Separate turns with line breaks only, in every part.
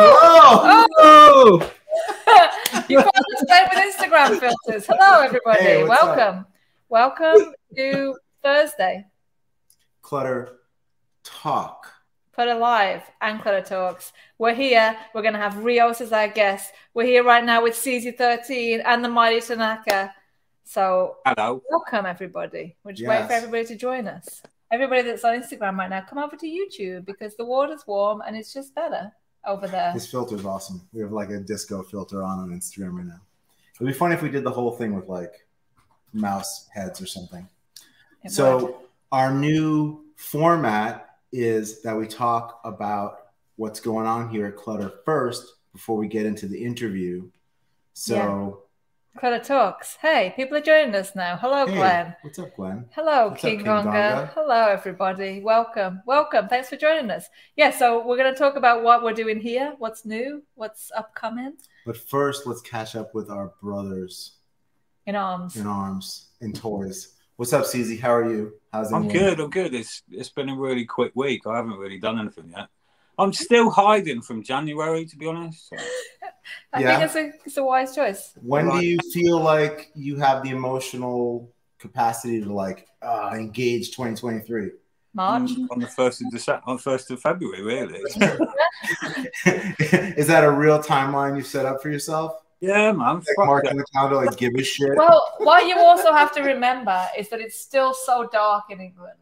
Hello!
Oh!
You can't explain with Instagram filters. Hello, everybody.
Hey, what's
Welcome.
up?
Welcome to Thursday.
Clutter Talk.
Clutter Live and Clutter Talks. We're here. We're going to have Rios as our guest. We're here right now with CZ13 and the mighty Tanaka. So,
hello.
Welcome, everybody. We're just waiting for everybody to join us. Everybody that's on Instagram right now, come over to YouTube because the water's warm and it's just better over there.
This filter's awesome. We have like a disco filter on Instagram right now. It'd be funny if we did the whole thing with like mouse heads or something. So our new format is that we talk about what's going on here at Clutter first before we get into the interview. So
Clutter Talks. Hey, people are joining us now. Hello,
hey,
Glenn.
What's up, Glenn?
Hello,
What's
King
up,
Gonga. Hello, everybody. Welcome. Welcome. Thanks for joining us. Yeah, so we're going to talk about what we're doing here, what's new, what's upcoming.
But first, let's catch up with our brothers
in arms.
In toys. What's up, CZ? How are you? How's it going?
I'm good. It's been a really quick week. I haven't really done anything yet. I'm still hiding from January, to be honest. So.
I think it's a wise choice.
When do you feel like you have the emotional capacity to like engage 2023?
March
on the 1st of February, really.
Is that a real timeline you set up for yourself?
Yeah, man.
Like marking the calendar, like give a shit.
Well, what you also have to remember is that it's still so dark in England.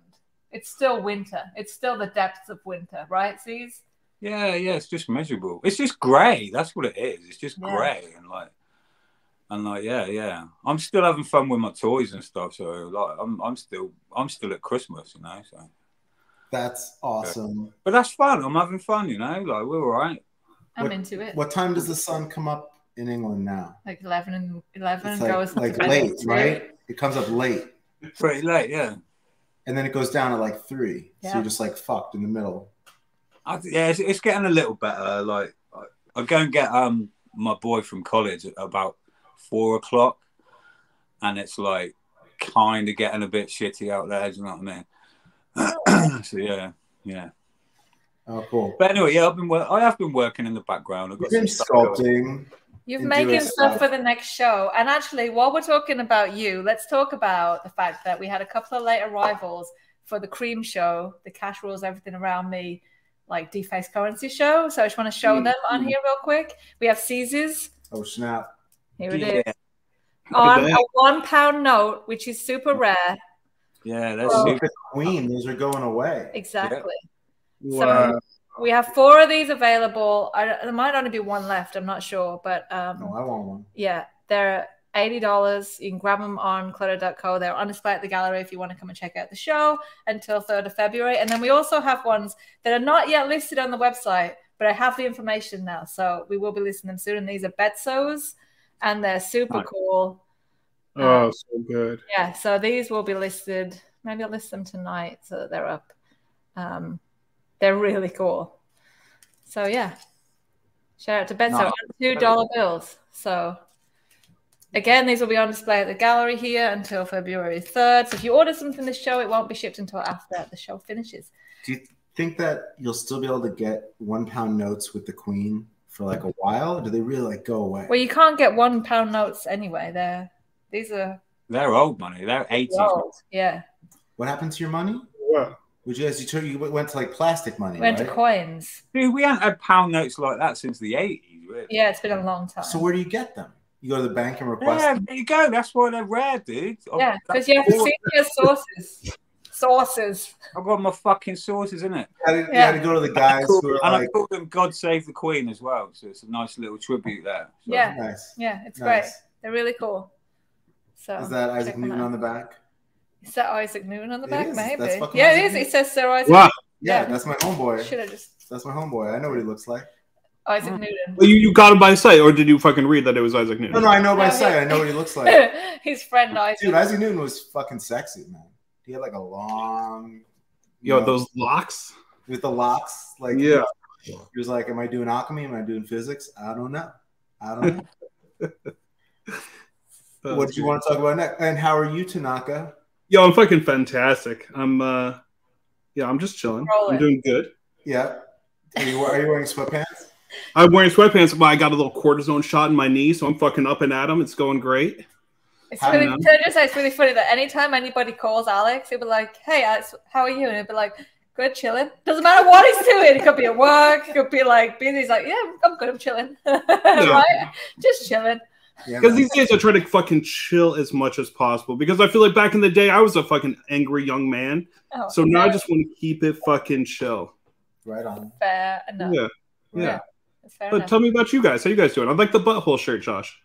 It's still winter. It's still the depths of winter, right, C's?
Yeah, it's just miserable. It's just grey. That's what it is. It's just grey and like, yeah. I'm still having fun with my toys and stuff. So like, I'm still at Christmas, you know. So
that's awesome.
Yeah. But that's fun. I'm having fun, you know. Like we're all right.
I'm into it.
What time does the sun come up in England now?
Like 11
it's
goes
like late, right? It comes up late.
Pretty late, yeah.
And then it goes down at like 3.
Yeah.
So you're just like fucked in the middle.
It's getting a little better. Like I go and get my boy from college at about 4 o'clock, and it's like kind of getting a bit shitty out there. Do you know what I mean? So yeah.
Oh, cool.
But anyway, yeah, I have been working in the background. I've got
been sculpting.
You've making stuff for the next show. And actually, while we're talking about you, let's talk about the fact that we had a couple of late arrivals for the Cream show, the Cash Rules Everything Around Me, like Defaced Currency show. So I just want to show them on here real quick. We have Caesars.
Oh, snap.
Here it is. On a £1 note, which is super rare.
Yeah, that's super.
Queen. Those are going away.
Exactly.
Yeah.
So we have 4 of these available. There might only be 1 left. I'm not sure, but
no, I want one.
Yeah, they're $80. You can grab them on clutter.co. They're on display at the gallery if you want to come and check out the show until 3rd of February. And then we also have ones that are not yet listed on the website, but I have the information now, so we will be listing them soon. And these are Betsos, and they're super cool.
Oh, so good.
Yeah, so these will be listed. Maybe I'll list them tonight so that they're up. They're really cool. So yeah, shout out to Betso on $2 bills. So again, these will be on display at the gallery here until February 3rd. So if you order something this show, it won't be shipped until after the show finishes.
Do you think that you'll still be able to get £1 notes with the Queen for like a while? Or do they really like go away?
Well, you can't get £1 notes anyway. They're
old money. They're 80s.
Yeah.
What happened to your money?
Yeah.
You went to like plastic money,
went to coins.
Dude, we haven't had pound notes like that since the 80s, really.
Yeah, it's been a long time.
So where do you get them? You go to the bank and request them?
There you go. That's why they're rare, dude.
Yeah, because you have to see your sources.
I've got my fucking sources, innit?
You had to go to the guys who are
I call them God Save the Queen as well. So it's a nice little tribute there. So.
Yeah.
Nice.
Yeah, it's great. They're really cool. So
is that Isaac Newton on the back?
Is that Isaac Newton on the back? Maybe.
Yeah,
it is. It says Sir Isaac.
Wow.
Yeah, that's my homeboy.
That's
my homeboy. I know what he looks like.
Isaac Newton.
Well, you got him by sight, or did you fucking read that it was Isaac Newton?
No, I know by sight. I know what he looks like.
His friend Isaac.
Dude, Isaac Newton was fucking sexy, man. He had like a long...
those locks?
With the locks. Like,
yeah.
He was like, am I doing alchemy? Am I doing physics? I don't know. What do you want to talk about next? And how are you, Tanaka?
Yo, I'm fucking fantastic. I'm just chilling. I'm doing good.
Yeah. Are you wearing sweatpants?
I'm wearing sweatpants, but I got a little cortisone shot in my knee, so I'm fucking up and at 'em. It's going great.
It's really, can I just say it's really funny that anytime anybody calls Alex, he'll be like, "Hey, Alex, how are you?" And he'll be like, "Good, chilling." Doesn't matter what he's doing. It could be at work. It could be like busy. He's like, "Yeah, I'm good. I'm chilling." Right? Just chilling.
Because these days I try to fucking chill as much as possible. Because I feel like back in the day I was a fucking angry young man. So now I just want to keep it fucking chill.
Right on.
Fair enough.
Yeah.
Fair
But
enough.
tell me about you guys. How you guys doing? I like the butthole shirt, Josh.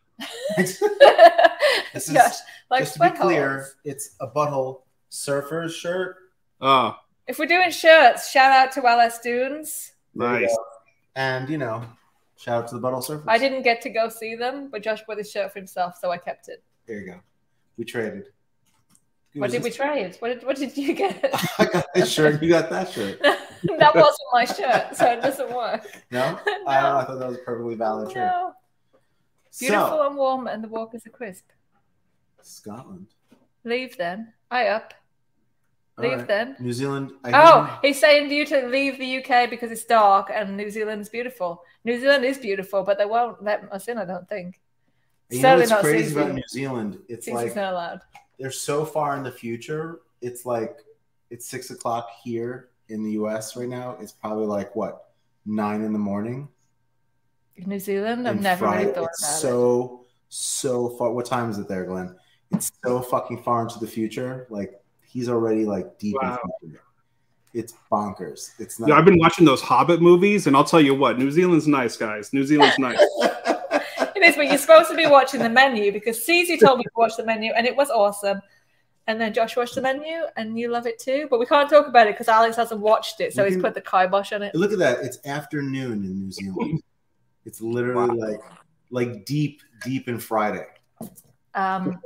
This is,
Josh, like
just to be
sweat
clear,
holes.
it's a butthole surfer's shirt.
Ah,
If we're doing shirts, shout out to LS Dunes.
nice.
And, you know, shout out to the butthole surfers.
I didn't get to go see them, but Josh bought his shirt for himself, so I kept it.
There you go. We traded.
What did we trade? What did you get?
I got this shirt. You got that shirt.
That wasn't my shirt, so it doesn't work.
No?
No.
I don't know. I thought that was a perfectly valid trade.
No. Beautiful
So,
and warm, and the walk is a crisp.
Scotland.
Leave then. I up.
All
Leave
right.
then.
New Zealand.
Oh, he's saying you to leave the UK because it's dark and New Zealand's beautiful. New Zealand is beautiful, but they won't let us in, I don't think.
You know
Certainly
what's
not
crazy
Susie.
about New Zealand? It's
Susie's
like
not allowed.
they're so far in the future. It's like it's 6 o'clock here in the US right now. It's probably like what, 9 in the morning.
New Zealand? I've
And
never
Friday,
really thought
it's
about it.
so far. What time is it there, Glenn? It's so fucking far into the future. Like he's already like deep
Wow.
into it. It's bonkers. It's not.
Yeah, I've been watching those Hobbit movies, and I'll tell you what, New Zealand's nice, guys. New Zealand's nice.
It is, but you're supposed to be watching the menu because Cece told me to watch the menu and it was awesome. And then Josh watched the menu and you love it too. But we can't talk about it because Alex hasn't watched it. So
You
he's
can-
put the kibosh on it.
Look at that. It's afternoon in New Zealand. It's literally like deep in Friday.
Can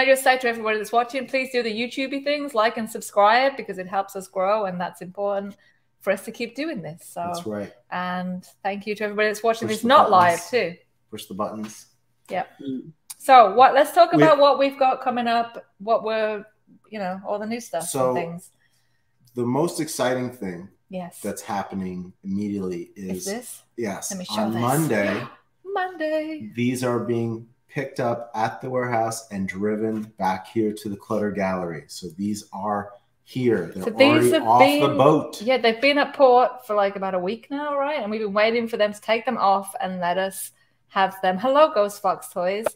I just say to everybody that's watching, please do the YouTubey things, like and subscribe because it helps us grow and that's important for us to keep doing this. So,
That's right.
and thank you to everybody that's watching
Push
this
the
not live
buttons.
too.
Push the buttons.
Yeah. So let's talk about what we've got coming up, what we're, all the new stuff
So-
and things.
The most exciting thing
Yes.
that's happening immediately
Is
is
this
yes,
Let me show
on
this.
Monday.
Monday?
These are being picked up at the warehouse and driven back here to the Clutter Gallery. So these are here. They're
So these
already
have
off the
been-
boat.
Yeah, they've been at port for like about a week now, right? And we've been waiting for them to take them off and let us have them. Hello, Ghost Fox Toys.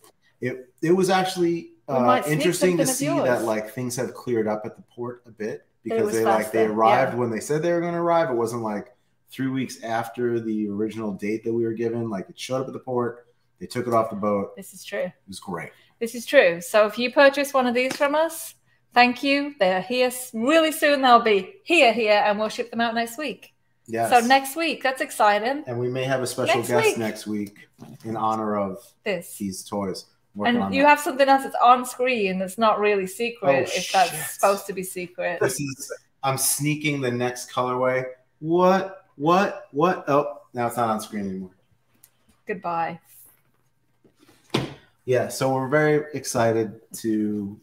It was actually
We might sneak
interesting to
something of
see that
yours.
like things have cleared up at the port a bit because
was
they
faster,
arrived
yeah.
when they said they were going to arrive. It wasn't like 3 weeks after the original date that we were given. Like it showed up at the port. They took it off the boat.
This is true.
It was great.
This is true. So if you purchase one of these from us, thank you. They are here really soon. They'll be here, and we'll ship them out next week.
Yes.
So next week, that's exciting.
And we may have a special
Next
guest
week.
next week in honor of
This.
these toys. Working on
And you
that.
have something else that's on screen that's not really secret
Oh,
if that's
shit.
supposed to be secret.
I'm sneaking the next colorway. What? Oh, now it's not on screen anymore.
Goodbye.
Yeah, so we're very excited to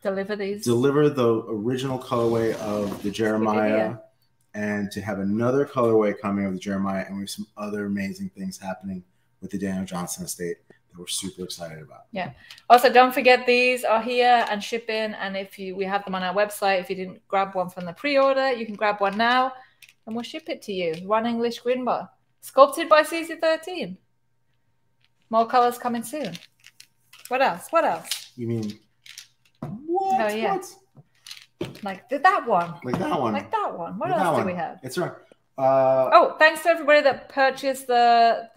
Deliver these.
deliver the original colorway of the Jeremiah and to have another colorway coming of the Jeremiah, and we have some other amazing things happening with the Daniel Johnson estate that we're super excited about.
Also, don't forget these are here and shipping. And we have them on our website. If you didn't grab one from the pre-order, you can grab one now, and we'll ship it to you. One English Grinbar, sculpted by CC13. More colors coming soon. What else?
You mean what?
Oh, yeah.
What?
Like that one.
Like that one.
Like that one. What
Like that
else do
one.
we have?
It's right.
Oh, thanks to everybody that purchased the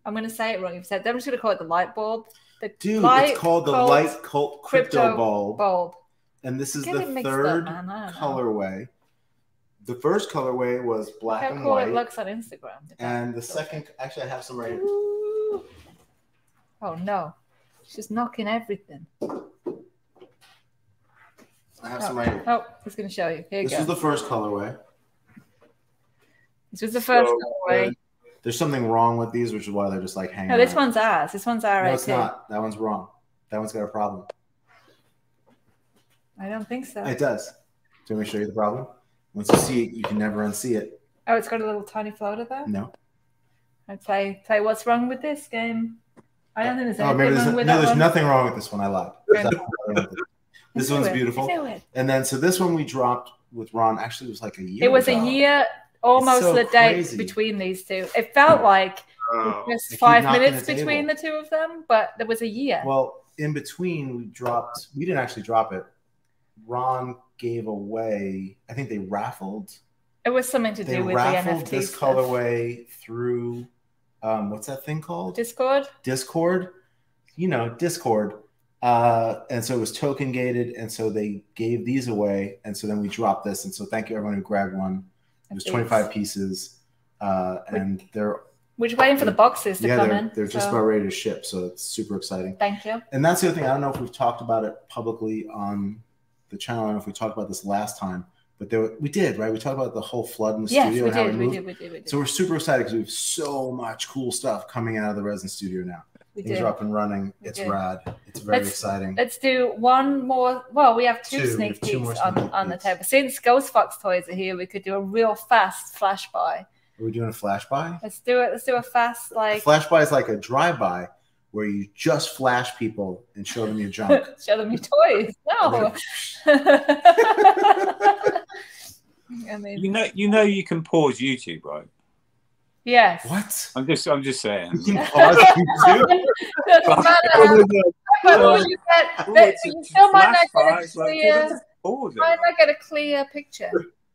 I'm going to say it wrong. You've said. I'm just going to call it the light bulb.
Dude, it's called the Light Cult Crypto Bulb. And this is
Get
the
it mixed up,
third
man. I don't know.
colorway. The first colorway was black
How
and
cool
white.
it looks on Instagram.
And the second, actually, I have some right here.
Ooh. Oh no, she's knocking everything.
I have some right here.
Oh, he's going to show you. Here you
This
go.
was the first colorway.
This was the first colorway.
There's something wrong with these, which is why they're just like hanging
No, this
out.
one's ours. This one's our
No, it's
too.
not. That one's wrong. That one's got a problem.
I don't think so.
It does. Do you want me to show you the problem? Once you see it, you can never unsee it.
Oh, it's got a little tiny floater there?
No.
I'd say what's wrong with this game? I don't think there's anything
maybe
wrong with that
there's
one.
nothing wrong with this one. I lied. This one's beautiful. And then, so this one we dropped with Ron. Actually, it was like a year.
It was
ago.
a year, almost
so
the date
crazy.
between these two. It felt like just 5 minutes between the two of them, but there was a year.
Well, in between, we didn't actually drop it. Ron gave away, I think they raffled.
It was something to do with the NFT
this
stuff.
colorway through, what's that thing called?
Discord.
You know, Discord. And so it was token gated, and so they gave these away, and so then we dropped this, and so thank you everyone who grabbed one. It was 25 pieces, and they're
waiting for the boxes to come in.
They're just about ready to ship, so it's super exciting.
Thank you.
And that's the other thing. I don't know if we've talked about it publicly on the channel. I don't know if we talked about this last time, but we did, right? We talked about the whole flood in the studio.
Yes, we did.
So we're super excited because we have so much cool stuff coming out of the resin studio now. Things are up and running. It's rad. It's very exciting. Let's do one more. Well, we have two sneak peeks on the table. Since Ghost Fox toys are here, we could do a real fast flash buy. Are we doing a flash buy? Let's do it. Let's do a fast A flash buy is like a drive by where you just flash people and show them your junk. Show them your toys. No. I mean, you know you can pause YouTube, right? Yes. What? I'm just saying. You can pause YouTube. You still might not get a clear picture.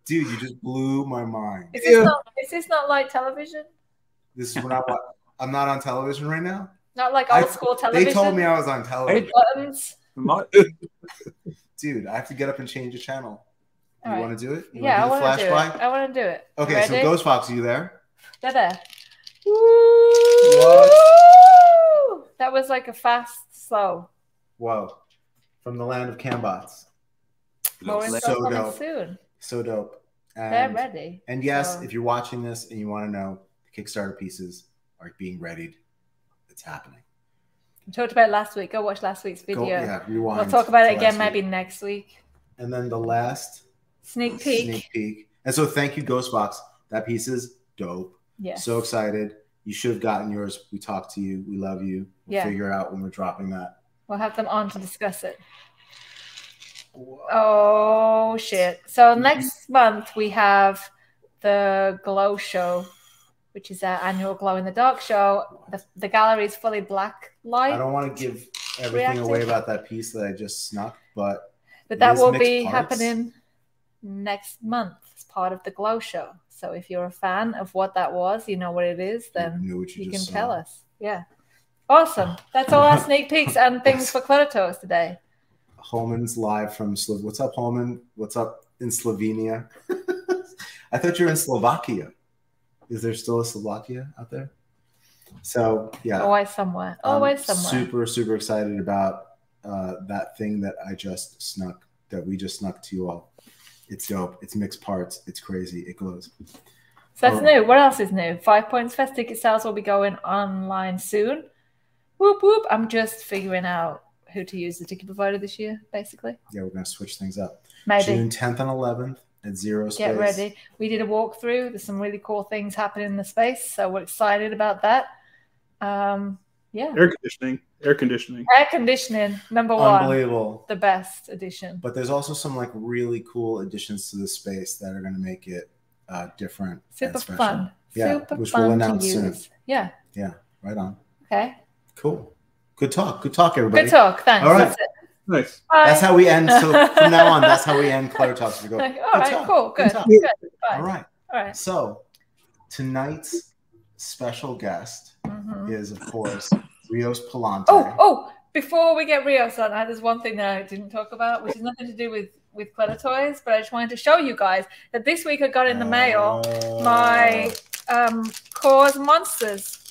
Dude, you just blew my mind. Is this not like television? This is when I'm not on television right now. Not like old school television. They told me I was on television. Dude, I have to get up and change the channel. You want to do it? I want to do it. I want to do it. Okay, so Ghost Fox, are you there? They're there. What? That was like a fast, slow. Whoa. From the land of Cambots. So dope. Soon. So dope. They're ready. And yes, if you're watching this and you want to know, the Kickstarter pieces are being readied. It's happening. We talked about it last week. Go watch last week's video. Rewind. We'll talk about it again maybe next week. And then the last sneak peek. And so thank you, Ghost Fox. That piece is dope. Yeah. So excited. You should have gotten yours. We talked to you. We love you. We'll figure out when we're dropping that. We'll have them on to discuss it. Whoa. Oh, shit. So next month we have the Glow Show, which is our annual Glow in the Dark show. The gallery is fully black light. I don't want to give everything away about that piece that I just snuck, but that will be happening next month as part of the Glow Show. So if you're a fan of what that was, you know what it is, then you can tell us. Yeah. Awesome. That's all our sneak peeks and things for Clutter Toast today. Holman's live from what's up, Holman? What's up in Slovenia? I thought you were in Slovakia. Is there still a Slovakia out there? So yeah. Always somewhere. Always somewhere. Super, super excited about that thing that we just snuck to you all. It's dope. It's mixed parts. It's crazy. It glows. So that's new. What else is new? 5 Points Fest ticket sales will be going online soon. Whoop, whoop. I'm just figuring out who to use the ticket provider this year, basically. Yeah, we're going to switch things up. Maybe. June 10th and 11th at Zero Space. Get ready. We did a walkthrough. There's some really cool things happening in the space, so we're excited about that. Yeah. Air conditioning, number one. Unbelievable. The best addition. But there's also some like really cool additions to the space that are going to make it different. Super fun. Yeah, super which fun we'll announce soon. Yeah. Yeah, right on. Okay. Cool. Good talk. Good talk, everybody. Good talk. Thanks. All right. That's it. Nice. Bye. That's how we end. So from now on, that's how we end Clutter Talks. We go, all right, talk. Cool. Good. Good. All right. All right. So tonight's special guest is, of course, Rios Palante. Oh, before we get Rios on, there's one thing that I didn't talk about, which has nothing to do with Clutter Toys, but I just wanted to show you guys that this week I got in the mail my Cause Monsters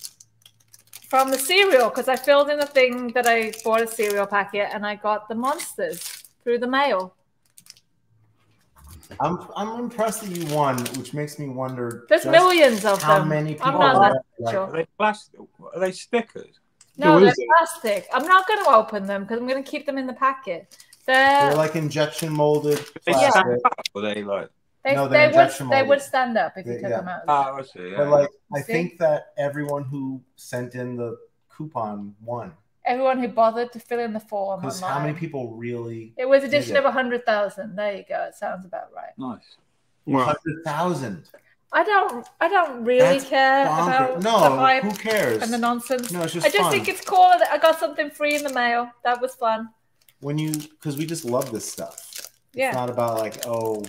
from the cereal, because I filled in the thing that I bought a cereal packet and I got the monsters through the mail. I'm impressed that you won, which makes me wonder. There's millions of them. How many people are they plastic? Are they stickers? No, they're plastic. I'm not going to open them because I'm going to keep them in the packet. They're like injection molded plastic. Yeah. Are they like?
They would stand up if you took them out.
Oh, I see. Yeah.
But like, I think that everyone who sent in the coupon won.
Everyone who bothered to fill in the form.
Because how many people really?
It was edition of 100,000. There you go. It sounds about right.
Nice.
100,000.
I don't really care about the hype.
Who cares?
And the nonsense.
No, it's just
I just think it's cool that I got something free in the mail. That was fun.
Because we just love this stuff.
Yeah.
It's not about like, oh,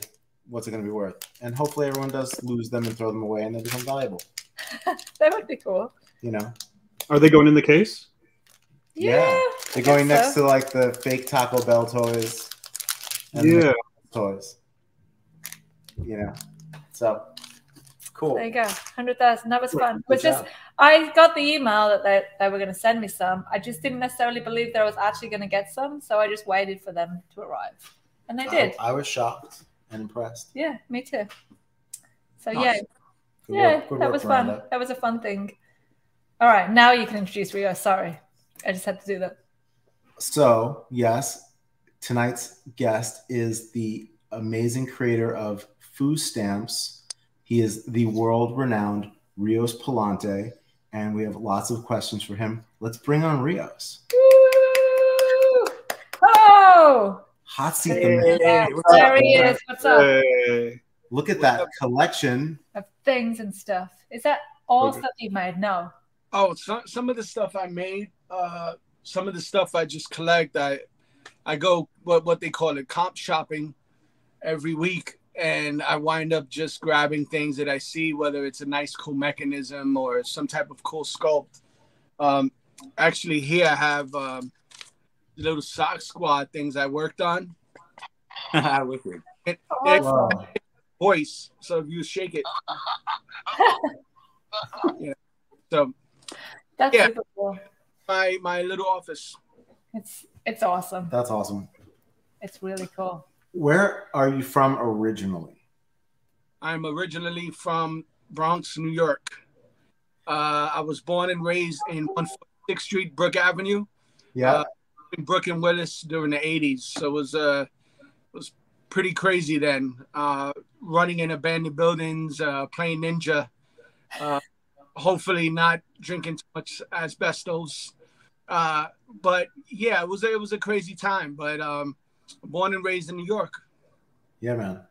what's it going to be worth? And hopefully everyone does lose them and throw them away and they become valuable.
That would be cool.
You know?
Are they going in the case?
Yeah.
They're going next to like the fake Taco Bell toys. And toys. You know? So, cool.
There you go. 100,000. That was fun. It was just, I got the email that they were going to send me some. I just didn't necessarily believe that I was actually going to get some. So I just waited for them to arrive. And they did.
I was shocked and impressed.
Yeah, me too. So,
nice.
Good work, that was fun. Miranda. That was a fun thing. All right. Now you can introduce Rio. Sorry. I just had to do that.
So, yes, tonight's guest is the amazing creator of Foo Stamps. He is the world-renowned Rios Palante, and we have lots of questions for him. Let's bring on Rios.
Woo! Oh!
Hot seat.
There he is. What's up?
Hey.
Look at that collection
of things and stuff. Is that all stuff you made? No.
Oh, some of the stuff I made. Some of the stuff I just collect. I go what they call it, comp shopping every week, and I wind up just grabbing things that I see, whether it's a nice cool mechanism or some type of cool sculpt. Actually, here I have little sock squad things I worked on.
Wicked.
Wow.
Voice, so if you shake it. Yeah. So
that's super cool.
My little office.
It's awesome.
That's awesome.
It's really cool.
Where are you from originally?
I'm originally from Bronx, New York. I was born and raised in 146th Street, Brook Avenue.
Yeah.
In Brook and Willis during the 80s. So it was pretty crazy then. Running in abandoned buildings, playing ninja. Hopefully not drinking too much asbestos. But yeah, it was a crazy time. But born and raised in New York.
Yeah, man.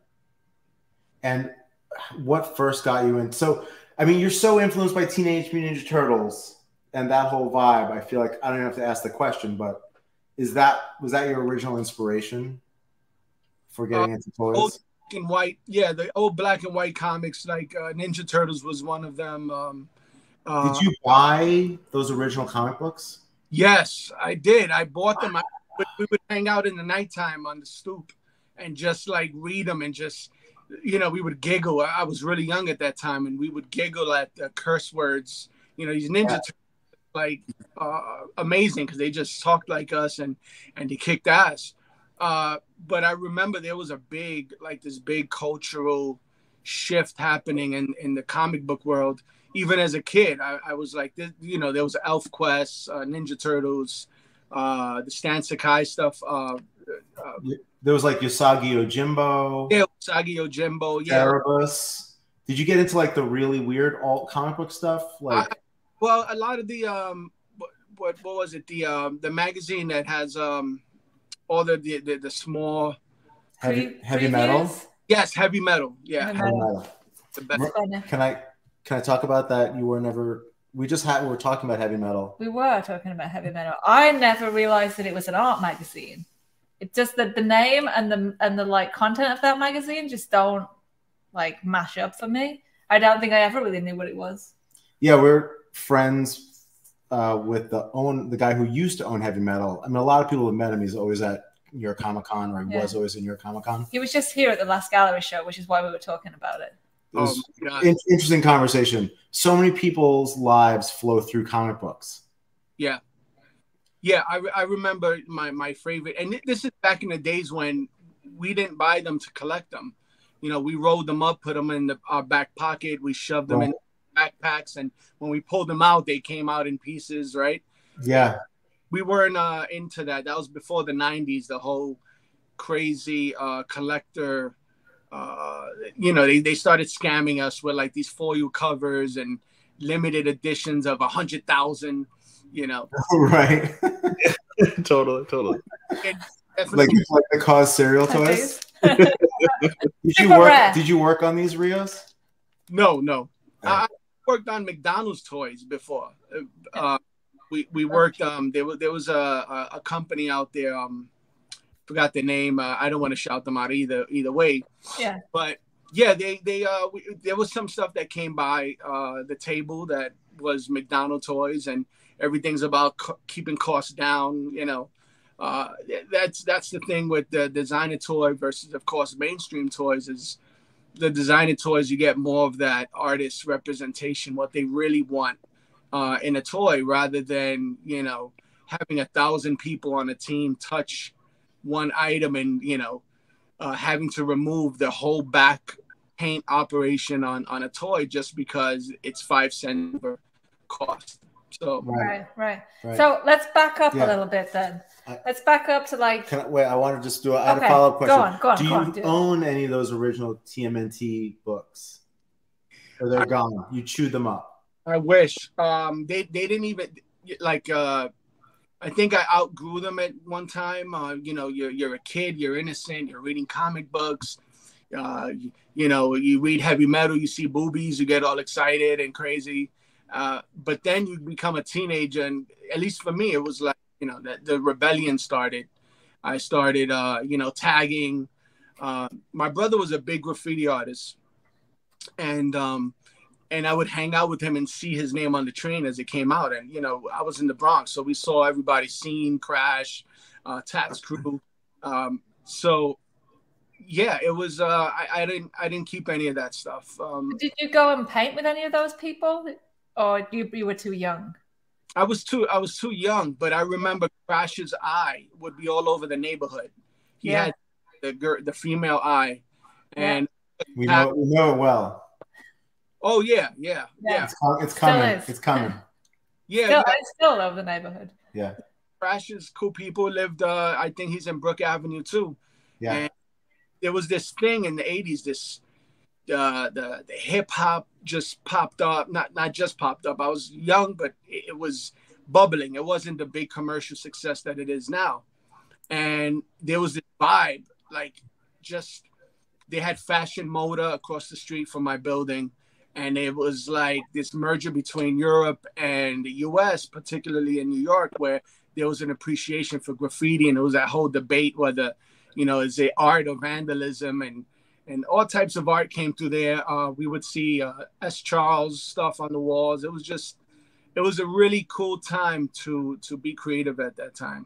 And what first got you in? So, I mean, you're so influenced by Teenage Mutant Ninja Turtles and that whole vibe. I feel like I don't even have to ask the question, but was that your original inspiration for getting into toys?
Old black and white, yeah, the old black and white comics like Ninja Turtles was one of them.
Did you buy those original comic books?
Yes, I did. I bought them. We would hang out in the nighttime on the stoop and just like read them and just, we would giggle. I was really young at that time, and we would giggle at the curse words. These Ninja Turtles, like amazing because they just talked like us and they kicked ass. But I remember there was this big cultural shift happening in the comic book world. Even as a kid, I was like, there was Elf Quest, Ninja Turtles, the Stan Sakai stuff.
There was like Usagi Yojimbo.
Yeah, Usagi Yojimbo. Yeah.
Erebus. Did you get into like the really weird alt comic book stuff? Like,
well, a lot of the what was it? The magazine that has all the small
heavy metal.
Yes, heavy metal. Yeah,
heavy metal.
The best.
Can I talk about that? You were never. We were talking about heavy metal.
We were talking about heavy metal. I never realized that it was an art magazine. It's just that the name and the like content of that magazine just don't like mash up for me. I don't think I ever really knew what it was.
Yeah, we're friends with the guy who used to own heavy metal. I mean, a lot of people have met him. He's always at New York Comic Con, or he was always in New York Comic Con.
He was just here at the last gallery show, which is why we were talking about it.
It was interesting conversation. So many people's lives flow through comic books.
Yeah. Yeah, I remember my favorite, and this is back in the days when we didn't buy them to collect them. We rolled them up, put them in our back pocket, we shoved them in backpacks, and when we pulled them out, they came out in pieces, right?
Yeah.
We weren't into that. That was before the 90s, the whole crazy collector you know, they started scamming us with like these foil covers and limited editions of 100,000. You know,
right? totally.
Like the Cause cereal toys. Did you work on these Rios?
No. I worked on McDonald's toys before. We worked. There was a company out there. Forgot the name. I don't want to shout them out either way.
Yeah.
But yeah, there was some stuff that came by the table that was McDonald's toys, and everything's about keeping costs down. You know, that's the thing with the designer toy versus, of course, mainstream toys. Is the designer toys, you get more of that artist representation, what they really want in a toy, rather than, you know, having 1,000 people on a team touch one item and, you know, having to remove the whole back paint operation on a toy just because it's 5 cents per cost. So
right. So let's back up a little bit then. Let's back up to like.
Wait, I want to just do. I had a follow-up question.
Go on.
Do you own any of those original TMNT books? Or they're gone? You chewed them up.
I wish. They didn't even like. I think I outgrew them at one time. You know, you're a kid, you're innocent, you're reading comic books. You know, you read heavy metal, you see boobies, you get all excited and crazy. But then you become a teenager, and at least for me, it was like, you know, that the rebellion started. I started, you know, tagging. My brother was a big graffiti artist, and I would hang out with him and see his name on the train as it came out. And, you know, I was in the Bronx, so we saw everybody Scene, Crash, Tax Crew. So yeah, it was. I didn't keep any of that stuff.
Did you go and paint with any of those people, or you were too young?
I was too young, but I remember Crash's eye would be all over the neighborhood. He had the female eye, and
we know it well.
Oh yeah.
It's coming. It's coming.
Yeah,
it's still all over the neighborhood.
Yeah.
Crash's cool people lived. I think he's in Brook Avenue too.
Yeah.
And there was this thing in the 80s. This the hip hop just popped up. Not just popped up. I was young, but it was bubbling. It wasn't the big commercial success that it is now. And there was this vibe, like just they had Fashion Moda across the street from my building. And it was like this merger between Europe and the US, particularly in New York, where there was an appreciation for graffiti. And it was that whole debate whether, you know, is it art or vandalism, and all types of art came through there. We would see S. Charles stuff on the walls. It was a really cool time to be creative at that time.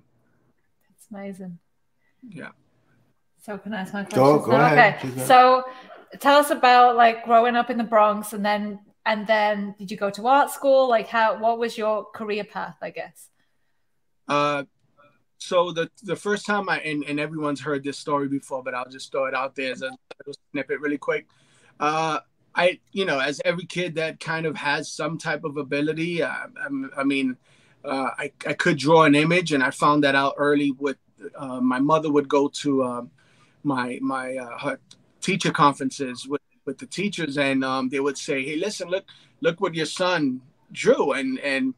It's amazing.
Yeah.
So can I ask my question?
Go ahead.
Okay. So tell us about like growing up in the Bronx, and then did you go to art school? Like what was your career path, I guess?
So the first time and everyone's heard this story before, but I'll just throw it out there as a little snippet really quick. I, you know, as every kid that kind of has some type of ability, I could draw an image, and I found that out early with my mother would go to her teacher conferences with the teachers, and they would say, hey, listen, look what your son drew, and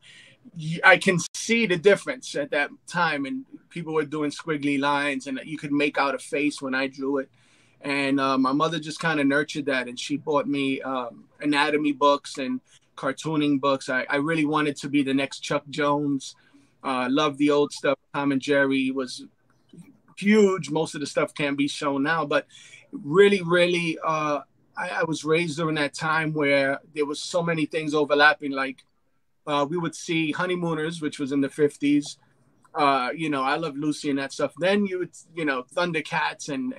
I can see the difference at that time, and people were doing squiggly lines, and you could make out a face when I drew it. And my mother just kind of nurtured that, and she bought me anatomy books and cartooning books. I really wanted to be the next Chuck Jones. Loved the old stuff. Tom and Jerry was huge. Most of the stuff can't be shown now, but really, I was raised during that time where there was so many things overlapping. Like we would see Honeymooners, which was in the 50s. You know, I Love Lucy and that stuff. Then you would, you know, Thundercats and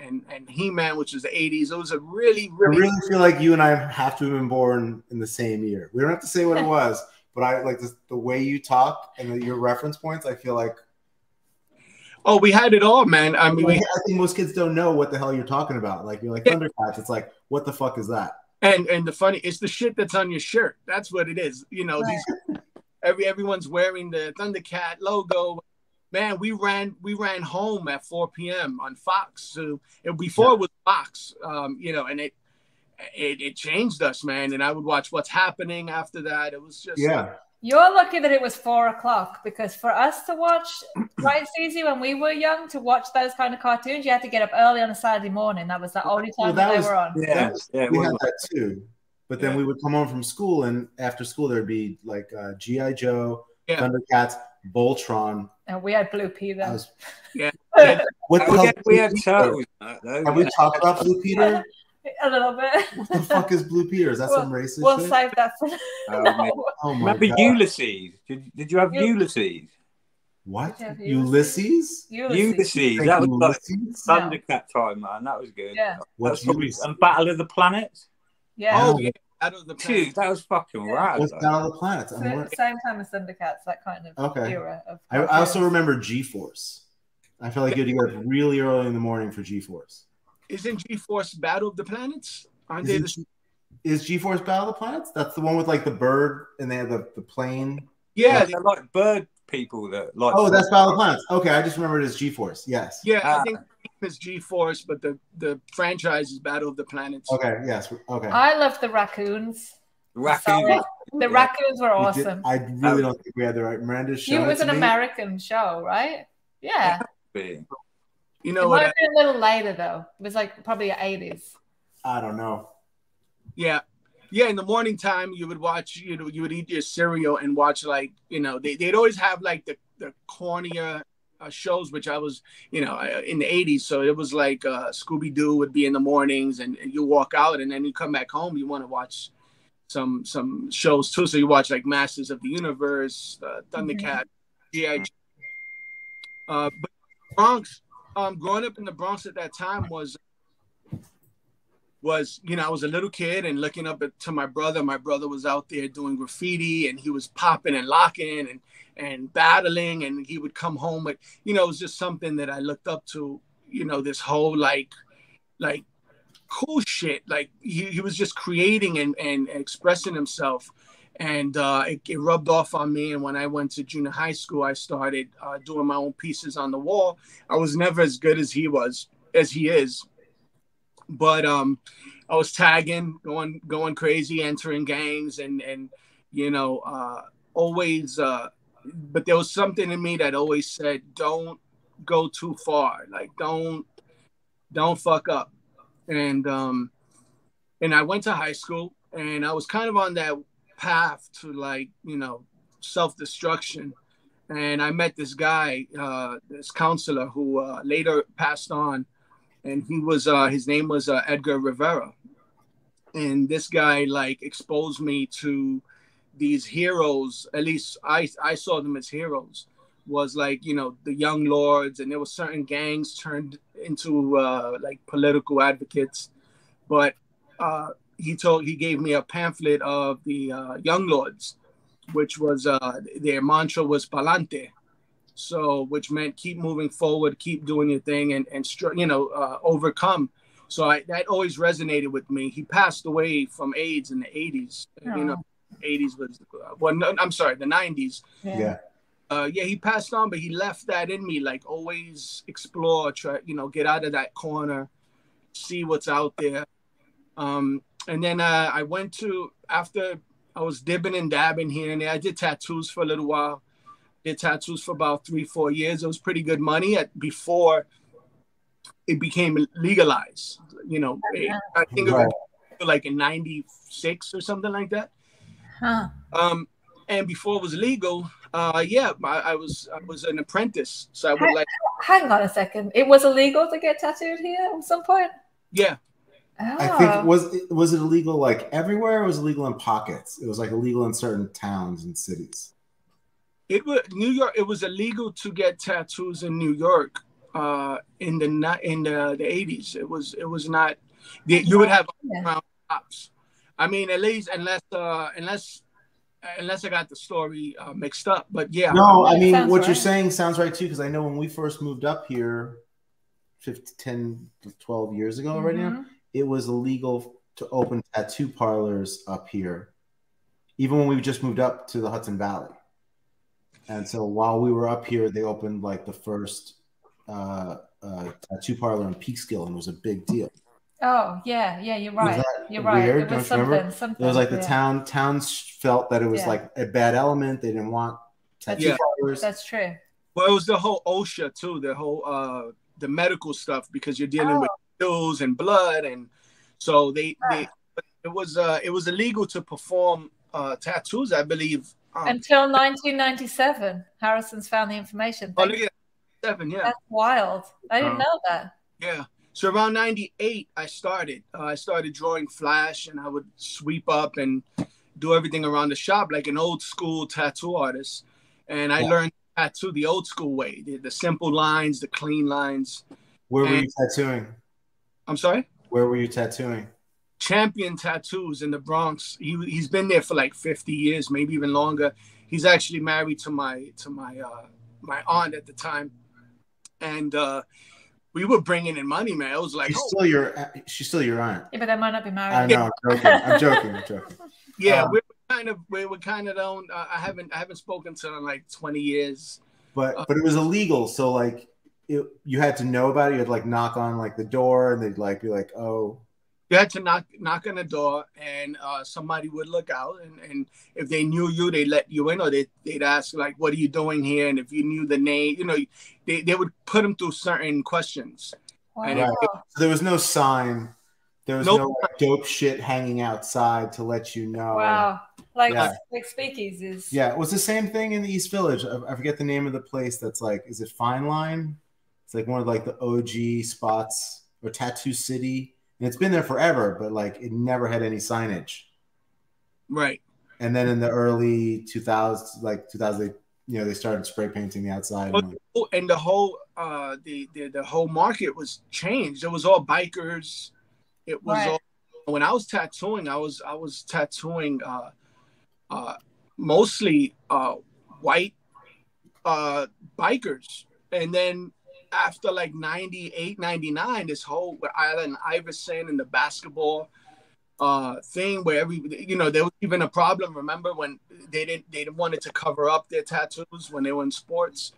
He-Man, which was the 80s. It was a really
I really feel like you and I have to have been born in the same year. We don't have to say what it was, but I like the way you talk and your reference points. I feel like.
Oh, we had it all, man. I mean,
I think most kids don't know what the hell you're talking about. Like you're like Thundercats. It's like, what the fuck is that?
And the funny, it's the shit that's on your shirt. That's what it is. You know, everyone's wearing the Thundercat logo. man, we ran home at 4 p.m. on Fox. So before it was Fox, you know, and it changed us, man. And I would watch What's Happening after that. It was just
You're lucky that it was 4 o'clock, because for us to watch Right Easy when we were young, to watch those kind of cartoons, you had to get up early on a Saturday morning. That was the only time they were on.
Yeah, we had that too. But then we would come home from school, and after school there'd be like G.I. Joe, Thundercats, Voltron.
And we had Blue Peter.
What the hell?
We had Turtles.
Have we talked about Blue Peter?
A little bit.
What the fuck is Blue Peter? Is that some racist
We'll
shit?
save that for
oh my
Remember
God.
Ulysses? Did you have Ulysses?
What?
Yeah,
Ulysses?
Ulysses. That was like Thundercat time, man. That was good.
Yeah.
What's Ulysses?
And Battle of the Planets?
Yeah.
Oh, yeah. Battle of the Planets.
Dude, that was fucking rad.
What's Battle of the Planets?
Same time as Thundercats, that kind of era. Of
I also remember G-Force. I feel like you had to get up really early in the morning for G-Force.
Isn't G-Force Battle of the Planets? Aren't they
is G-Force Battle of the Planets? That's the one with like the bird and they have the plane.
Yeah,
they're like bird people that like.
Oh, that's Battle of the Planets. Okay, I just remembered it as G-Force. Yes.
Yeah, I think it's G-Force, but the franchise is Battle of the Planets.
Okay. Yes. Okay.
I love the raccoons.
Raccoons.
The raccoons were awesome.
I really don't think we had the right. Miranda's show.
It was an American show, right? Yeah.
You know
it
what?
Might have been a little later though. It was like probably the 80s.
I don't know.
Yeah. In the morning time, you would watch. You would eat your cereal and watch they'd always have like the cornier shows, which I was in the 80s. So it was like Scooby Doo would be in the mornings, and you walk out, and then you come back home. You want to watch some shows too. So you watch like Masters of the Universe, Thundercat, G.I. Joe. But Bronx. Growing up in the Bronx at that time was I was a little kid and looking up to my brother. My brother was out there doing graffiti, and he was popping and locking and battling, and he would come home. But it was just something that I looked up to. This whole like cool shit. Like he was just creating and expressing himself. And it rubbed off on me. And when I went to junior high school, I started doing my own pieces on the wall. I was never as good as he is. But I was tagging, going crazy, entering gangs, and always. But there was something in me that always said, "Don't go too far. Like don't fuck up." And I went to high school, and I was kind of on that path to self-destruction, and I met this guy, this counselor who later passed on, and he was his name was Edgar Rivera, and this guy exposed me to these heroes. At least I saw them as heroes. Was the young lords, and there were certain gangs turned into political advocates, but he gave me a pamphlet of the Young Lords, which was their mantra was "Palante," so which meant keep moving forward, keep doing your thing, and overcome. So that always resonated with me. He passed away from AIDS in the 80s. Oh. 80s was the 90s.
Yeah.
He passed on, but he left that in me. Always explore, try, get out of that corner, see what's out there. And then I went to, after I was dibbing and dabbing here and there, I did tattoos for a little while. Did tattoos for about 3-4 years. It was pretty good money before it became legalized. I think it was like in 96 or something like that.
Huh.
And before it was legal, I was an apprentice. So I would
hang on a second. It was illegal to get tattooed here at some point?
Yeah.
Oh.
I think was it illegal everywhere, or was it illegal in pockets? It was illegal in certain towns and cities.
It was New York. It was illegal to get tattoos in New York in the 80s. It was not. You would have cops. I mean, at least unless I got the story mixed up. But yeah.
No, I mean what you're saying sounds right too, because I know when we first moved up here 10 to 12 years ago already now, it was illegal to open tattoo parlors up here, even when we just moved up to the Hudson Valley. And so while we were up here, they opened like the first tattoo parlor in Peekskill, and it was a big deal.
Oh yeah, you're right. You're right.
Weird?
It was
Don't you remember?
something.
It was like the towns felt that it was like a bad element. They didn't want tattoo parlors.
That's true.
Well, it was the whole OSHA too, the whole the medical stuff, because you're dealing with pills and blood, and so it was illegal to perform tattoos, I believe,
until 1997. Harrison's found the information.
Oh, look at that. 7, yeah.
That's wild. I didn't know that.
Yeah. So around 98, I started drawing flash, and I would sweep up and do everything around the shop like an old school tattoo artist. And I learned tattoo the old school way, the simple lines, the clean lines.
Where were you tattooing?
I'm sorry?
Where were you tattooing?
Champion Tattoos in the Bronx. He's been there for like 50 years, maybe even longer. He's actually married to my aunt at the time, and we were bringing in money, man. I was like,
she's still your aunt.
Yeah, but they might not be married.
I know. I'm joking.
Yeah, we were kind of don't. I haven't spoken to her in like 20 years.
But it was illegal, so like you had to know about it. You had to like knock on like the door, and they'd like be like, oh.
You had to knock on the door, and somebody would look out, and if they knew you, they'd let you in, or they'd ask like, "What are you doing here?" And if you knew the name, they would put them through certain questions.
Wow.
And
so there was no sign. There was no like, dope shit hanging outside to let you know.
Wow, like speakeasies.
Yeah, it was the same thing in the East Village. I forget the name of the place. That's like, is it Fine Line? It's like one of like the OG spots, or Tattoo City. And it's been there forever, but like it never had any signage.
Right.
And then in the early 2000s, like 2000, they started spray painting the outside.
And the whole the whole market was changed. It was all bikers. It was all, when I was tattooing, I was tattooing mostly white bikers, and then after like 98, 99, this whole Allen Iverson and the basketball thing where there was even a problem. Remember when they didn't wanted to cover up their tattoos when they were in sports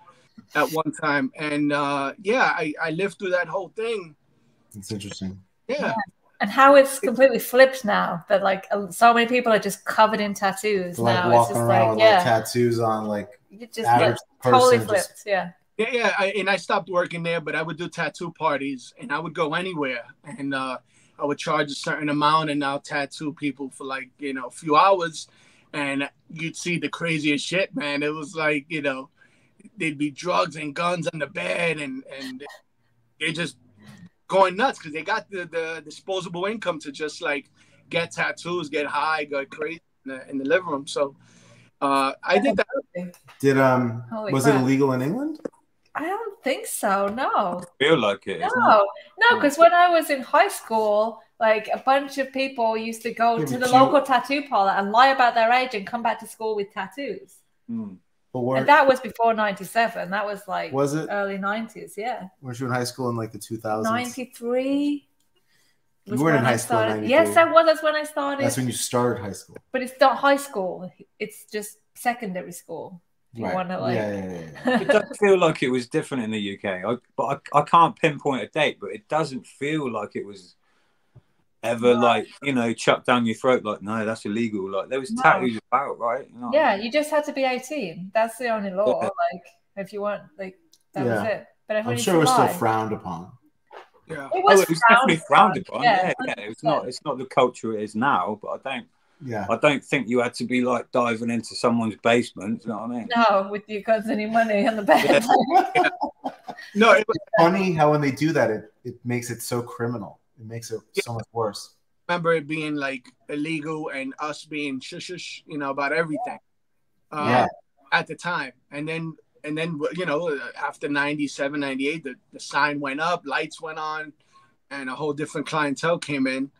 at one time. And I lived through that whole thing.
It's interesting.
Yeah.
And how it's completely flipped now that like so many people are just covered in tattoos now.
Walking it's just around with tattoos on, like
you just get totally flipped. Yeah.
Yeah, and I stopped working there, but I would do tattoo parties, and I would go anywhere, and I would charge a certain amount, and I'll tattoo people for like a few hours, and you'd see the craziest shit, man. It was like there'd be drugs and guns on the bed, and they're just going nuts because they got the disposable income to just like get tattoos, get high, go crazy in the living room. So I did that.
Was it illegal in England?
I don't think so. No.
I feel like it.
No, because when I was in high school, like a bunch of people used to go to the local tattoo parlor and lie about their age and come back to school with tattoos.
And
that was before 97. That was like early 90s. Yeah.
Were you in high school in like the 2000s?
93.
You weren't in high school in 93.
Yes, I was. That's when I started.
That's when you started high school.
But it's not high school. It's just secondary school. You want to like?
Yeah.
It does feel like it was different in the UK, but I can't pinpoint a date. But it doesn't feel like it was ever like chucked down your throat. Like, no, that's illegal. Like there was tattoos about, right?
Yeah, you just had to be 18. That's the only law.
Yeah.
Like if you weren't, like that was it. But
I'm sure it was still frowned upon.
Yeah,
it was
definitely frowned upon.
Yeah.
It's not the culture it is now, but I don't think you had to be like diving into someone's basement. You know what I mean?
No, with your guns and your money on the bed.
Yeah. No,
it's funny how when they do that, it makes it so criminal. It makes it so much worse.
Remember it being like illegal and us being shush, about everything. At the time, and then after 97, 98, the sign went up, lights went on, and a whole different clientele came in.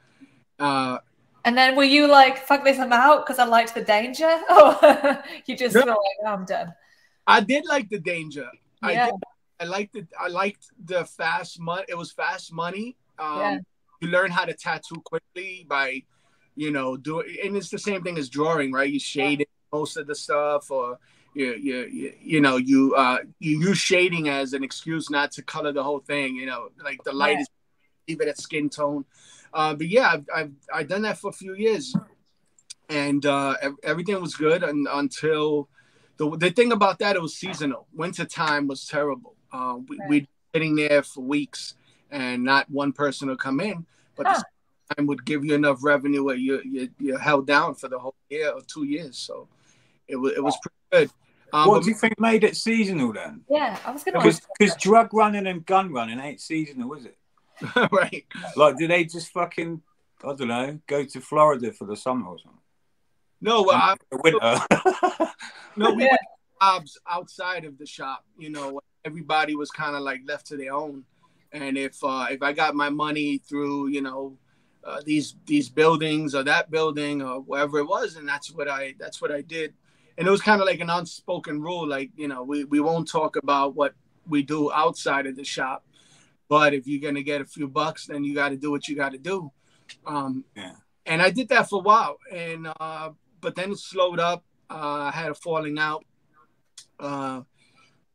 And then were you like, fuck this, I'm out because I liked the danger? Or you just feel like, oh, I'm done?
I did like the danger.
Yeah.
I liked the fast money. It was fast money.
Yeah.
You learn how to tattoo quickly by, doing, and it's the same thing as drawing, right? You shade most of the stuff, or you know, you use shading as an excuse not to color the whole thing. You know, like the light is leave it at skin tone. But yeah, I've done that for a few years, and everything was good until the thing about that, it was seasonal. Winter time was terrible. We'd sitting there for weeks, and not one person would come in, but the time would give you enough revenue where you're held down for the whole year or 2 years. So it was pretty good.
What do you think made it seasonal then?
Yeah, I was going to ask.
Because drug running and gun running ain't seasonal, is it?
Right.
Like, do they just fucking, I don't know, go to Florida for the summer or something?
No,
winter.
No, we went jobs outside of the shop. You know, everybody was kind of like left to their own. And if I got my money through, you know, these buildings or that building or wherever it was, and that's what I did. And it was kind of like an unspoken rule, like, you know, we won't talk about what we do outside of the shop, but if you're gonna get a few bucks, then you got to do what you got to do. And I did that for a while, and but then it slowed up. I had a falling out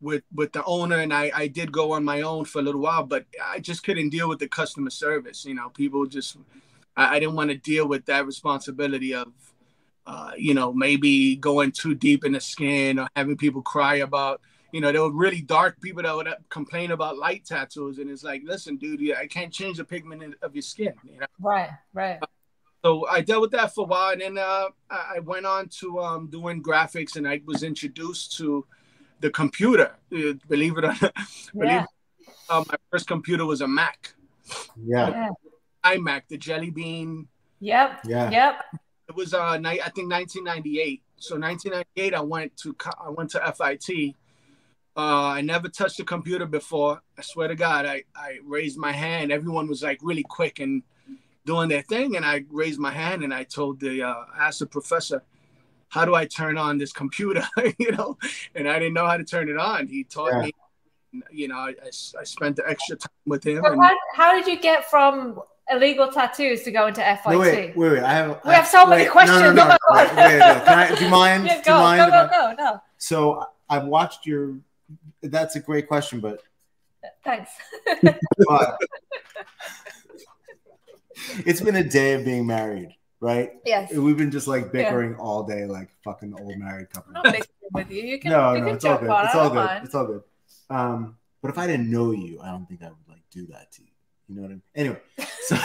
with the owner, and I did go on my own for a little while, but I just couldn't deal with the customer service. You know, people just, I didn't want to deal with that responsibility of, you know, maybe going too deep in the skin or having people cry about, you know, there were really dark people that would complain about light tattoos. And it's like, listen, dude, I can't change the pigment of your skin. You know?
Right.
So I dealt with that for a while. And then I went on to doing graphics, and I was introduced to the computer. Believe it or not. My first computer was a Mac.
Yeah.
iMac, the Jelly Bean.
Yep.
It was I think 1998. So 1998, I went to FIT. I never touched a computer before. I swear to God, I raised my hand. Everyone was like really quick and doing their thing, and I raised my hand and I told asked the professor, how do I turn on this computer? You know, and I didn't know how to turn it on. He taught me. You know, I spent the extra time with him.
So how did you get from illegal tattoos to go into FIT?
Wait.
We have so many questions.
No. Wait, do you mind?
Yeah, go.
So I've watched your. That's a great question, but
thanks.
But it's been a day of being married, right?
Yes.
We've been just like bickering all day, like fucking old married couple.
I'm not bickering with you. You can,
no,
it's all good.
It's all good. But if I didn't know you, I don't think I would like do that to you. You know what I mean? Anyway, so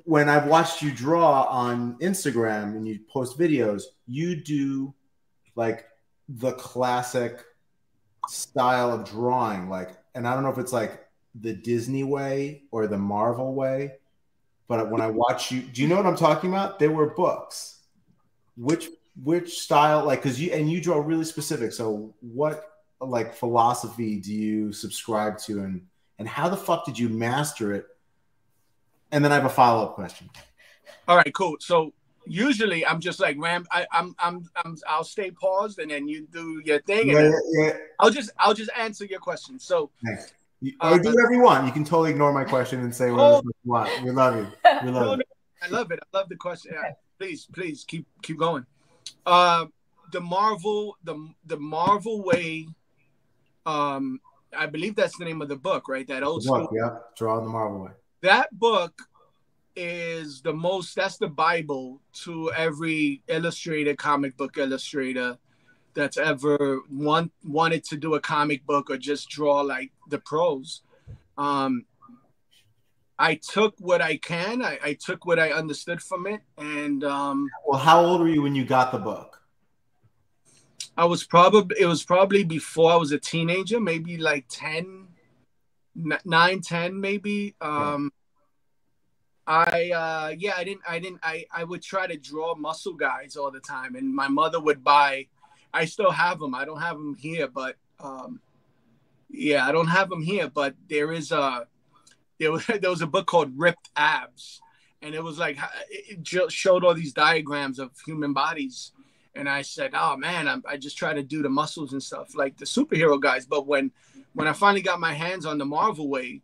when I've watched you draw on Instagram and you post videos, you do like the classic style of drawing, like, and I don't know if it's like the Disney way or the Marvel way, but when I watch you, do you know what I'm talking about? There were books. Which style, like, because you draw really specific. So what like philosophy do you subscribe to, and how the fuck did you master it? And then I have a follow-up question.
All right, cool. So usually I'm just like I'll stay paused and then you do your thing. And I'll just answer your question. So
nice. Or do whatever you want. You can totally ignore my question and say whatever you want. We love you. We love you.
I love it. I love the question. Yeah, please keep going. The Marvel way. I believe that's the name of the book, right? That old school.
Yeah, Draw the Marvel Way.
That book is that's the Bible to every comic book illustrator that's ever wanted to do a comic book or just draw like the pros. I took what I can. I took what I understood from it. And
well, how old were you when you got the book?
It was probably before I was a teenager, maybe like 9, 10 maybe. I would try to draw muscle guys all the time, and my mother would buy. I still have them. I don't have them here, but I don't have them here. But there was a book called Ripped Abs, and it was like it just showed all these diagrams of human bodies. And I said, oh man, I just try to do the muscles and stuff like the superhero guys. But when I finally got my hands on the Marvel way,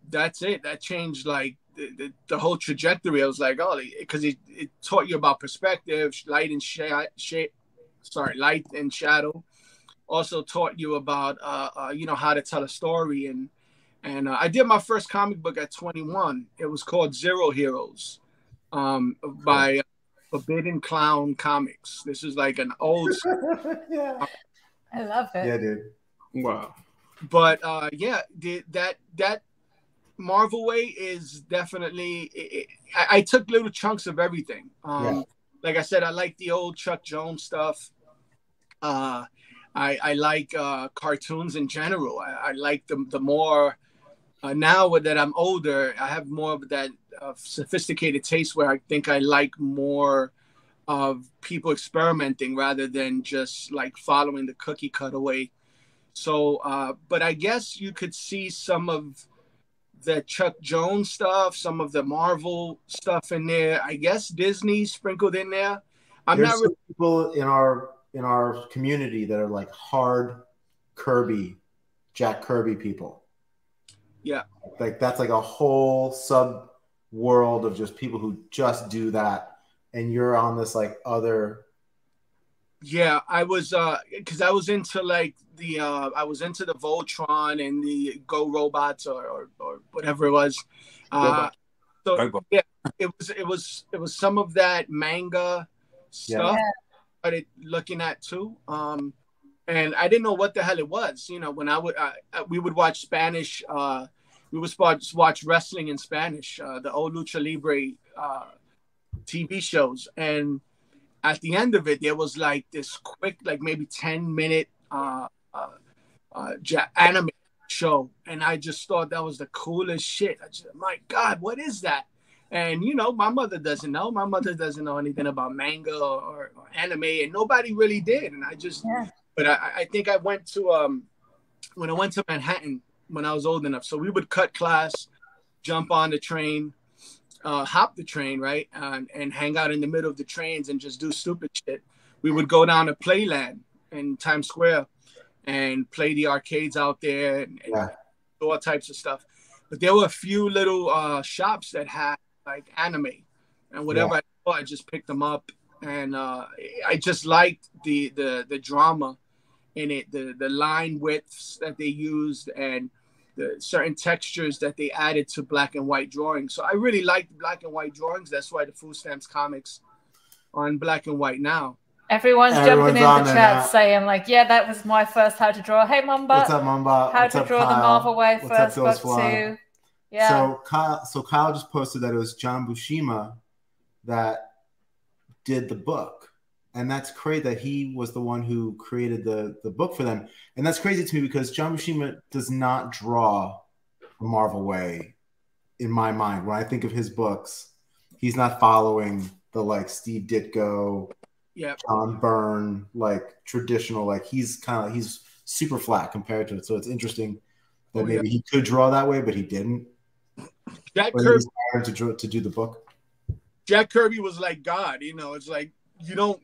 that's it. That changed like the whole trajectory. I was like, oh, because it taught you about perspective, light and shade, Light and Shadow. Also taught you about how to tell a story, and I did my first comic book at 21. It was called Zero Heroes, by Forbidden Clown Comics. This is like an old.
Yeah, I love it.
Yeah, dude.
Wow.
But that Marvel way is definitely. I took little chunks of everything. Like I said, I like the old Chuck Jones stuff. I like cartoons in general. I like the more now that I'm older, I have more of that sophisticated taste where I think I like more of people experimenting rather than just like following the cookie cutter. So, but I guess you could see some of the Chuck Jones stuff, some of the Marvel stuff in there. I guess Disney sprinkled in there.
There's some people in our community that are like hard Jack Kirby people.
Yeah.
Like that's like a whole sub world of just people who just do that. And you're on this like other.
Yeah, I was because I was into like the Voltron and the Go Robots or whatever it was. So yeah, it was some of that manga stuff I started looking at too. And I didn't know what the hell it was. You know, when we would watch Spanish. We would watch wrestling in Spanish, the old Lucha Libre TV shows, and at the end of it, there was like this quick, like maybe 10-minute anime show, and I just thought that was the coolest shit. My God, what is that? And you know, my mother doesn't know. My mother doesn't know anything about manga or anime, and nobody really did. And I just, but I think I went to when I went to Manhattan when I was old enough, so we would cut class, jump on the train. Hop the train, right, and hang out in the middle of the trains and just do stupid shit. We would go down to Playland in Times Square and play the arcades out there and all types of stuff. But there were a few little shops that had like anime, and whatever I saw, I just picked them up, and I just liked the drama in it, the line widths that they used, and the certain textures that they added to black and white drawings. So I really liked black and white drawings. That's why the Food Stamps comics are in black and white now.
Everyone's jumping in the chat saying like, yeah, that was my first how to draw. Hey, Mamba.
What's up, Mamba?
How to draw the Marvel way first book too. Yeah.
So Kyle just posted that it was John Buscema that did the book. And that's crazy that he was the one who created the book for them. And that's crazy to me because John Buscema does not draw a Marvel way in my mind. When I think of his books, he's not following the like Steve Ditko, John Byrne, like traditional, like he's super flat compared to it. So it's interesting that maybe he could draw that way, but he didn't.
Jack Kirby
to do the book.
Jack Kirby was like God, you know, it's like, you don't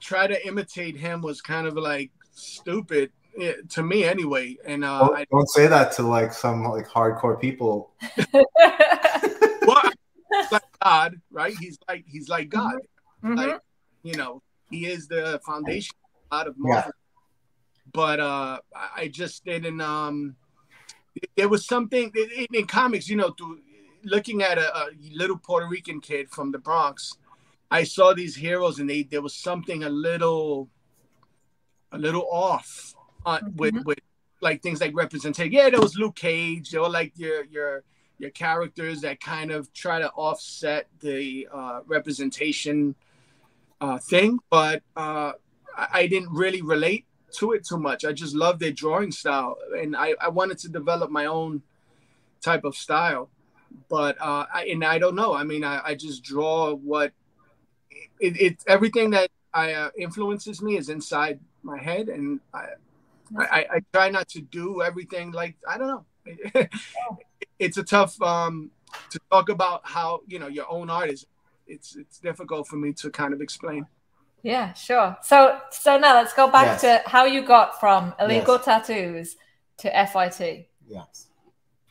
try to imitate him was kind of like stupid to me anyway. And
don't say that to like some like hardcore people.
Well, like God, right? He's like God.
Mm-hmm.
Like, you know, he is the foundation out of Marvel. But I just didn't. There was something in comics, you know, looking at a little Puerto Rican kid from the Bronx. I saw these heroes, and there was something a little off with like things like representation. Yeah, there was Luke Cage. There were like your characters that kind of try to offset the representation thing, but I didn't really relate to it too much. I just loved their drawing style, and I wanted to develop my own type of style. But I don't know. I mean, I just draw what. It's everything that influences me is inside my head, and I try not to do everything like I don't know. It's a tough to talk about how your own art is. It's difficult for me to kind of explain.
Yeah, sure. So now let's go back to how you got from illegal tattoos to FIT.
Yes.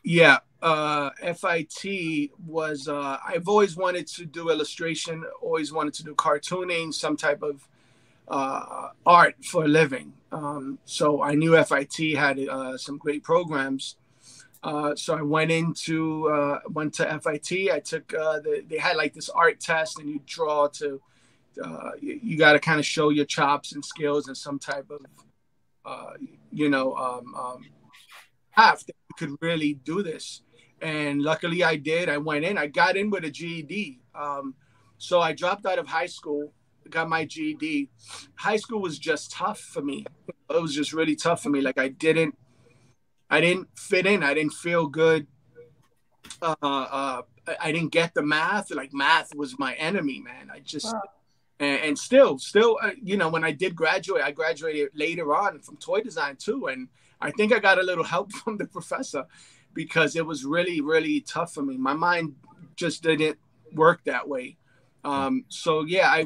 Yeah. FIT was I've always wanted to do illustration, always wanted to do cartooning, some type of art for a living. So I knew FIT had some great programs. So I went to FIT. I took they had like this art test, and you draw to you got to kind of show your chops and skills and some type of path that you could really do this. And luckily I did. I went in. I got in with a GED. So I dropped out of high school, got my GED. High school was just tough for me. It was just really tough for me. Like I didn't fit in. I didn't feel good. I didn't get the math. Like math was my enemy, man. I just and still, when I did graduate, I graduated later on from toy design too, and I think I got a little help from the professor because it was really, really tough for me. My mind just didn't work that way. So yeah, I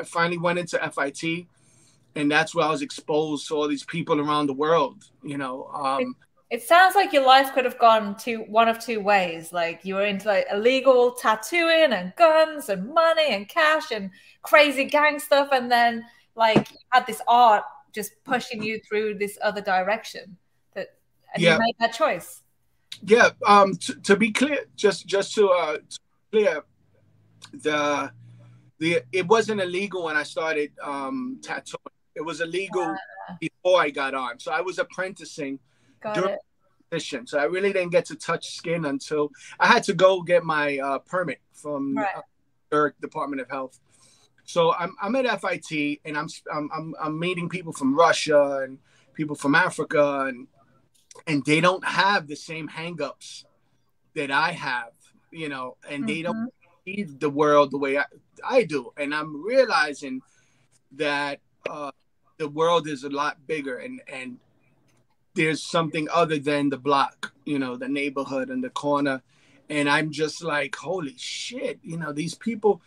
finally went into FIT, and that's where I was exposed to all these people around the world.
It sounds like your life could have gone to one of two ways. Like you were into like illegal tattooing and guns and money and cash and crazy gang stuff, and then like you had this art just pushing you through this other direction. You made that choice.
Yeah. To be clear, just to clear, it wasn't illegal when I started tattooing. It was illegal before I got on. So I was apprenticing during transition. So I really didn't get to touch skin until I had to go get my permit from the Department of Health. So I'm at FIT, and I'm meeting people from Russia and people from Africa, and they don't have the same hangups that I have, and they don't see the world the way I do. And I'm realizing that the world is a lot bigger, and there's something other than the block, the neighborhood and the corner. And I'm just like, holy shit, these people,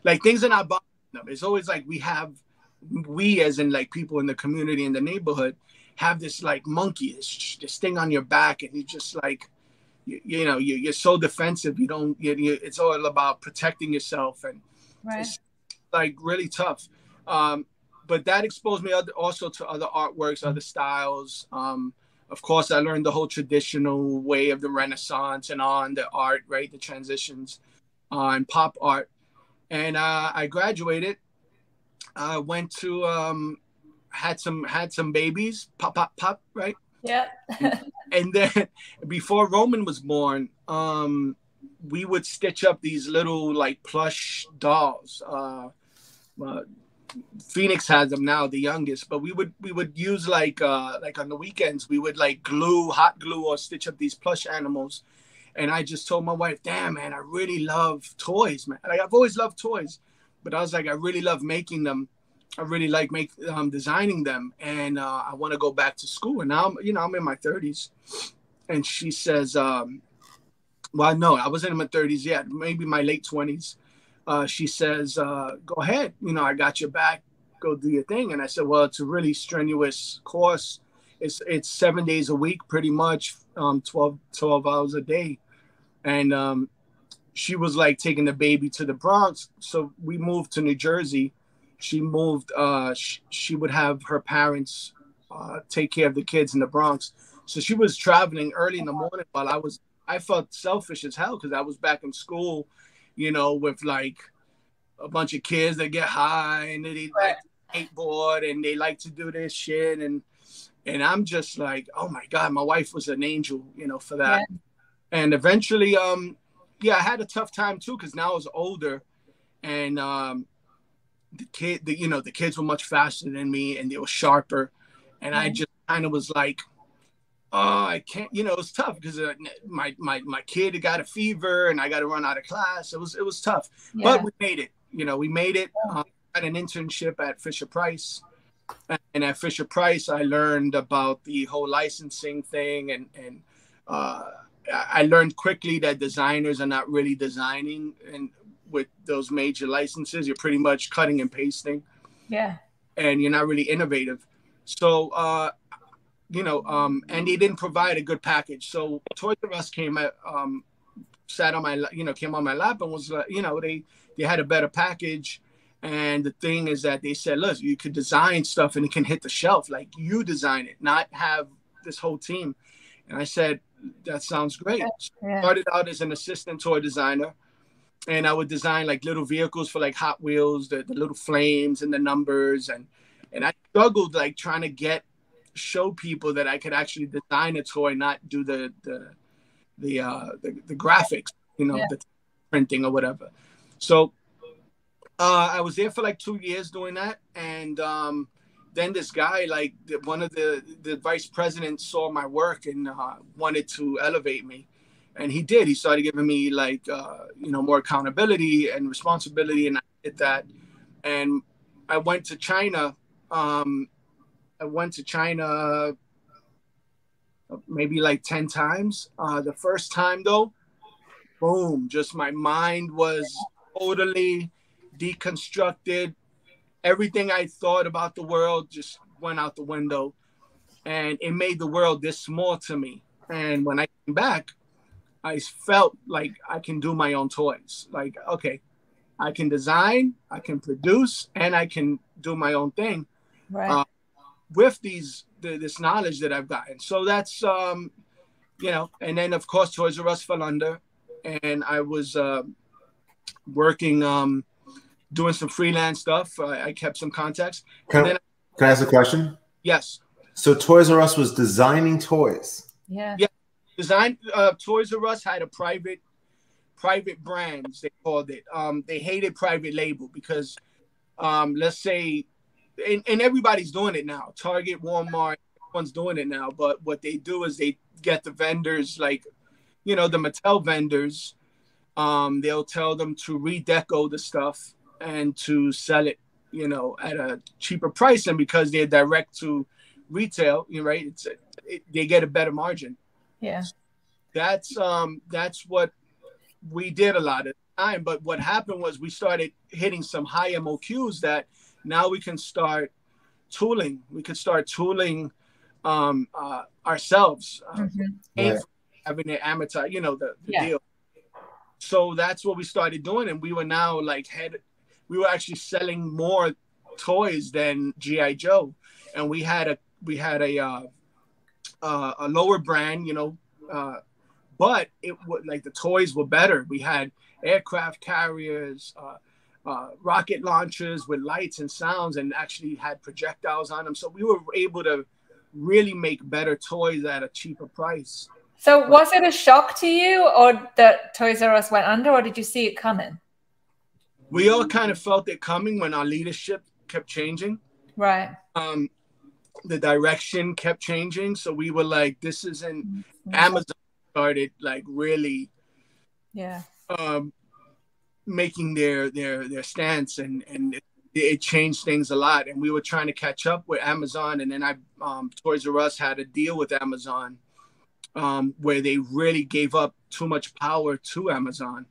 like, things are not bothering them. It's always like we as in like people in the community, in the neighborhood, have this like monkey, this thing on your back, and you just like, you're so defensive. It's all about protecting yourself, and it's like really tough. But that exposed me also to other artworks, other styles. Of course, I learned the whole traditional way of the Renaissance and on the art, right? The transitions and pop art. And I graduated. I went to had some babies, pop, right?
Yeah.
And then before Roman was born, we would stitch up these little like plush dolls. Phoenix has them now, the youngest, but we would use like on the weekends, we would like hot glue or stitch up these plush animals. And I just told my wife, damn, man, I really love toys, man. Like, I've always loved toys, but I was like, I really love making them. I really like designing them. And I want to go back to school. And now, I'm in my 30s. And she says, well, no, I wasn't in my 30s yet, maybe my late 20s. She says, go ahead. I got your back. Go do your thing. And I said, well, it's a really strenuous course. It's 7 days a week, pretty much, 12 hours a day. And she was like taking the baby to the Bronx. So we moved to New Jersey. She moved. She would have her parents take care of the kids in the Bronx. So she was traveling early in the morning while I felt selfish as hell because I was back in school, with like a bunch of kids that get high and they like skateboard and they like to do this shit. And I'm just like, oh my God, my wife was an angel, for that. Yeah. And eventually, I had a tough time too, because now I was older, and the kids were much faster than me, and they were sharper, and I just kind of was like, oh, I can't, it was tough because my kid got a fever, and I got to run out of class. It was tough, but we made it. We made it. I had an internship at Fisher-Price. And at Fisher-Price, I learned about the whole licensing thing, and I learned quickly that designers are not really designing, and with those major licenses, you're pretty much cutting and pasting. Yeah. And you're not really innovative. So, and they didn't provide a good package. So Toys R Us came on my lap and was, they had a better package. And the thing is that they said, look, you could design stuff and it can hit the shelf. Like, you design it, not have this whole team. And I said, that sounds great. So I started out as an assistant toy designer, and I would design like little vehicles for like Hot Wheels, the little flames and the numbers. And I struggled like trying to show people that I could actually design a toy, not do the graphics, the printing or whatever. So I was there for like 2 years doing that. And then this guy, like one of the vice presidents, saw my work and wanted to elevate me. And he did. He started giving me like, more accountability and responsibility. And I did that. And I went to China. Maybe like 10 times. The first time though, boom, just my mind was totally deconstructed. Everything I thought about the world just went out the window, and it made the world this small to me. And when I came back, I felt like I can do my own toys. Like, okay, I can design, I can produce, and I can do my own thing. Right. With this knowledge that I've gotten. So that's, and then of course Toys R Us fell under, and I was working, doing some freelance stuff. I kept some contacts.
Can I ask a question?
Yes.
So Toys R Us was designing toys.
Yeah. Toys R Us had a private brands, they called it. They hated private label because, let's say, and everybody's doing it now. Target, Walmart, everyone's doing it now. But what they do is they get the vendors, like, the Mattel vendors. They'll tell them to redeco the stuff and to sell it, at a cheaper price. And because they're direct to retail, right? They get a better margin.
Yeah.
That's what we did a lot of the time. But what happened was we started hitting some high MOQs that now we can start tooling. We could start tooling ourselves, having an amateur, the deal. So that's what we started doing, and we were now like we were actually selling more toys than G.I. Joe, and we had a lower brand, but it would like the toys were better. We had aircraft carriers, rocket launchers with lights and sounds, and actually had projectiles on them. So we were able to really make better toys at a cheaper price.
So was it a shock to you, or that Toys R Us went under, or did you see it coming?
We all kind of felt it coming when our leadership kept changing.
Right.
The direction kept changing. So we were like, this isn't Amazon started like really making their stance, and it changed things a lot. And we were trying to catch up with Amazon, and then Toys R Us had a deal with Amazon where they really gave up too much power to Amazon,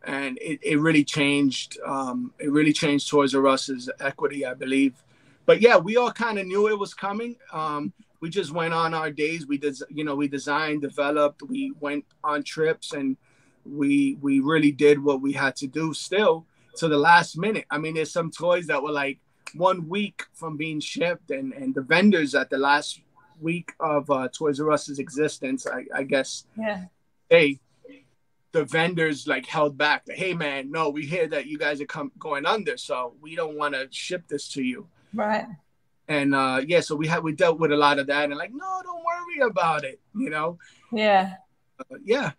and it really changed. It really changed Toys R Us's equity, I believe. But yeah, we all kind of knew it was coming. We just went on our days. We designed, developed. We went on trips, and we really did what we had to do. Still to the last minute. I mean, there's some toys that were like 1 week from being shipped, and the vendors at the last week of Toys R Us's existence, I guess, the vendors like held back. Hey man, no, we hear that you guys are going under, so we don't want to ship this to you.
Right.
And so we dealt with a lot of that, and like, no, don't worry about it,
Yeah.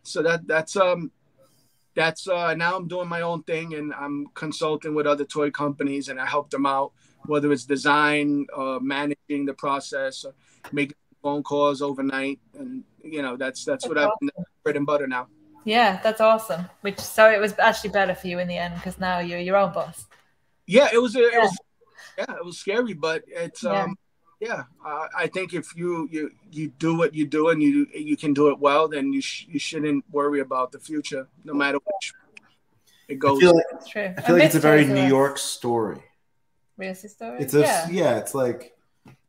So that's now I'm doing my own thing, and I'm consulting with other toy companies, and I help them out, whether it's design, managing the process, or making phone calls overnight, and that's what I've been bread and butter now.
Yeah, that's awesome. So it was actually better for you in the end, because now you're your own boss.
Yeah, it was scary, but it's I think if you do what you do and you can do it well, then you shouldn't worry about the future, no matter which it goes.
That's true.
I feel like it's a very New York story.
Real story.
It's it's like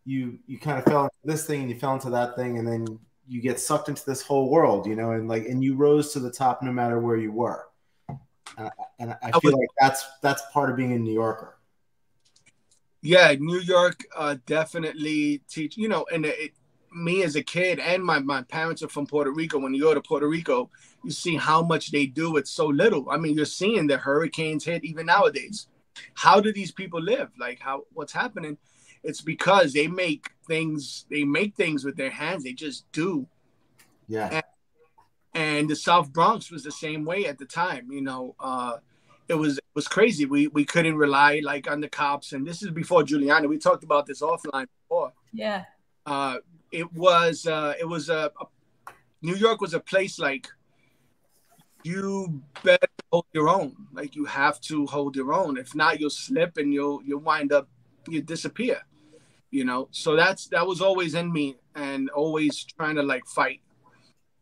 you kind of fell into this thing and you fell into that thing, and then you get sucked into this whole world, and you rose to the top no matter where you were. And I feel like that's part of being a New Yorker.
Yeah, New York definitely teach, you know, and me as a kid and my parents are from Puerto Rico. When you go to Puerto Rico, you see how much they do with so little. I mean, you're seeing the hurricanes hit even nowadays. How do these people live? Like what's happening? It's because they make things with their hands. They just do.
Yeah.
And the South Bronx was the same way at the time, you know. It was crazy. We couldn't rely like on the cops, and this is before Giuliani. We talked about this offline before.
Yeah.
It was New York was a place like you better hold your own. Like you have to hold your own. If not, you'll slip and you'll wind up, you disappear. You know. So that was always in me, and always trying to like fight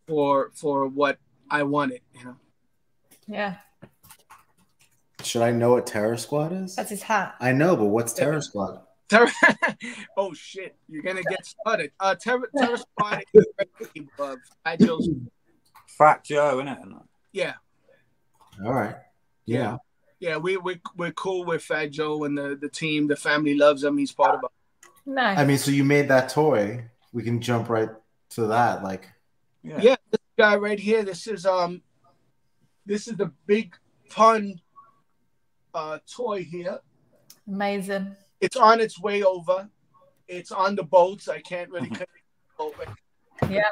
for what I wanted. You know.
Yeah.
Should I know what Terror Squad is?
That's his hat.
I know, but what's Terror Squad?
Oh shit! You're gonna get started. Terror Squad is Fat Joe's.
Fat Joe, isn't it?
Yeah.
All right. Yeah.
Yeah, we're cool with Fat Joe and the team. The family loves him. He's part of it.
Nice.
I mean, so you made that toy. We can jump right to that. Like,
yeah, this guy right here. This is the Big Pun toy here.
Amazing.
It's on its way over. It's on the boats. I can't really cut it open.
Yeah.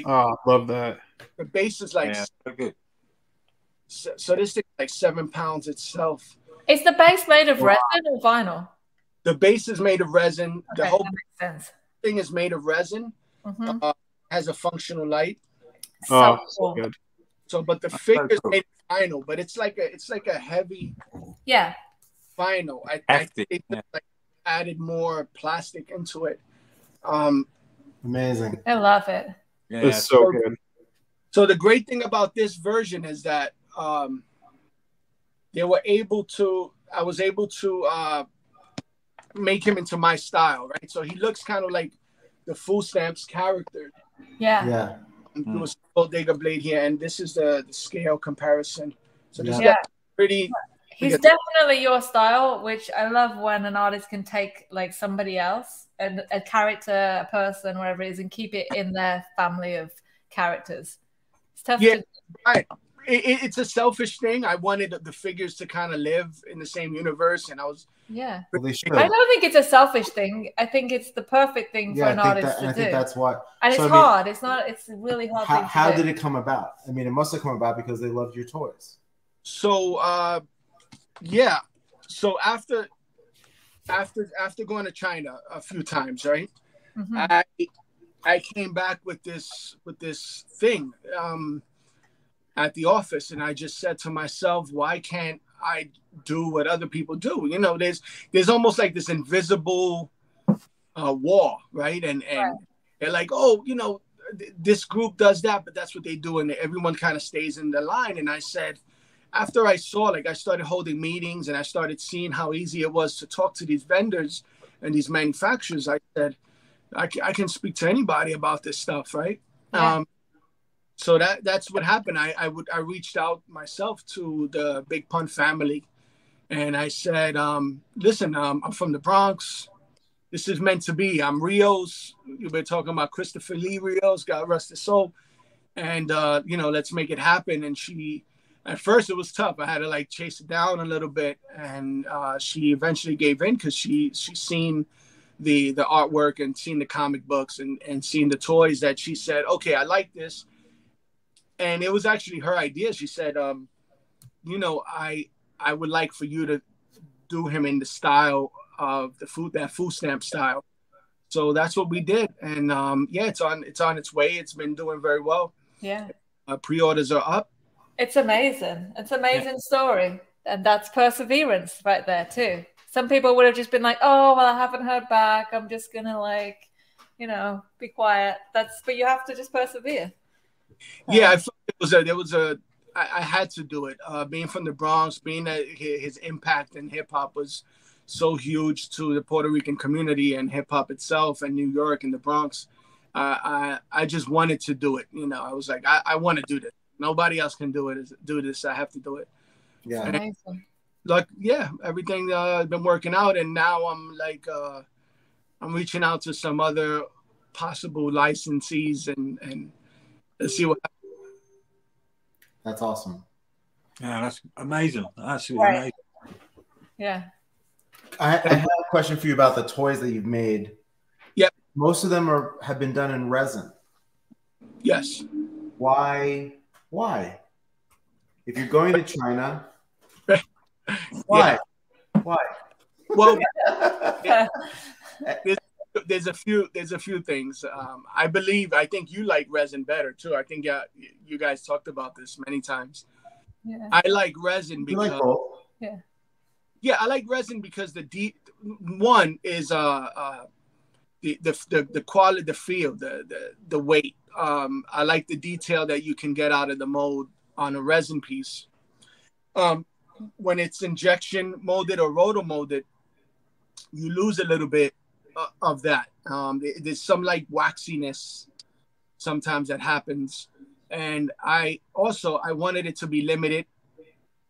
Oh, love that.
The base is like
good.
So this thing is like 7 pounds itself.
Is the base made of resin or vinyl?
The base is made of resin.
Okay,
the whole
that makes sense.
thing is made of resin.
Mm-hmm.
Has a functional light.
So
so
cool.
good.
So, but the figure is made of vinyl, but it's like a heavy vinyl. I think they like added more plastic into it.
amazing.
I love it.
Yeah,
It's so good.
So the great thing about this version is that I was able to make him into my style, right? So he looks kind of like the Food Stamps character.
Yeah.
Yeah.
There was a Bodega blade here, and this is the scale comparison. So this
Yeah.
is pretty.
He's definitely your style, which I love when an artist can take like somebody else, a character, a person, whatever it is, and keep it in their family of characters. It's tough to...
Right. It's a selfish thing. I wanted the figures to kind of live in the same universe, and I was...
Yeah.
Well,
I don't think it's a selfish thing. I think it's the perfect thing for an artist to do.
I think that's why.
And it's hard. It's a really hard thing to do.
How did it come about? I mean, it must have come about because they loved your toys.
So, yeah. So after going to China a few times, right?
Mm-hmm.
I came back with this thing at the office, and I just said to myself, why can't I do what other people do? You know, there's almost like this invisible wall, right? And they're like, oh, you know, this group does that, but that's what they do, and everyone kind of stays in the line. And I said, after I saw, like, I started holding meetings and I started seeing how easy it was to talk to these vendors and these manufacturers, I said, I can speak to anybody about this stuff, right? Yeah. So that's what happened. I reached out myself to the Big Pun family, and I said, listen, I'm from the Bronx. This is meant to be. I'm Rios. You've been talking about Christopher Lee Rios, God rest his soul. And, you know, let's make it happen. And at first it was tough. I had to like chase it down a little bit. And she eventually gave in because she's seen the artwork and seen the comic books and seen the toys that she said, okay, I like this. And it was actually her idea. She said, you know, I would like for you to do him in the style of that Food Stamp style. So that's what we did. And yeah, it's on its way. It's been doing very well.
Yeah.
Pre-orders are up.
It's amazing. It's an amazing story. And that's perseverance right there too. Some people would have just been like, oh, well, I haven't heard back. I'm just going to like, you know, be quiet. But you have to just persevere.
Yeah, I felt I had to do it. Being from the Bronx, being that his impact in hip hop was so huge to the Puerto Rican community and hip hop itself, and New York and the Bronx. I just wanted to do it. You know, I was like, I want to do this. Nobody else can do this. I have to do it.
Yeah.
Amazing.
like, yeah, everything been working out, and now I'm like I'm reaching out to some other possible licensees and let's see what happens.
That's awesome.
Yeah, that's amazing. Absolutely amazing.
Yeah.
I have a question for you about the toys that you've made.
Yeah.
Most of them have been done in resin.
Yes.
Why? If you're going to China, why?
Yeah.
Why?
Well, there's a few things. I think you like resin better too. I think you guys talked about this many times.
Yeah.
I like resin because I like resin because one is the quality, the feel, the weight. I like the detail that you can get out of the mold on a resin piece. When it's injection molded or roto molded, you lose a little bit of that. There's some like waxiness sometimes that happens, and I wanted it to be limited.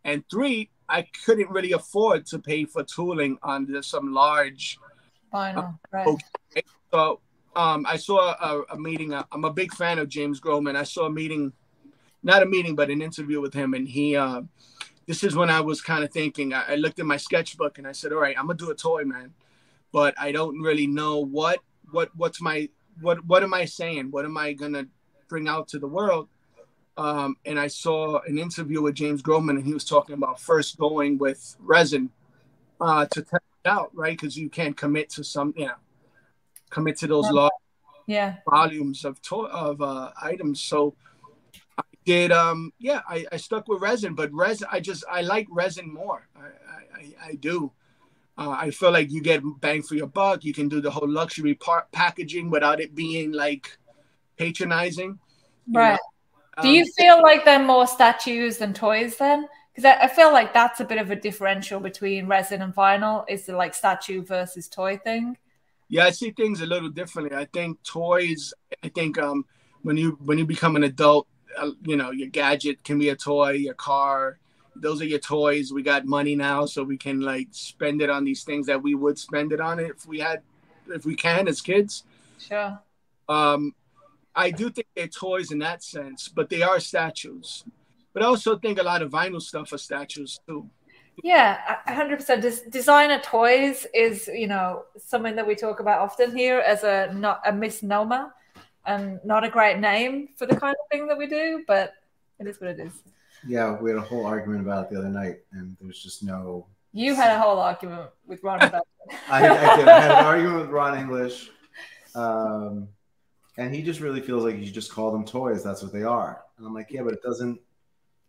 And 3, I couldn't really afford to pay for tooling on some large
vinyl. Right.
Okay. So I saw a meeting. I'm a big fan of James Groman. I saw not a meeting, but an interview with him, and he. This is when I was kind of thinking. I looked at my sketchbook and I said, "All right, I'm gonna do a toy, man, but I don't really know what am I saying? What am I gonna bring out to the world?" And I saw an interview with James Groman, and he was talking about first going with resin to test it out, right? Because you can't commit to those large volumes of items. So I did. I stuck with resin, but resin, I like resin more. I do. I feel like you get bang for your buck. You can do the whole luxury packaging without it being like patronizing.
Right. Do you feel like they're more statues than toys then? Because I feel like that's a bit of a differential between resin and vinyl. Is the like statue versus toy thing?
Yeah, I see things a little differently. I think toys. When you become an adult, your gadget can be a toy. Your car, those are your toys. We got money now, so we can like spend it on these things that we would spend it on if we can as kids.
Sure.
I do think they're toys in that sense, but they are statues. But I also think a lot of vinyl stuff are statues too.
Yeah, 100%. Designer toys is, something that we talk about often here as not a misnomer and not a great name for the kind of thing that we do, but it is what it is.
Yeah, we had a whole argument about it the other night, and there's just no.
You had a whole argument with Ron about it.
I did. I had an argument with Ron English. And he just really feels like you just call them toys. That's what they are. And I'm like, yeah, but it doesn't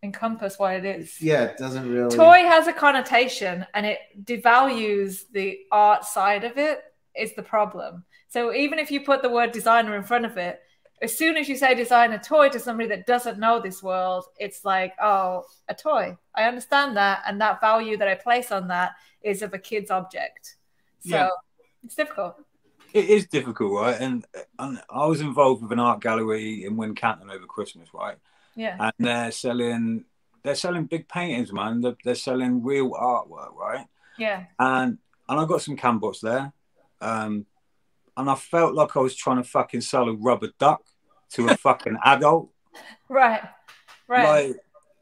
encompass what it is.
Yeah, it doesn't really.
Toy has a connotation and it devalues the art side of it is the problem. So even if you put the word designer in front of it, as soon as you say designer toy to somebody that doesn't know this world, it's like, oh, a toy. I understand that. And that value that I place on that is of a kid's object. So it's difficult.
It is difficult, right? And I was involved with an art gallery in Wincanton over Christmas, right?
Yeah.
And they're selling big paintings, man. They're selling real artwork, right?
Yeah.
And I got some Cambots there. And I felt like I was trying to fucking sell a rubber duck to a fucking adult.
Right.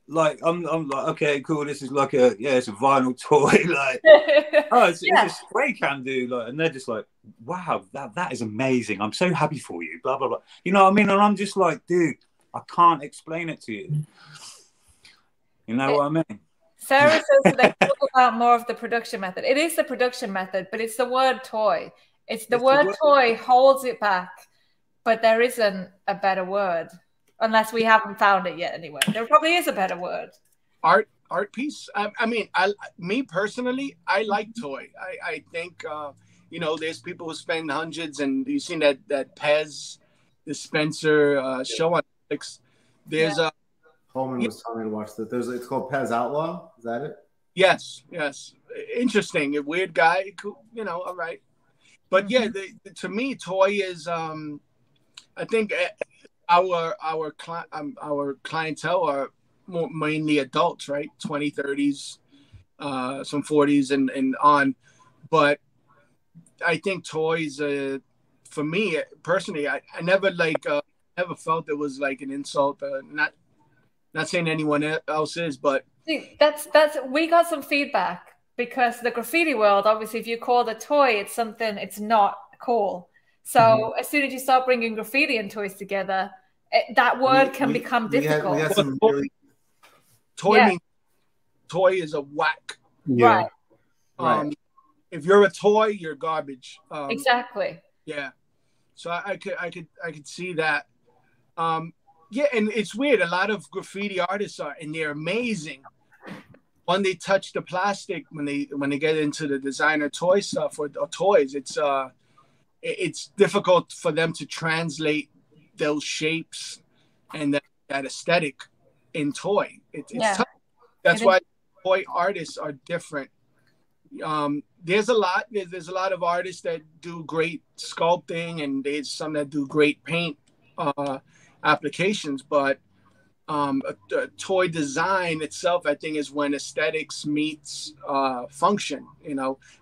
Like I'm like, okay, cool. This is like it's a vinyl toy. Like, it's a spray can, dude. Like, and they're just like, wow, that is amazing. I'm so happy for you. Blah blah blah. You know what I mean? And I'm just like, dude, I can't explain it to you. You know what I mean?
Sarah says that they talk about more of the production method. It is the production method, but it's the word toy. It's the word toy holds it back, but there isn't a better word. Unless we haven't found it yet anyway. There probably is a better word.
Art piece. Me personally, I like toy. I think, there's people who spend hundreds, and you've seen that Pez dispenser show on Netflix. There's
Holman was telling me to watch that. It's called Pez Outlaw. Is that it?
Yes. Interesting. A weird guy. Cool. All right. But to me, toy is, I think our clientele are mainly adults, right? 20s, 30s. some 40s and on. But I think toys, for me personally, I never never felt it was like an insult. Not saying anyone else is, but
see, that's we got some feedback because the graffiti world, obviously, if you call the toy, it's something, it's not cool. So as soon as you start bringing graffiti and toys together, that word can become difficult.
We had some really...
Toy is a whack.
Yeah.
Right. If you're a toy, you're garbage.
Exactly.
Yeah. So I could see that. Yeah, and it's weird. A lot of graffiti artists are, and they're amazing. When they touch the plastic, when they get into the designer toy stuff or toys, it's difficult for them to translate those shapes and that aesthetic in toy. It's tough. That's why toy artists are different. There's a lot of artists that do great sculpting, and there's some that do great paint applications, but a toy design itself, I think, is when aesthetics meets function,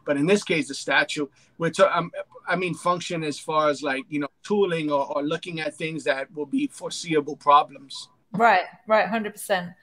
but in this case, the statue, which I mean function as far as like, tooling or looking at things that will be foreseeable problems.
Right 100%.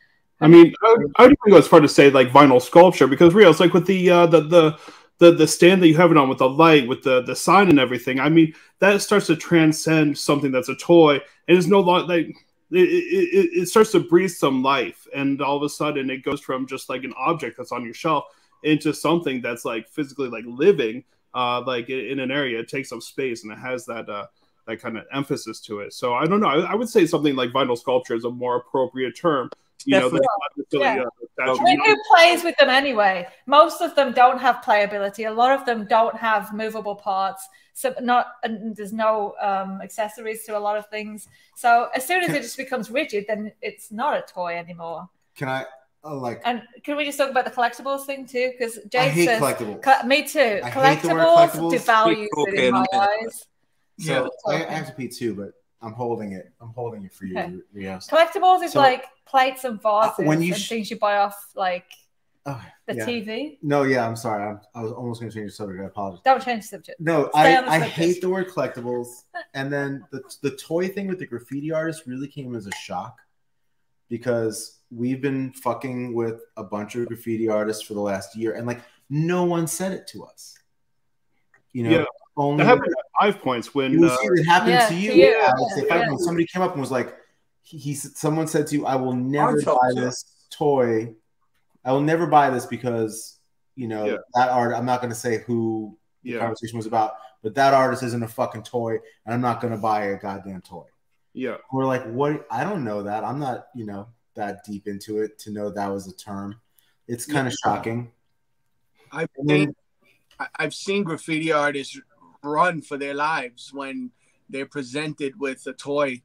I mean, I would even go as far to say like vinyl sculpture, because it's like with the stand that you have it on, with the light, with the sign and everything. I mean, that starts to transcend something that's a toy, and it's no longer like it starts to breathe some life, and all of a sudden it goes from just like an object that's on your shelf into something that's like physically like living, like in an area. It takes up space, and it has that kind of emphasis to it. So I don't know. I would say something like vinyl sculpture is a more appropriate term. Who
plays with them anyway? Most of them don't have playability. A lot of them don't have movable parts. So there's no accessories to a lot of things. So as soon as it just becomes rigid, then it's not a toy anymore.
Can I
and can we just talk about the collectibles thing too? Because Jay
I hate
says,
collectibles.
Me too.
I
Collectibles devalue it in my eyes.
So I have to pee too, but I'm holding it. For you, okay. Rios.
Collectibles is like plates and vases and things you buy off like the TV.
No, I'm sorry. I was almost going to change the subject. I apologize.
Don't change the subject.
No, I hate the word collectibles. And then the toy thing with the graffiti artist really came as a shock, because we've been fucking with a bunch of graffiti artists for the last year, and like no one said it to us.
Only that happened at 5 Points when
it happened to you. Yeah, when somebody came up and was like, someone said to you, "I will never buy this toy. I will never buy this because that art." I'm not going to say who the conversation was about, but that artist isn't a fucking toy, and I'm not going to buy a goddamn toy.
Yeah,
we're like, what? I don't know that. I'm not that deep into it to know that was a term. It's kind of shocking.
I've seen graffiti artists run for their lives when they're presented with a toy.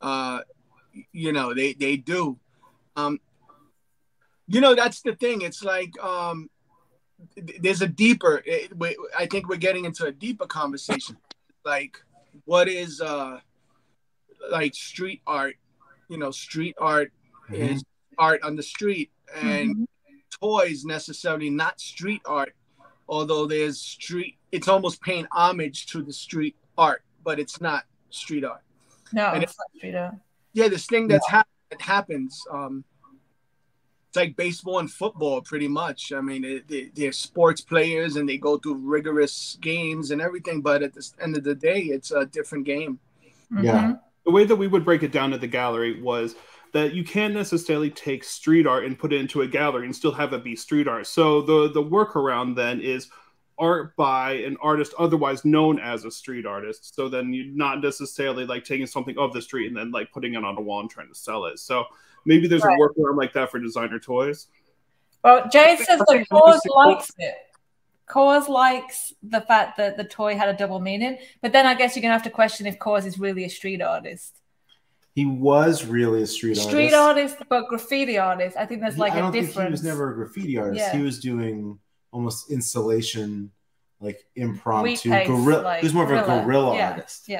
They do. That's the thing. It's like there's a deeper. I think we're getting into a deeper conversation. Like, what is like street art? Street art is art on the street, and toys necessarily not street art. Although there's street, it's almost paying homage to the street art, but it's not street art.
No, it's not street art.
Yeah, this thing that happens. It's like baseball and football, pretty much. I mean, they're sports players, and they go through rigorous games and everything. But at the end of the day, it's a different game.
Yeah.
The way that we would break it down at the gallery was that you can't necessarily take street art and put it into a gallery and still have it be street art. So the workaround then is art by an artist otherwise known as a street artist. So then you're not necessarily like taking something of the street and then like putting it on a wall and trying to sell it. So maybe there's a workaround like that for designer toys.
Well, Jay says that Cause likes it. Cause likes the fact that the toy had a double meaning, but then I guess you're gonna have to question if Cause is really a street artist.
He was really a street artist.
Street artist, but graffiti artist. I think there's like a difference.
Think he was never a graffiti artist. Yeah. He was doing almost installation, like impromptu. He was more of a guerrilla artist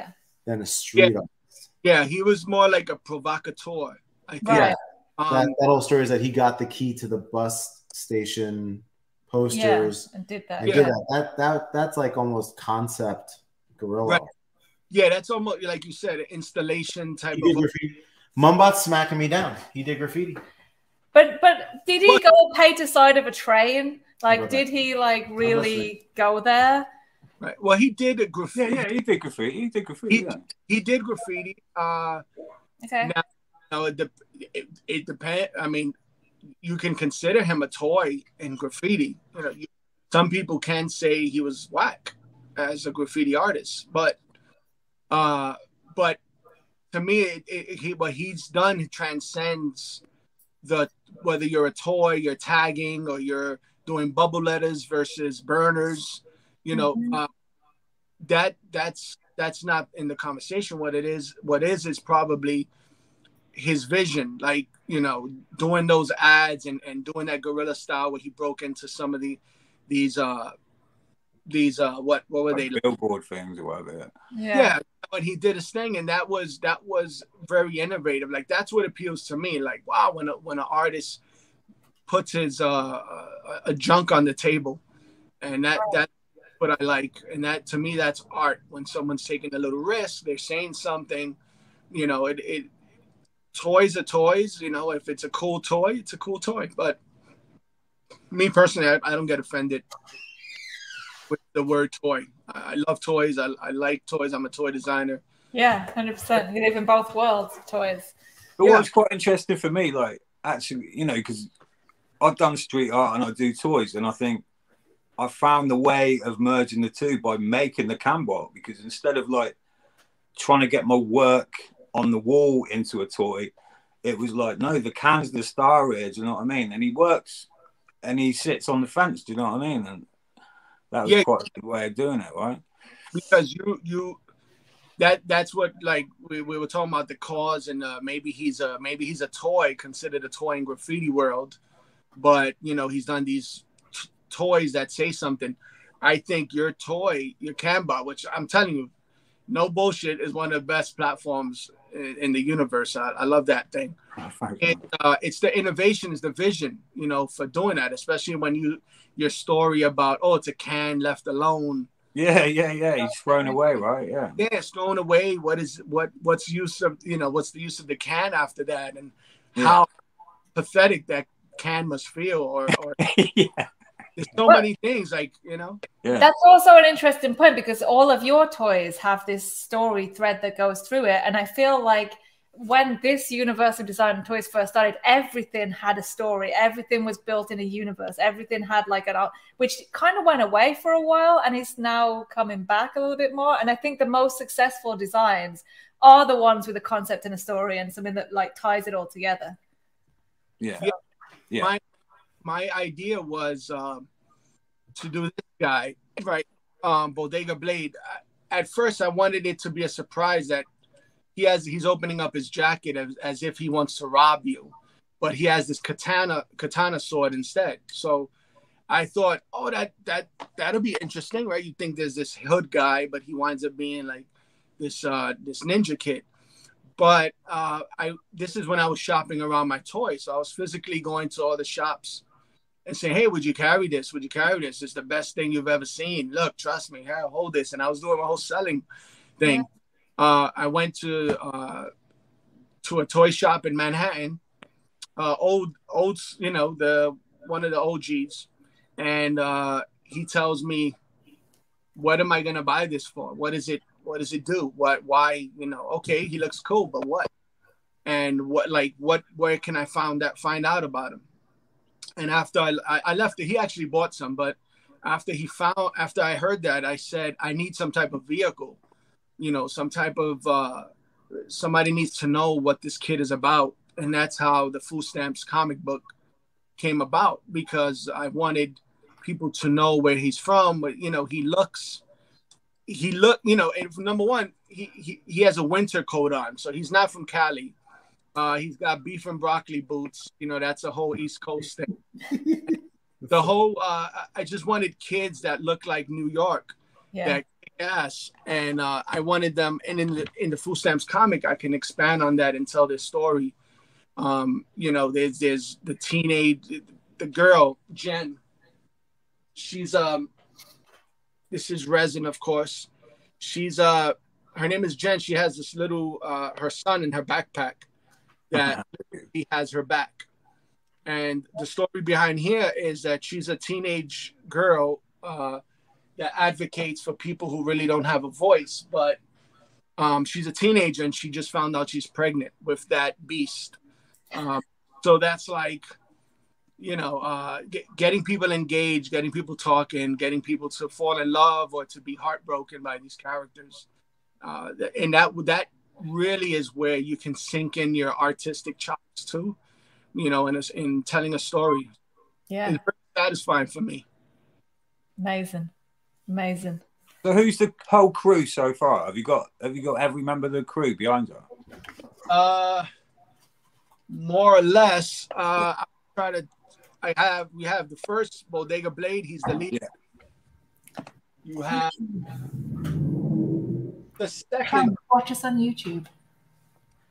than a street artist.
Yeah, he was more like a provocateur. I think.
Right. That old story is that he got the key to the bus station posters.
And did that.
And did that. That's like almost concept guerrilla.
Right. Yeah, that's almost like you said, an installation type
He
of.
did graffiti. Mumbot's smacking me down. He did graffiti.
But did he go pay to side of a train? Like,
Right.
did he like really go there?
Right. Well, he did a graffiti.
Yeah, he did graffiti. He did graffiti.
He did graffiti.
Okay.
Now it depends. I mean, you can consider him a toy in graffiti. You know, some people can say he was whack as a graffiti artist, but to me, what he's done transcends whether you're a toy, you're tagging, or you're doing bubble letters versus burners. You know, that's not in the conversation. What is probably his vision, like, you know, doing those ads and doing that guerrilla style where he broke into some of these what were
Like
they,
billboard things or whatever.
yeah, but he did his thing, and that was very innovative. Like, that's what appeals to me. Like, wow, when an artist puts his a junk on the table, and that's what I like. And that, to me, that's art. When someone's taking a little risk, they're saying something. You know, it toys are toys. You know, if it's a cool toy, it's a cool toy. But me personally, I don't get offended with the word toy. I love toys. I like toys. I'm a toy designer.
Yeah, 100%. You live in both worlds of toys.
But what's quite interesting for me, like, actually, you know, because I've done street art and I do toys, and I think I found the way of merging the two by making the Cambot, because instead of like trying to get my work on the wall into a toy, it was like, no, the can's the star here, do you know what I mean? And he works and he sits on the fence, do you know what I mean? And that was quite a good way of doing it, right?
Because that's what, like, we were talking about the cause, and maybe he's a toy, considered a toy in graffiti world, but you know, he's done these toys that say something. I think your toy, your Cambot, which I'm telling you, no bullshit, is one of the best platforms in the universe. I love that thing. It's the innovation, is the vision, you know, for doing that, especially when your story about, oh, it's a can left alone.
Yeah. He's thrown away, right? Yeah.
Yeah, it's thrown away. What's the use of the can after that, and how pathetic that can must feel, or there's so many things, like, you know.
Yeah. That's also an interesting point, because all of your toys have this story thread that goes through it, and I feel like when this universe of design and toys first started, everything had a story. Everything was built in a universe. Everything had like which kind of went away for a while, and is now coming back a little bit more. And I think the most successful designs are the ones with a concept and a story and something that like ties it all together.
Yeah.
My idea was to do this guy, right? Bodega Blade. At first, I wanted it to be a surprise that he's opening up his jacket as if he wants to rob you, but he has this katana sword instead. So I thought, oh, that'll be interesting, right? You think there's this hood guy, but he winds up being like this ninja kid. But this is when I was shopping around my toys, so I was physically going to all the shops and saying, hey, would you carry this? Would you carry this? It's the best thing you've ever seen. Look, trust me, here, hold this. And I was doing my whole selling thing. I went to a toy shop in Manhattan, old, you know, one of the OGs, and he tells me, "What am I gonna buy this for? What does it do? Why? You know? Okay, he looks cool, but what? And where can I find out about him?" And after I left it, he actually bought some, but after I heard that, I said, I need some type of vehicle. You know, some type of somebody needs to know what this kid is about, and that's how the Food Stamps comic book came about, because I wanted people to know where he's from. But you know, he looked, you know, and number one, he has a winter coat on, so he's not from Cali. He's got beef and broccoli boots. You know, that's a whole East Coast thing. The whole I just wanted kids that look like New York. Yeah. Yes, and I wanted them, and in the Food Stamps comic, I can expand on that and tell this story. You know, there's the the girl Jen. She's this is Resin, of course. She's her name is Jen. She has this little her son in her backpack that he has her back. And the story behind here is that she's a teenage girl that advocates for people who really don't have a voice, but she's a teenager and she just found out she's pregnant with that beast. So that's like, you know, getting people engaged, getting people talking, getting people to fall in love or to be heartbroken by these characters. And that really is where you can sink in your artistic chops too, you know, in telling a story.
Yeah.
It's very satisfying for me.
Amazing. Amazing.
So who's the whole crew so far? Have you got every member of the crew behind her?
More or less. We have the first Bodega Blade, he's the lead.
Yeah.
You have the second.
Watch us on YouTube.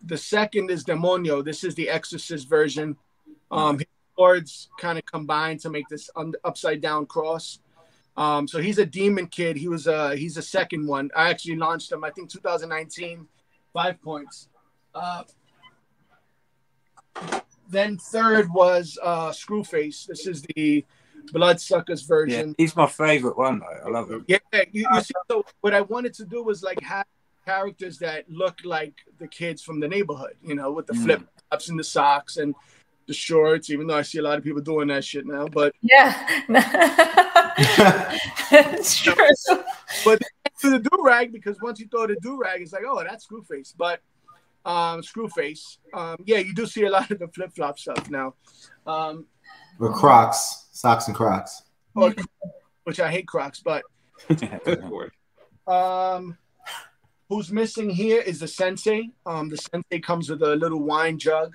The second is Demonio. This is the Exorcist version. His swords kind of combine to make this upside down cross. So he's a demon kid. He's a second one. I actually launched him, I think 2019, 5 points. Then third was Screwface. This is the Bloodsuckers version.
Yeah, he's my favorite one. I love him.
Yeah, you see, so what I wanted to do was like have characters that look like the kids from the neighborhood, you know, with the flip flops and the socks and the shorts, even though I see a lot of people doing that shit now. But
yeah, it's true.
But to the do-rag, because once you throw the do-rag, it's like, oh, that's Screwface. But Screwface, yeah, you do see a lot of the flip-flop stuff now.
Or Crocs, socks and Crocs.
Which I hate Crocs, but who's missing here is the Sensei. The Sensei comes with a little wine jug.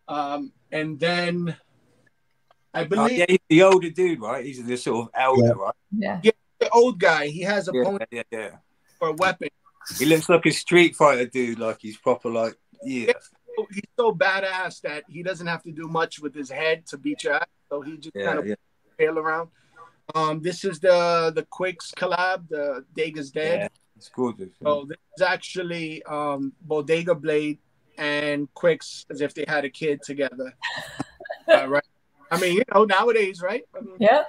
And then I believe
yeah, he's the older dude, right? He's the sort of elder, right?
Yeah.
Yeah, the old guy. He has a pony
yeah.
or a weapon.
He looks like a Street Fighter dude, like he's proper, like, yeah.
He's so badass that he doesn't have to do much with his head to beat your ass. So he just kind of tail around. This is the Quicks collab, the Dega's Dead.
Yeah, it's gorgeous.
So this is actually Bodega Blade and Quicks as if they had a kid together. Right? I mean, you know, nowadays, right? I mean,
Yeah.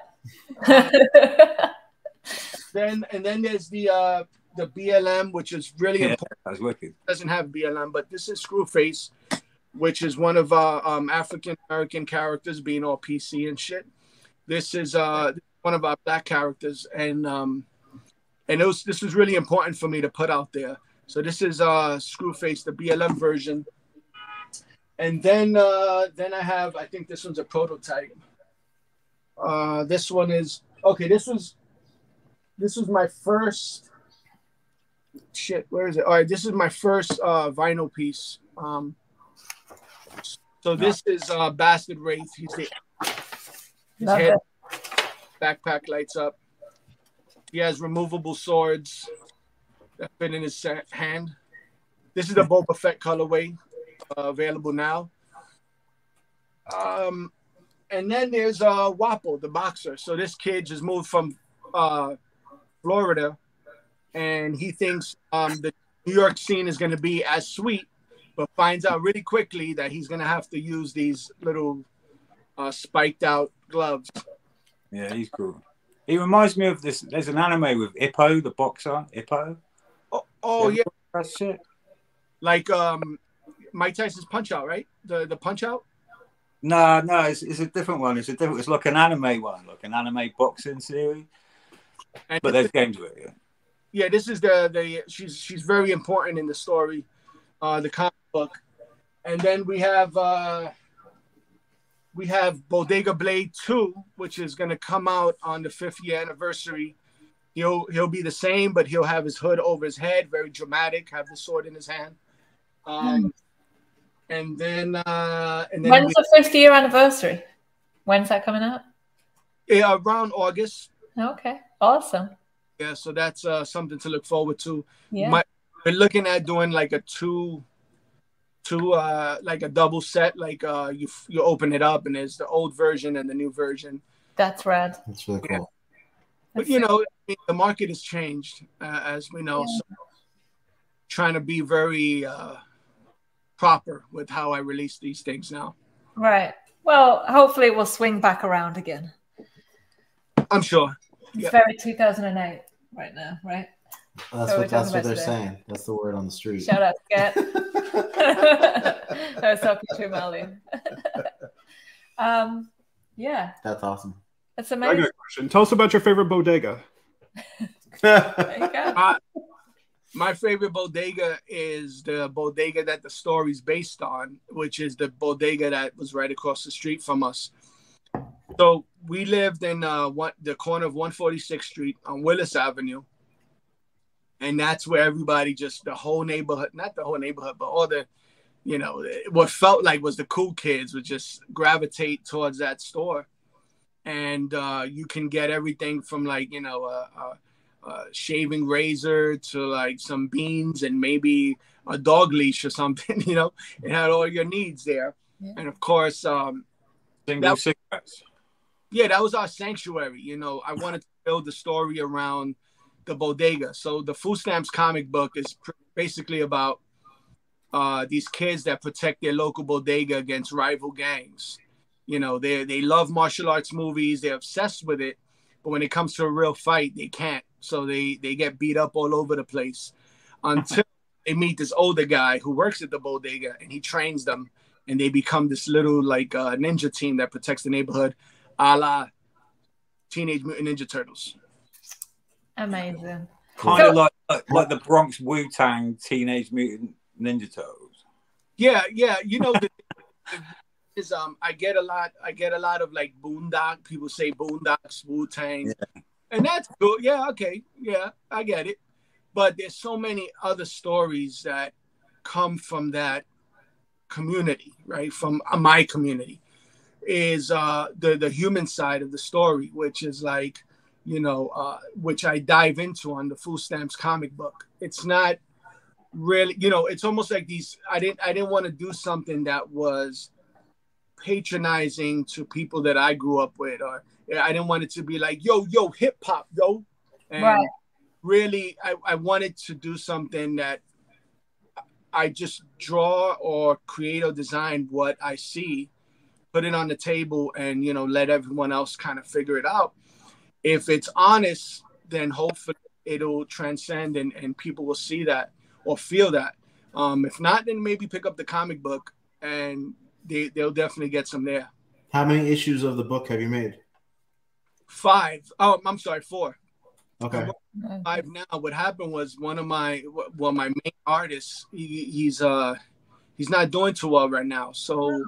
then there's the BLM, which is really important.
That's wicked.
It doesn't have BLM, but this is Screwface, which is one of African American characters, being all PC and shit. This is one of our black characters, and this was really important for me to put out there. So this is Screwface, the BLM version. And then I have, I think this one's a prototype. This one is, okay, this was my first, shit, where is it? All right, this is my first vinyl piece. So this is Bastard Wraith. He's his head, backpack lights up. He has removable swords that fit in his hand. This is the Boba Fett colorway, available now. And then there's Wapo, the boxer. So this kid just moved from Florida, and he thinks the New York scene is going to be as sweet, but finds out really quickly that he's going to have to use these little spiked out gloves.
Yeah, he's cool. He reminds me of this. There's an anime with Ippo, the boxer. Ippo.
Oh yeah,
that shit.
Like Mike Tyson's Punch Out, right? The Punch Out.
No, it's a different one. It's like an anime one, like an anime boxing series. But there's games with it.
Yeah, this is she's very important in the story, the comic book, and then we have Bodega Blade 2, which is going to come out on the 5th year anniversary. He'll be the same, but he'll have his hood over his head, very dramatic. Have the sword in his hand. And then
when's the 5th year anniversary? When's that coming out?
Around August.
Okay, awesome.
Yeah, so that's something to look forward to.
Yeah.
We're looking at doing like a 2 two like a double set. Like you open it up and there's the old version and the new version.
That's rad.
That's really cool.
But you know, the market has changed, as we know. So trying to be very proper with how I release these things now.
Right. Well, hopefully it will swing back around again.
I'm sure.
It's very 2008 right now, right?
That's what they're saying. That's the word on the street.
Shout out, Scat. I was talking to Mali. Yeah.
That's awesome.
That's
I
amazing.
got a question. Tell us about your favorite bodega.
There you go.
My favorite bodega is the bodega that the story's based on, which is the bodega that was right across the street from us. So we lived in the corner of 146th Street on Willis Avenue. And that's where everybody, just the whole neighborhood, not the whole neighborhood, but all the, you know, what felt like was the cool kids would just gravitate towards that store. And you can get everything from like, you know, a shaving razor to like some beans and maybe a dog leash or something, you know. It had all your needs there. Yeah. And of course,
single cigarettes.
Yeah, that was our sanctuary. You know, I wanted to build the story around the bodega. So the Food Stamps comic book is basically about these kids that protect their local bodega against rival gangs. You know, they love martial arts movies. They're obsessed with it. But when it comes to a real fight, they can't. So they get beat up all over the place until they meet this older guy who works at the bodega, and he trains them, and they become this little like ninja team that protects the neighborhood, a la Teenage Mutant Ninja Turtles.
Amazing.
Kind of like the Bronx Wu-Tang Teenage Mutant Ninja Turtles.
Yeah. You know, is I get a lot of like Boondock. People say Boondocks, Wu-Tang. Yeah. And that's good. Yeah, okay. Yeah, I get it. But there's so many other stories that come from that community, right? From my community is the human side of the story, which is like, you know, which I dive into on the Food Stamps comic book. It's not really, you know, it's almost like these. I didn't want to do something that was patronizing to people that I grew up with, or I didn't want it to be like, yo, hip hop, yo. And right. Really, I wanted to do something that I just draw or create or design what I see, put it on the table, and, you know, let everyone else kind of figure it out. If it's honest, then hopefully it'll transcend and people will see that or feel that. If not, then maybe pick up the comic book and they'll definitely get some there.
How many issues of the book have you made?
5. Oh, I'm sorry, 4.
Okay.
5 now. What happened was one of my main artists, he's not doing too well right now. So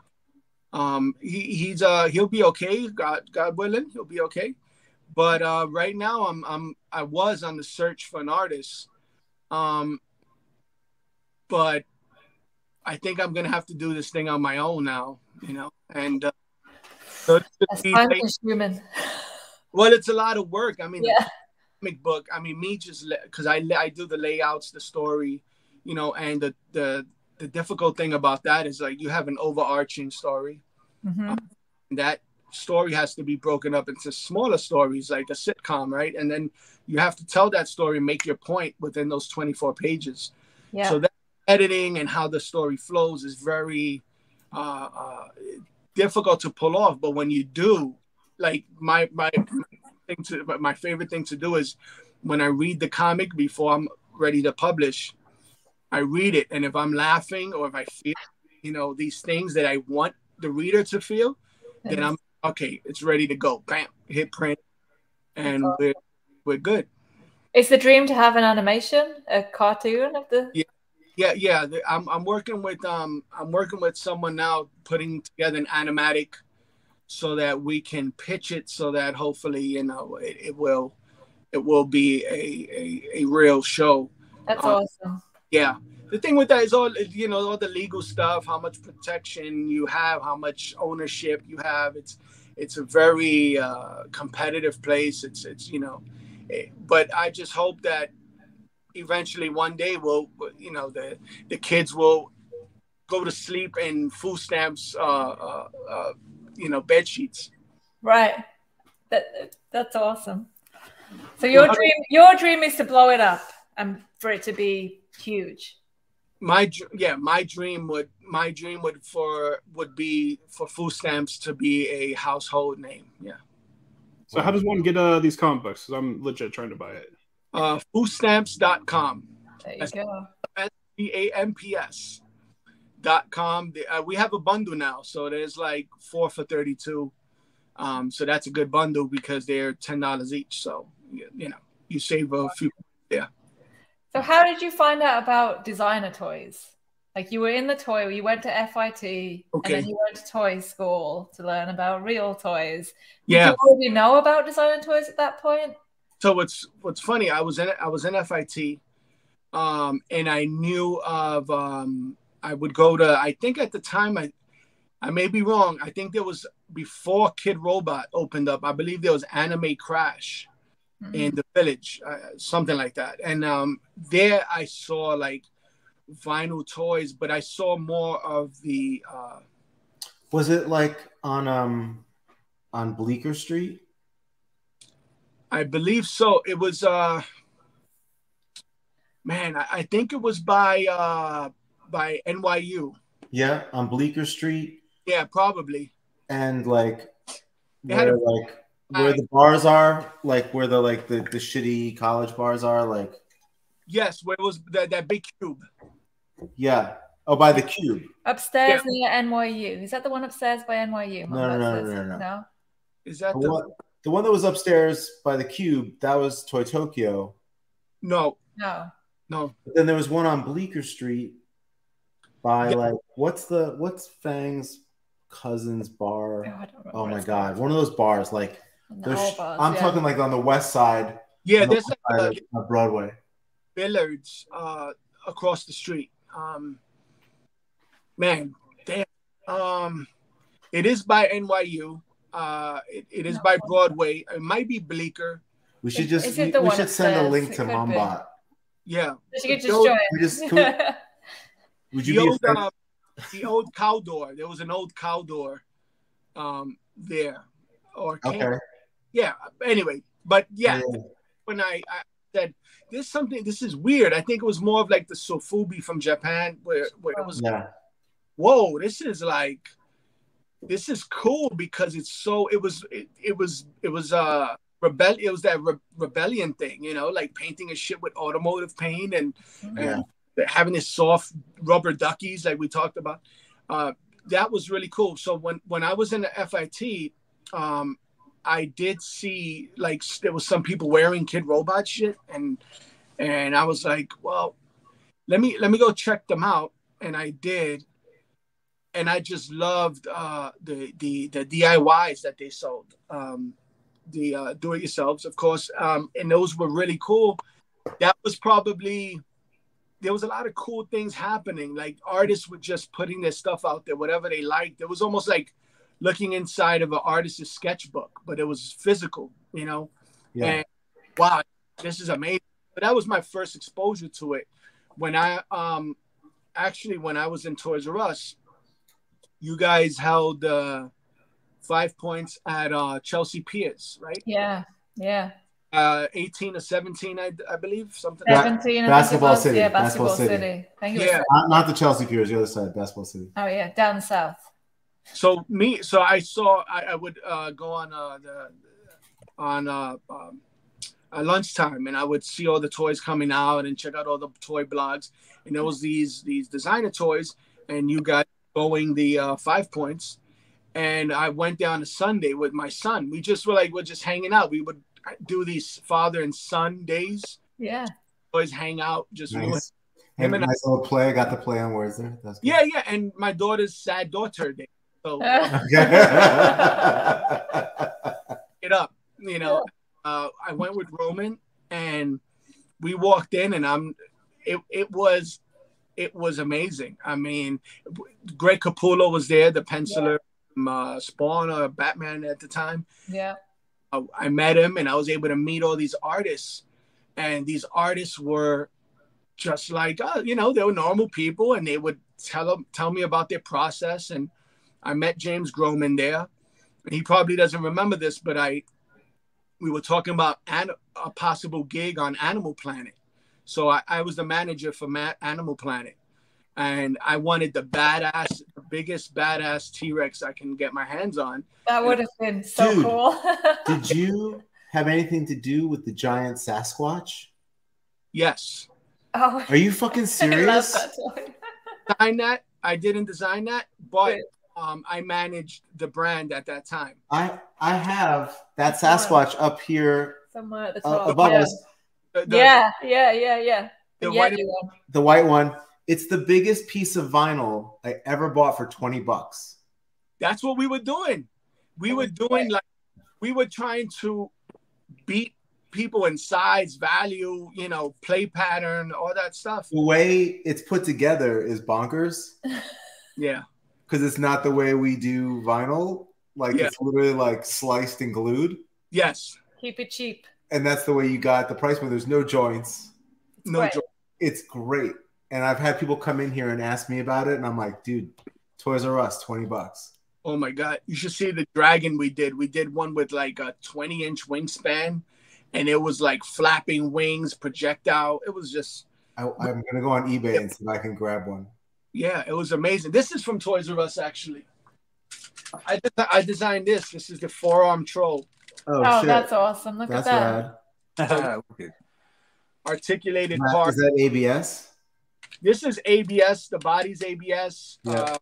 he'll be okay. God willing, he'll be okay. But right now I was on the search for an artist. But I think I'm gonna have to do this thing on my own now, you know. And so it's
human.
Well, it's a lot of work. I mean, yeah. Comic book. I mean, me just because I do the layouts, the story, you know, and the difficult thing about that is like you have an overarching story.
Mm-hmm.
That story has to be broken up into smaller stories, like a sitcom, right? And then you have to tell that story, make your point within those 24 pages. Yeah. So that editing and how the story flows is very difficult to pull off. But when you do, like my favorite thing to do is when I read the comic before I'm ready to publish, I read it, and if I'm laughing or if I feel, you know, these things that I want the reader to feel, then I'm okay. It's ready to go. Bam, hit print, and we're good.
Is the dream to have an animation, a cartoon of the?
Yeah. I'm working with someone now, putting together an animatic, so that we can pitch it, so that hopefully, you know, it will be a real show.
That's awesome.
Yeah. The thing with that is all the legal stuff, how much protection you have, how much ownership you have. It's a very competitive place. It's you know, but I just hope that eventually one day the kids will go to sleep in food stamps, bed sheets.
Right. That's awesome. So your dream is to blow it up and for it to be huge.
My dream would be for food stamps to be a household name. Yeah.
So how does one get these comic books? Because I'm legit trying to buy it.
Foodstamps.com.
There you go.
STAMPS.com. We have a bundle now, so there's like 4 for $32. So that's a good bundle because they're $10 each. So you save a few. Yeah.
So how did you find out about designer toys? Like you were in the toy, you went to FIT, and then you went to toy school to learn about real toys. Did you already know about designer toys at that point?
So what's funny? I was in FIT, and I knew of. I would go to. I think at the time I may be wrong. I think there was before Kid Robot opened up. I believe there was Anime Crash in the Village, something like that. And there I saw like vinyl toys, but I saw more of the.
Was it like on Bleecker Street?
I believe so. It was I think it was by NYU.
Yeah, on Bleecker Street.
Yeah, probably.
And like where the bars are, like where the shitty college bars are, like.
Yes, where it was that big cube.
Yeah. Oh, by the cube.
Upstairs near NYU. Is that the one upstairs by NYU?
No.
Is that
the one that was upstairs by the cube? That was Toy Tokyo.
No.
But then there was one on Bleecker Street by what's Fang's cousin's bar? Oh my god, one of those bars like. I'm talking like on the west side.
Yeah, there's
of Broadway.
Billards across the street. Man, damn. It is by NYU. It is by Broadway. It might be Bleecker.
We should send a link to Mombot.
Yeah.
You could just join.
Would you
the old cow door? There was an old cow door there. Yeah. Anyway, but when I said this is weird. I think it was more of like the Sofubi from Japan, where it was.
Yeah.
Whoa, this is cool because it's so. It was that rebellion thing, like painting a shit with automotive paint and having this soft rubber duckies like we talked about. That was really cool. So when I was in the FIT, I did see like there was some people wearing Kid Robot shit, and I was like, well, let me go check them out, and I did, and I just loved the DIYs that they sold, the do-it-yourselves, of course, and those were really cool. That was probably there was a lot of cool things happening. Like artists were just putting their stuff out there, whatever they liked. It was almost like looking inside of an artist's sketchbook, but it was physical, Yeah. And wow, this is amazing. But that was my first exposure to it. When I when I was in Toys R Us, you guys held 5 points at Chelsea Piers, right?
Yeah.
18 or 17, I believe, something.
17.
Basketball City.
Yeah, Basketball City.
Not the Chelsea Piers, the other side, Basketball City.
Oh yeah, down south.
So I would go on lunchtime, and I would see all the toys coming out and check out all the toy blogs, and there was these designer toys, and you guys going the 5 points, and I went down to Sunday with my son. We're just hanging out. We would do these father and son days.
Yeah,
always hang out, just
nice. Him and nice little play. I got to play on words there. That's good.
Yeah, and my daughter's sad daughter day. So get up, I went with Roman, and we walked in, and it was amazing. I mean, Greg Capullo was there, the penciler, Spawn or Batman at the time.
Yeah,
I met him, and I was able to meet all these artists, and these artists were just like, you know, they were normal people, and they would tell me about their process. And I met James Groman there. And he probably doesn't remember this, but we were talking about a possible gig on Animal Planet. So I was the manager for Animal Planet. And I wanted the biggest badass T-Rex I can get my hands on.
That would have been so
Dude,
cool.
Did you have anything to do with the giant Sasquatch?
Yes.
Oh,
Are you fucking serious?
I didn't design that, but I managed the brand at that time.
I have that Sasquatch up here
somewhere at the top.
above us.
Yeah.
The white one. It's the biggest piece of vinyl I ever bought for $20.
That's what we were doing. We were trying to beat people in size, value, you know, play pattern, all that stuff.
The way it's put together is bonkers.
Yeah.
Because it's not the way we do vinyl. Like, it's literally like sliced and glued.
Yes.
Keep it cheap.
And that's the way you got the price point. There's no joints.
It's
great. And I've had people come in here and ask me about it. And I'm like, dude, Toys R Us, $20.
Oh my God. You should see the dragon we did. We did one with like a 20-inch wingspan. And it was like flapping wings, projectile. It was just...
I'm going to go on eBay and see if I can grab one.
Yeah, it was amazing. This is from Toys R Us, actually. I designed this. This is the forearm troll.
Oh shit. That's awesome. Look at that.
Rad.
Articulated part.
Is that ABS?
This is ABS. The body's ABS.
Yeah.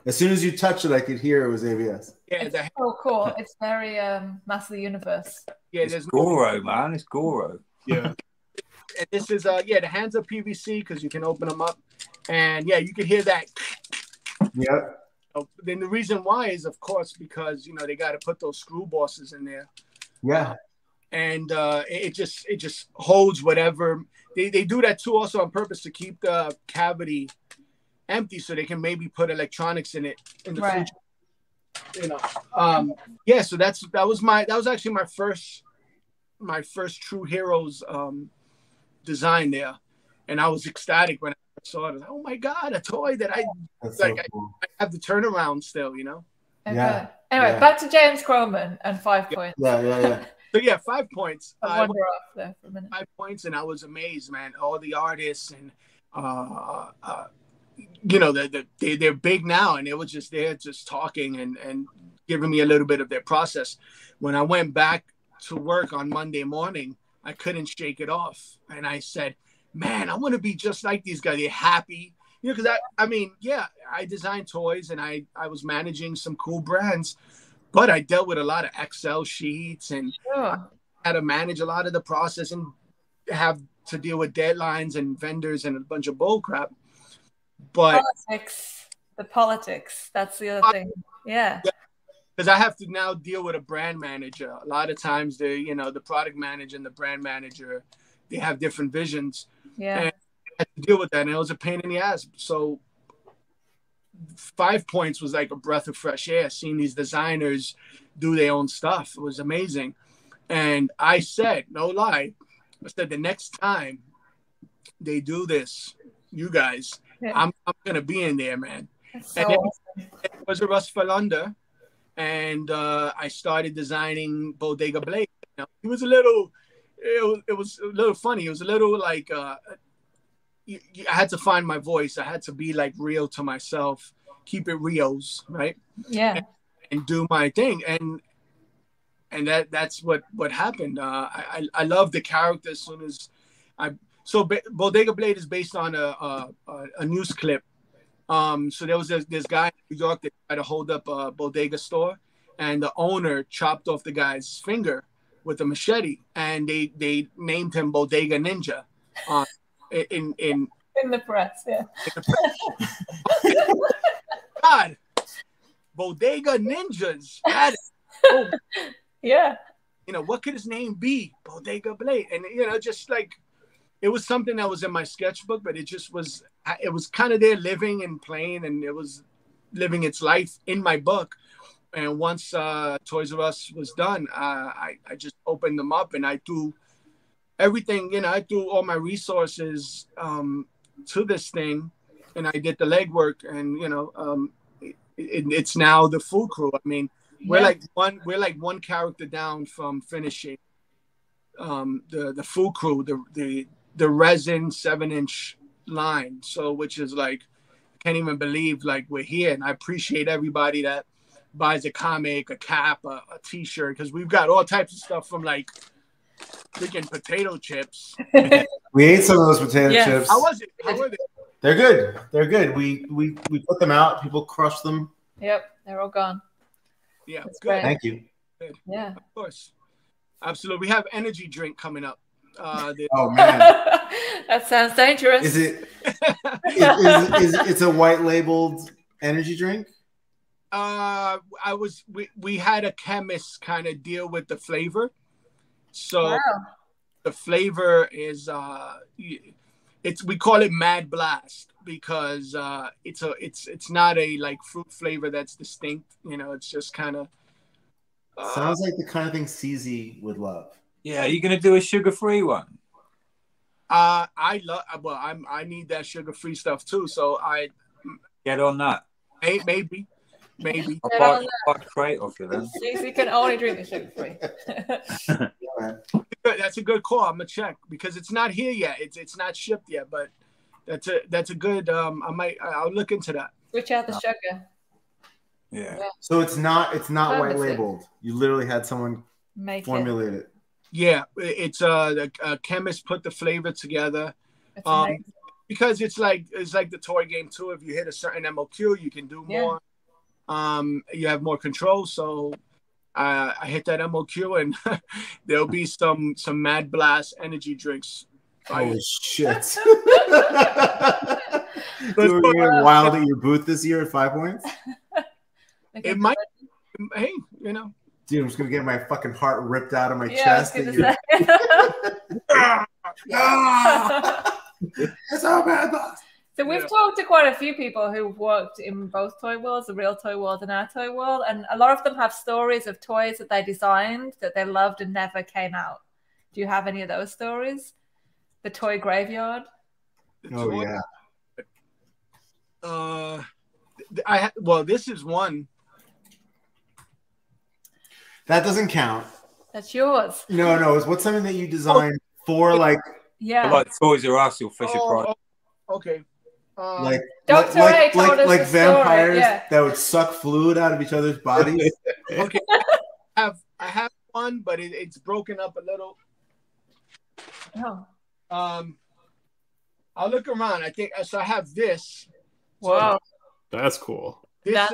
As soon as you touch it, I could hear it was ABS.
Yeah,
it's so cool. It's very Master of the Universe.
Yeah,
it's Goro, man. It's Goro.
Yeah. And this is the hands are PVC because you can open them up, and yeah, you can hear that.
Yeah.
Then the reason why is, of course, because you know they got to put those screw bosses in there.
Yeah.
And it just holds whatever they do that too, also on purpose to keep the cavity empty, so they can maybe put electronics in it in the future. You know, yeah. So that was actually my first True Heroes design there, and I was ecstatic when I saw it. Oh my God, a toy that I have the turnaround still, you know.
Okay. Anyway, back to James Groman and 5 points.
Yeah.
So yeah, 5 points.
I wander off there for a minute.
5 points, and I was amazed, man. All the artists and you know, they're big now, and they were just there, just talking and giving me a little bit of their process. When I went back to work on Monday morning, I couldn't shake it off, and I said, "Man, I want to be just like these guys. They're happy." You know, because I mean, yeah, I designed toys and I was managing some cool brands, but I dealt with a lot of Excel sheets and I had to manage a lot of the process and have to deal with deadlines and vendors and a bunch of bull crap. But
the politics, that's the other thing. Yeah.
Because I have to now deal with a brand manager. A lot of times the product manager and the brand manager, they have different visions.
Yeah.
And I had to deal with that, and it was a pain in the ass. So 5 points was like a breath of fresh air, seeing these designers do their own stuff. It was amazing. And I said, no lie, I said, the next time they do this, you guys, I'm going to be in there, man.
That's so
and then
awesome.
it was a Russ fell under, and I started designing Bodega Blade. You know, it was a little funny. It was a little like, I had to find my voice. I had to be like real to myself, keep it reals, right?
Yeah.
And do my thing. And that's what happened. I love the character as soon as Bodega Blade is based on a news clip. So there was this guy in New York that tried to hold up a bodega store, and the owner chopped off the guy's finger with a machete, and they named him Bodega Ninja. In
the press, yeah.
God, Bodega Ninjas.
Yeah.
You know, what could his name be? Bodega Blade. And you know, just like it was something that was in my sketchbook, but it was kind of there living and playing, and it was living its life in my book. And once Toys R Us was done, I just opened them up and I threw everything, I threw all my resources to this thing, and I did the legwork, and it's now the Food Crew. I mean, we're like one character down from finishing the Food Crew, the resin 7-inch line. So, which is like, I can't even believe like we're here. And I appreciate everybody that buys a comic, a cap, a t-shirt, because we've got all types of stuff from like freaking potato chips.
We ate some of those potato chips.
How was it? How were they?
They're good. They're good. We put them out. People crushed them.
Yep, they're all gone.
Yeah,
that's
good.
Great.
Thank you.
Good.
Yeah,
of course, absolutely. We have energy drink coming up.
Oh man,
that sounds dangerous.
Is it? It's a white labeled energy drink?
We had a chemist kind of deal with the flavor, so the flavor is we call it Mad Blast because it's not a like fruit flavor that's distinct. It's just kind of
sounds like the kind of thing CZ would love.
Yeah, are you gonna do a sugar-free one?
I need that sugar-free stuff too, so I
get on that.
Maybe.
I'll buy a crate off you then.
You can only drink the sugar-free.
That's a good call. I'm gonna check because it's not here yet. It's not shipped yet, but that's a good. I'll look into that.
Switch out the sugar.
Yeah.
So it's not white labeled. You literally had someone formulate it.
Yeah, it's a chemist put the flavor together. Because it's like the toy game too. If you hit a certain MOQ, you can do more. You have more control. So I hit that MOQ, and there'll be some Mad Blast energy drinks.
Holy shit! You were getting wild at your booth this year at 5 Points.
It might. Hey,
Dude, I'm just gonna get my fucking heart ripped out of my chest. It's all Mad Blast.
So we've talked to quite a few people who've worked in both toy worlds, the real toy world and our toy world, and a lot of them have stories of toys that they designed that they loved and never came out. Do you have any of those stories? The toy graveyard.
Oh
yeah. This is one.
That doesn't count.
That's yours.
No. What's something that you designed for like?
Yeah.
Like Toys R Us or Fisher Price.
Okay.
Like
vampires
that would suck fluid out of each other's bodies.
Okay. I have one, but it's broken up a little.
Oh.
I'll look around. I think so. I have this.
Wow.
That's cool.
This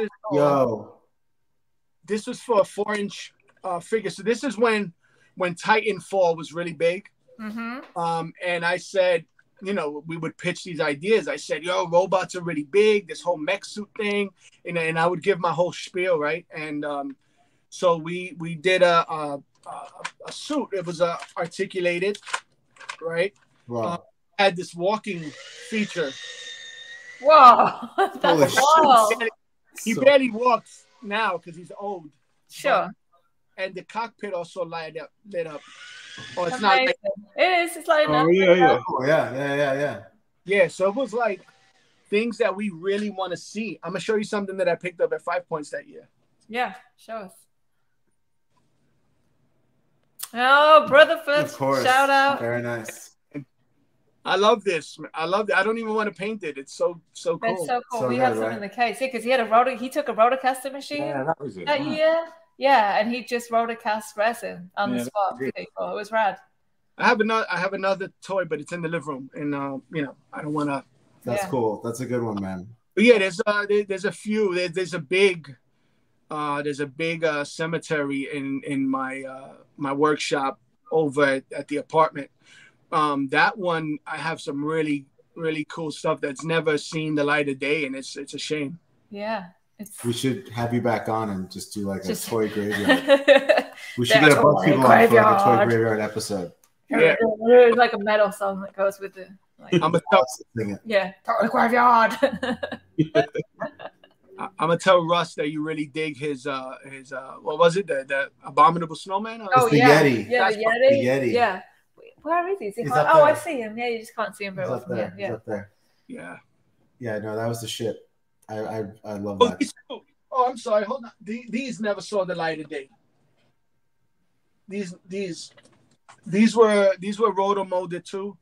was for a 4-inch figure. So this is when Titanfall was really big.
Mm-hmm.
And I said, we would pitch these ideas. I said, robots are really big, this whole mech suit thing. And I would give my whole spiel, right? And so we did a suit. It was articulated, right?
Wow.
Had this walking feature.
Wow. That's wild.
He barely walks now because he's old.
Sure.
And the cockpit also lit up. Oh, it's
amazing.
not like
it is. It's like
yeah.
Yeah, so it was like things that we really want to see. I'm gonna show you something that I picked up at 5 Points that year.
Yeah, show us. Oh, Brotherfoot!
Of course.
Shout out.
Very nice.
I love this. I love it. I don't even want to paint it. It's so cool.
It's so cool.
So
we
good,
have some in the case. Yeah, because he took a Rotocaster machine.
Yeah, that was it.
That year. Yeah, and he just Rotocast resin on the spot. It was rad.
I have another toy, but it's in the living room, and I don't want to.
That's cool. That's a good one, man.
But yeah, there's a few. There's a big cemetery in my workshop over at the apartment. That one I have some really, really cool stuff that's never seen the light of day, and it's a shame.
Yeah.
We should have you back on and just do like a toy graveyard. We should get a bunch of people on for like a toy graveyard episode.
Yeah.
Like a metal song that goes with it. Like,
I'm
toy graveyard.
I'm gonna tell Russ that you really dig his what was it, the abominable snowman?
Yeti.
Yeah, the Yeti. Yeah. Where is he? Is he
He's
high?
up
Oh,
there.
I see him. Yeah, you just can't see him very
He's
well
up
from
there.
here.
He's
Yeah.
up there.
Yeah.
Yeah, no, that was the shit. I love
Oh,
that.
I'm sorry. Hold on. These never saw the light of day. These were roto molded too.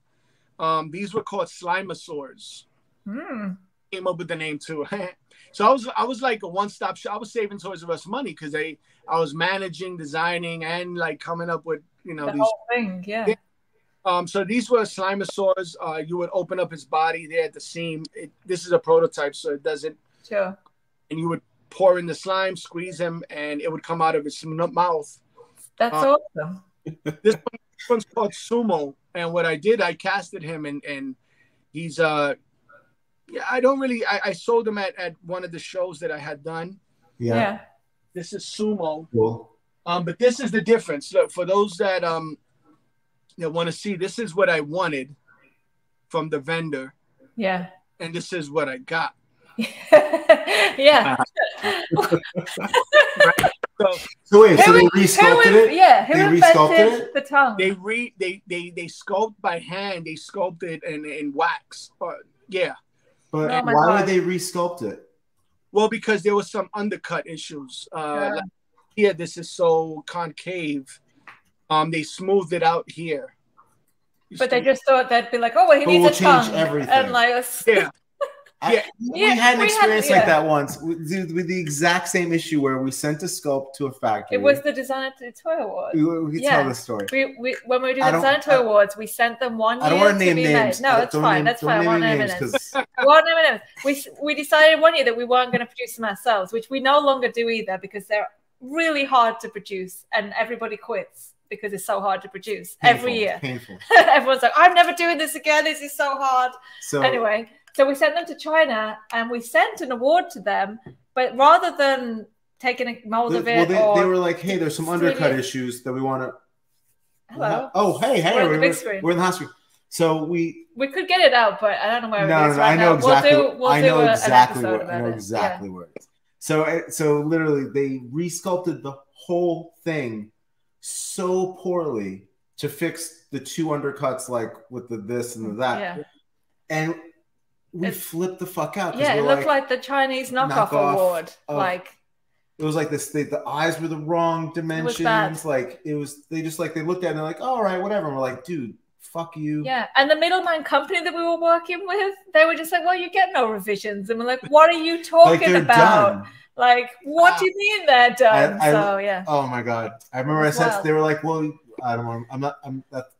These were called Slimasaurs. Came up with the name too. So I was like a one-stop shop. I was saving Toys R Us money because I was managing, designing, and like coming up with
The
these
whole thing, yeah.
So these were Slimasaurs. You would open up his body there at the seam. This is a prototype, so it doesn't.
Sure.
And you would pour in the slime, squeeze him, and it would come out of his mouth.
That's awesome.
This one's called Sumo, and what I did, I casted him, and he's I don't really. I sold him at one of the shows that I had done.
Yeah.
This is Sumo.
Cool.
But this is the difference. Look, for those that want to see, this is what I wanted from the vendor,
Yeah.
and this is what I got.
Yeah.
So wait, so they resculpted it?
Yeah, who
They
invented
resculpted it?
the tongue?
They sculpt by hand. They sculpt it in wax. Yeah.
But
Oh my
why
God.
would they resculpt it?
Well, because there was some undercut issues. Like here, this is so concave. They smoothed it out here.
But they just thought they'd be like, oh, well, he
But
needs
we'll
a
change
tongue.
everything.
And like,
Yeah.
We had an
we
experience
had-
like that once with the exact same issue where we sent a sculpt to a factory.
it was the Designer to Toy Award.
We
Yeah.
tell this story.
We when we were doing
I
the
don't-
Designer Toy Awards, we sent them 1 year
I don't want to name
be
names.
made. No, that's fine. That's fine. I won't name names.
'cause
Well, no. We decided 1 year that we weren't going to produce them ourselves, which we no longer do either because they're really hard to produce and everybody quits because it's so hard to produce every year.
Painful.
Everyone's like, I'm never doing this again. This is so hard.
So
Anyway, so we sent them to China and we sent an award to them, but rather than taking a mold of it
they
or
were like, hey, there's some undercut issues that we want to.
hello,
Oh, hey,
We're on the big screen.
we're in the hospital. So we.
we could get it out, but I don't know where it is
No,
right
I know
now.
exactly.
We'll do
an
an episode
where,
about
I know
it.
exactly where it is. So literally, they resculpted the whole thing so poorly to fix the two undercuts, like with the this and the that,
Yeah.
and we flipped the fuck out. 'cause
Yeah, it
we're
looked like the Chinese knockoff award. Like
it was like this. The eyes were the wrong dimensions.
bad.
Like it was. They just like they looked at it and they're like, all right, whatever. And we're like, dude, fuck you.
yeah, and the middleman company that we were working with, they were just like, "Well, you get no revisions," and we're like, "What are you
Like
talking
they're
about?
done.
Like, what do you mean they're done?" So yeah,
Oh my god! I remember
It's
I said
wild.
they were like, "Well, I don't want. I'm not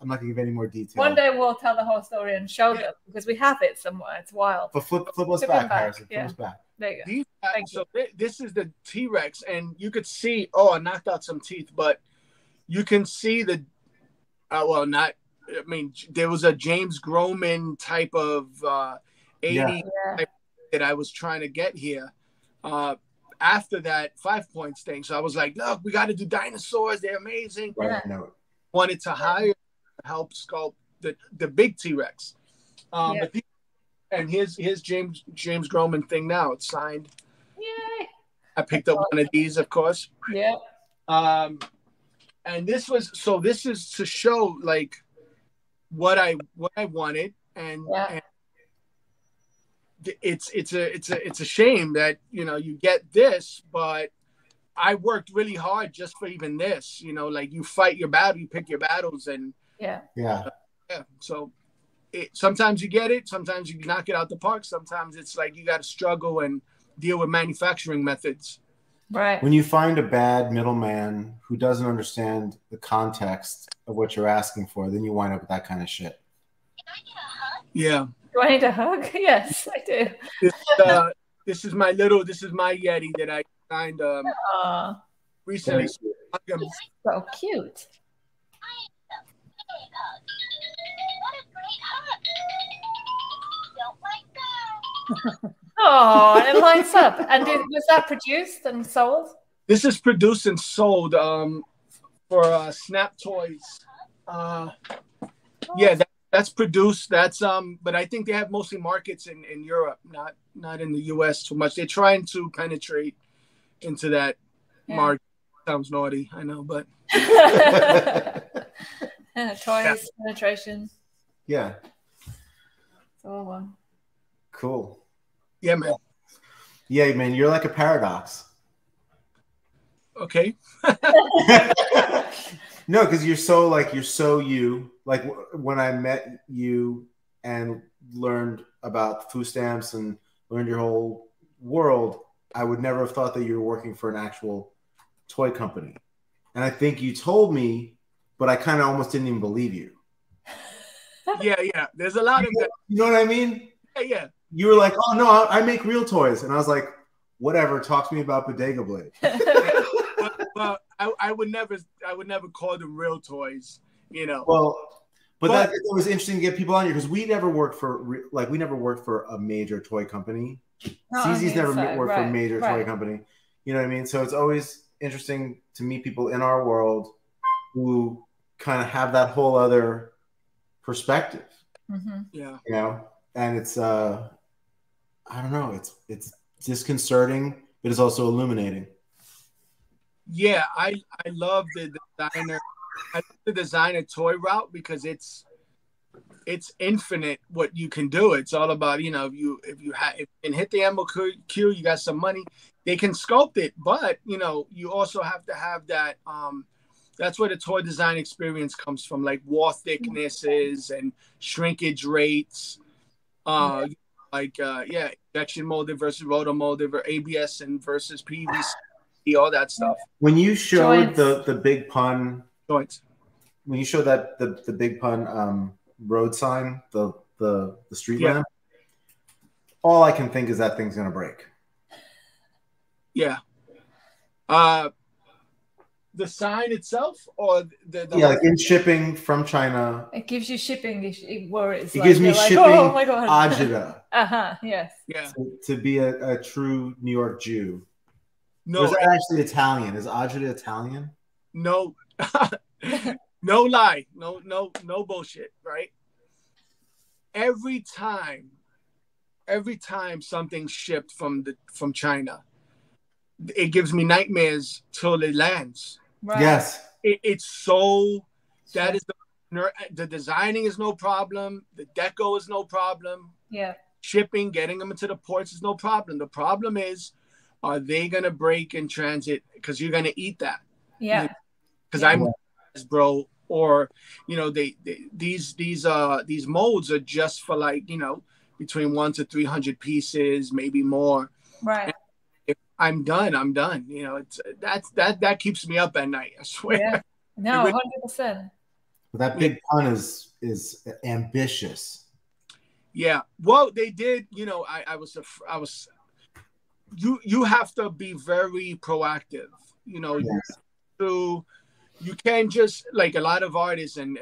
gonna give any more detail."
one day we'll tell the whole story and show them because we have it somewhere. It's wild.
But flip us
Flip
back,
them back,
Harrison.
yeah.
Flip us back.
There you go.
These
Thank
so this is the T-Rex, and you could see. Oh, I knocked out some teeth, but you can see the. Well, not. I mean, there was a James Groman type of 80
Yeah.
that I was trying to get here. After that 5 Points thing, so I was like, "Look, we got to do dinosaurs. They're amazing."
Right. No.
Wanted to hire help sculpt the big T-Rex. But and here's James Groman thing now. It's signed.
Yay.
I picked up one of these, of course.
Yeah.
And this is to show like what I wanted, and it's a shame that you get this, but I worked really hard just for even this. Like you fight your battle, you pick your battles, and
Yeah.
So sometimes you get it, sometimes you knock it out the park. Sometimes it's like you got to struggle and deal with manufacturing methods.
Right.
When you find a bad middleman who doesn't understand the context of what you're asking for, then you wind up with that kind of shit.
Yeah.
Do I need a hug? Yes, I do.
This is my Yeti that I signed
Aw,
recently.
so cute. Oh, and it lights up. And was that produced and sold?
This is produced and sold for Snap Toys. Yeah, that's produced. That's but I think they have mostly markets in Europe, not in the US too much. They're trying to penetrate into that market. Sounds naughty, I know, but
Toys, penetration.
Yeah.
It's all one.
Cool.
Yeah, man.
Yeah, man, you're like a paradox.
Okay.
No, because you're so you. Like when I met you and learned about food stamps and learned your whole world, I would never have thought that you were working for an actual toy company. And I think you told me, but I kind of almost didn't even believe you.
Yeah. There's a lot of that.
You know what I mean?
Yeah.
You were like, oh no, I make real toys. And I was like, whatever, talk to me about Bodega Blade.
Well, I would never call them real toys, you know.
Well, but that it was interesting to get people on here because we never worked for a major toy company. CZ's never worked for a major toy company. You know what I mean? So it's always interesting to meet people in our world who kind of have that whole other perspective.
Mm-hmm.
Yeah.
You know, and it's I don't know, it's disconcerting, but it's also illuminating.
Yeah, I love the designer. I love the designer toy route because it's infinite what you can do. It's all about, you know, if you can hit the MOQ, you got some money, they can sculpt it, but you know, you also have to have that that's where the toy design experience comes from, like wall thicknesses and shrinkage rates. Injection molded versus roto molded or ABS and versus PVC, all that stuff.
When you showed
Joints.
the Big Pun
Joints.
when you showed that the Big Pun road sign, the street lamp, all I can think is that thing's gonna break.
Yeah. The sign itself, or the
like in shipping from China.
It gives you shipping worries.
It gives me shipping.
Oh my god.
Agita.
Yes.
Yeah.
To be a true New York Jew.
No,
or is that actually Italian? Is Agita Italian?
No. No lie. No bullshit, right? Every time something's shipped from China, it gives me nightmares till it lands.
Right.
Yes.
It's so that is the designing is no problem. The deco is no problem.
Yeah.
Shipping, getting them into the ports is no problem. The problem is, are they gonna break in transit? Because you're gonna eat that.
Yeah.
Because I'm, bro, or you know, these molds are just for like, you know, between 100 to 300 pieces, maybe more.
Right.
If I'm done. You know, it's that keeps me up at night. I swear.
Yeah. No, 100%.
That Big Pun is ambitious.
Yeah. Well, they did. You know, I was. You have to be very proactive. You know, you can't just, like a lot of artists and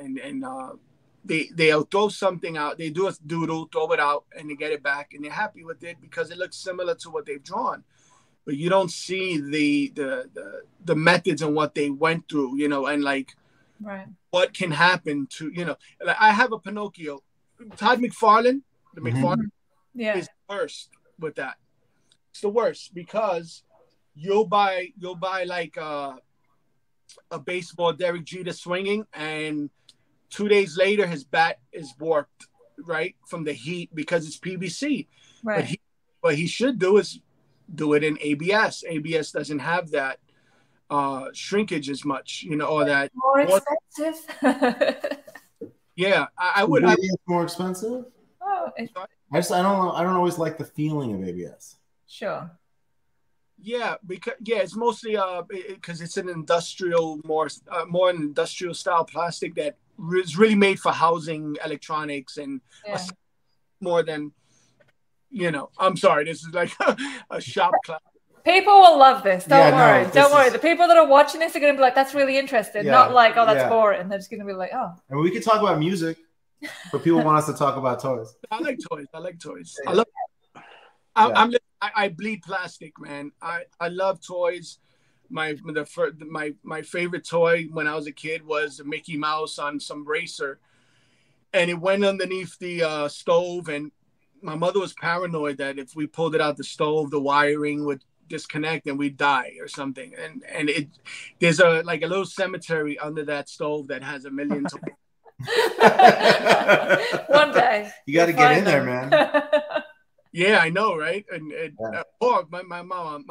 they'll throw something out. They do a doodle, throw it out, and they get it back, and they're happy with it because it looks similar to what they've drawn. But you don't see the methods and what they went through, you know, and like what can happen to, you know. Like I have a Pinocchio. Todd McFarlane, McFarlane is the worst with that. It's the worst because you'll buy like a baseball Derek Jeter swinging, and 2 days later his bat is warped, right, from the heat because it's PVC. Right. But what he should do is do it in ABS. ABS doesn't have that shrinkage as much, you know, or that
more expensive.
Yeah, I would.
ABS more expensive?
Oh,
I don't always like the feeling of ABS.
Sure.
Yeah, because it's mostly because it's an industrial, more an industrial style plastic that is really made for housing, electronics, and more than, you know. I'm sorry, this is like a shop class.
People will love this. Don't worry. Don't worry. The people that are watching this are going to be like, "That's really interesting." Not like, "Oh, that's boring." They're just going to be like, "Oh."
And we could talk about music, but people want us to talk about toys.
I like toys.
Yeah.
I bleed plastic, man. I love toys. My favorite toy when I was a kid was a Mickey Mouse on some racer, and it went underneath the stove. And my mother was paranoid that if we pulled it out the stove, the wiring would disconnect and we'd die or something. And there's a little cemetery under that stove that has 1 million toys.
One day.
You got to get in there, man.
Yeah, I know, right? And
Yeah.
oh, my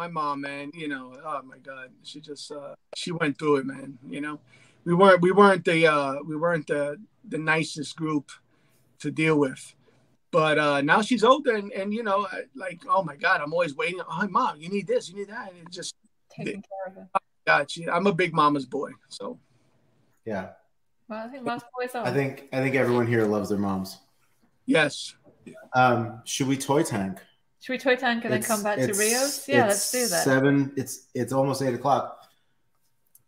mom, man, you know, oh my God, she just she went through it, man. You know, we weren't the nicest group to deal with, but now she's older, and you know, like, oh my God, I'm always waiting. Oh, Mom, you need this, you need that, and it just
Taking care of it.
God, I'm a big mama's boy, so
Yeah.
Well, I think most boys are.
I think everyone here loves their moms.
yes.
Should we toy tank?
Should we toy tank and then come back to Rio's? Yeah, let's do that.
7. It's almost 8 o'clock.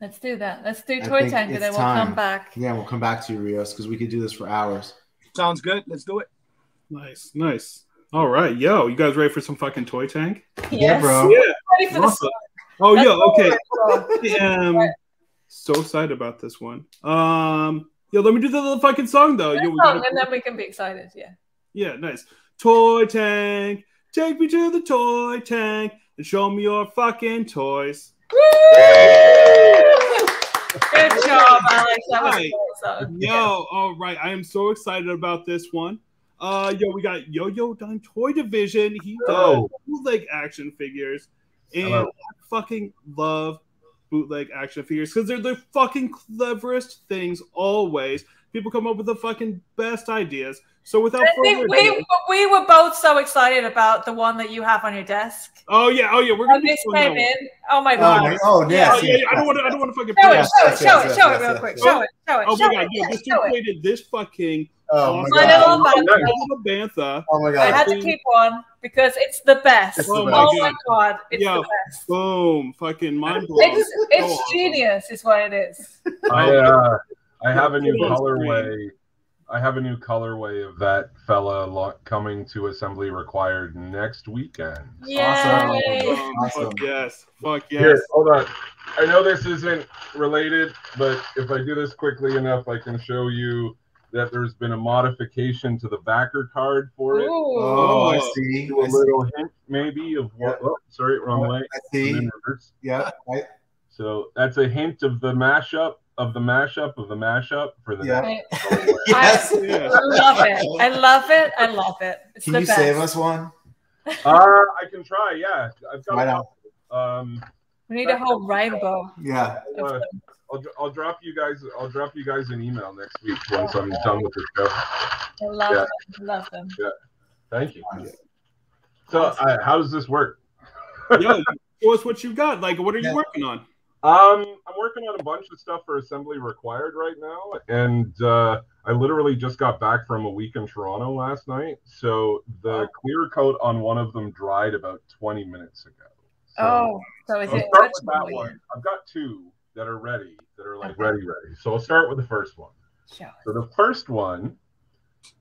Let's do that. Let's do
I
toy
think
tank and then
it's
we'll
time.
come back.
Yeah, we'll come back to you, Rios, because we could do this for hours.
Sounds good. Let's do it.
Nice. All right, yo, you guys ready for some fucking toy tank?
Yeah, bro.
Yeah.
Ready for the
Awesome. Oh,
That's
yeah. Okay.
all.
I am so excited about this one. Yo, let me do the little fucking song though. Yo, we
Oh,
gotta-
and then we can be excited. Yeah.
Yeah, nice. Toy tank, take me to the toy tank and show me your fucking toys.
Good job, Alex. That was
Right.
awesome.
Yo, all right. I am so excited about this one. Yo, we got Yo-Yo Dime Toy Division. He does bootleg action figures. And
Hello.
I fucking love bootleg action figures because they're the fucking cleverest things always. People come up with the fucking best ideas. So without
I
further
think
ado,
we were both so excited about the one that you have on your desk.
oh yeah, we're
When
gonna
this
do one
came
now.
in, oh my
Oh,
god!
oh, yes.
Oh, yeah, I don't want to fucking
Show
play
it,
it.
Yes,
show
yes,
it
yes,
real quick.
yes.
Show it.
Oh
Show
my god,
it.
yo, this dude
Show it.
created this fucking
Oh, my
My
God.
little bantha.
little bantha.
Oh, my
I
God.
had to keep one because it's the best.
It's the
Oh
best.
my god, it's
Yo,
the best.
boom, fucking mind blowing.
It's genius, is what it is.
I have a new
Put it on
colorway. I have a new colorway of that fella coming to Assembly Required next weekend.
Yay!
Awesome.
Fuck yes. Fuck yes.
Here, hold on. I know this isn't related, but if I do this quickly enough, I can show you that there's been a modification to the backer card for it.
Ooh.
Oh, I
Oh.
see.
Do a
I see.
little hint, maybe, of what.
Yeah.
Oh, sorry, wrong way.
I see.
And then reverse.
Yeah.
So that's a hint of the mashup of the mashup of the mashup for the
Yeah.
next colorway.
Yes.
Yeah.
I love it. I love it. I love it. It's
Can
the
you
best.
save us one?
I can try. Yeah, I've got.
Why not?
We need a whole rainbow.
Yeah.
I'll drop you guys. I'll drop you guys an email next week once I'm done with the show.
I love
Yeah.
them. I love them.
Thank you. So, how does this work?
Yo, show us what you got. Like, what are you working on?
I'm working on a bunch of stuff for Assembly Required right now, and I literally just got back from a week in Toronto last night. So the clear coat on one of them dried about 20 minutes ago. So
So is
I'll
it
start with that
original?
one. I've got two that are ready, that are like
Okay.
ready. So I'll start with the first one.
Sure.
So the first one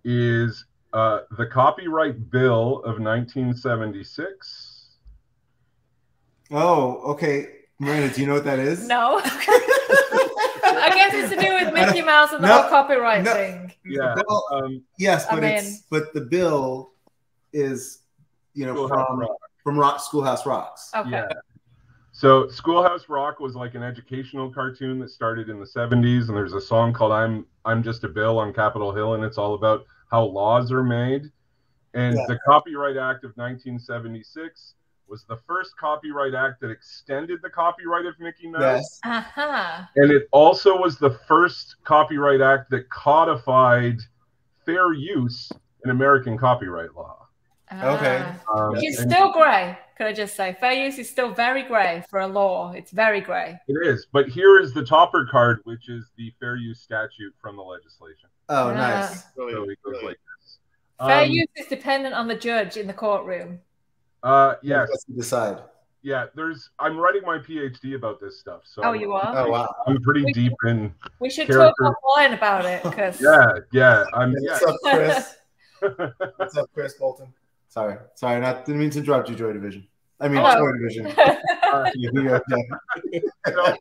is the copyright bill of 1976.
Oh, okay. Miranda, do you know what that is?
No. I guess it's to do with Mickey Mouse and the
No,
whole copyright
no.
thing.
Yeah.
Well, yes, but
I mean-
but the bill is, you know,
Schoolhouse Rock.
Schoolhouse Rocks.
Okay.
Yeah. So Schoolhouse Rock was like an educational cartoon that started in the 70s, and there's a song called I'm Just a Bill on Capitol Hill, and it's all about how laws are made. And
Yeah.
the Copyright Act of 1976 was the first copyright act that extended the copyright of Mickey Mouse.
Yes.
Uh-huh.
And it also was the first copyright act that codified fair use in American copyright law.
Okay.
Which is
And
still grey, could I just say. Fair use is still very grey for a law. It's very grey.
it is. But here is the topper card, which is the fair use statute from the legislation.
Oh,
Yeah.
nice.
So it goes like this.
Fair use is dependent on the judge in the courtroom.
Yes.
Let's decide.
Yeah, I'm writing my PhD about this stuff. So
Oh, you are?
Oh, wow.
I'm pretty deep in.
We should
Character.
talk offline about it because
Yeah.
What's up, Chris? What's up, Chris Bolton? Sorry, didn't mean to interrupt you, Joy Division. I mean,
Hello.
Joy Division. Yeah.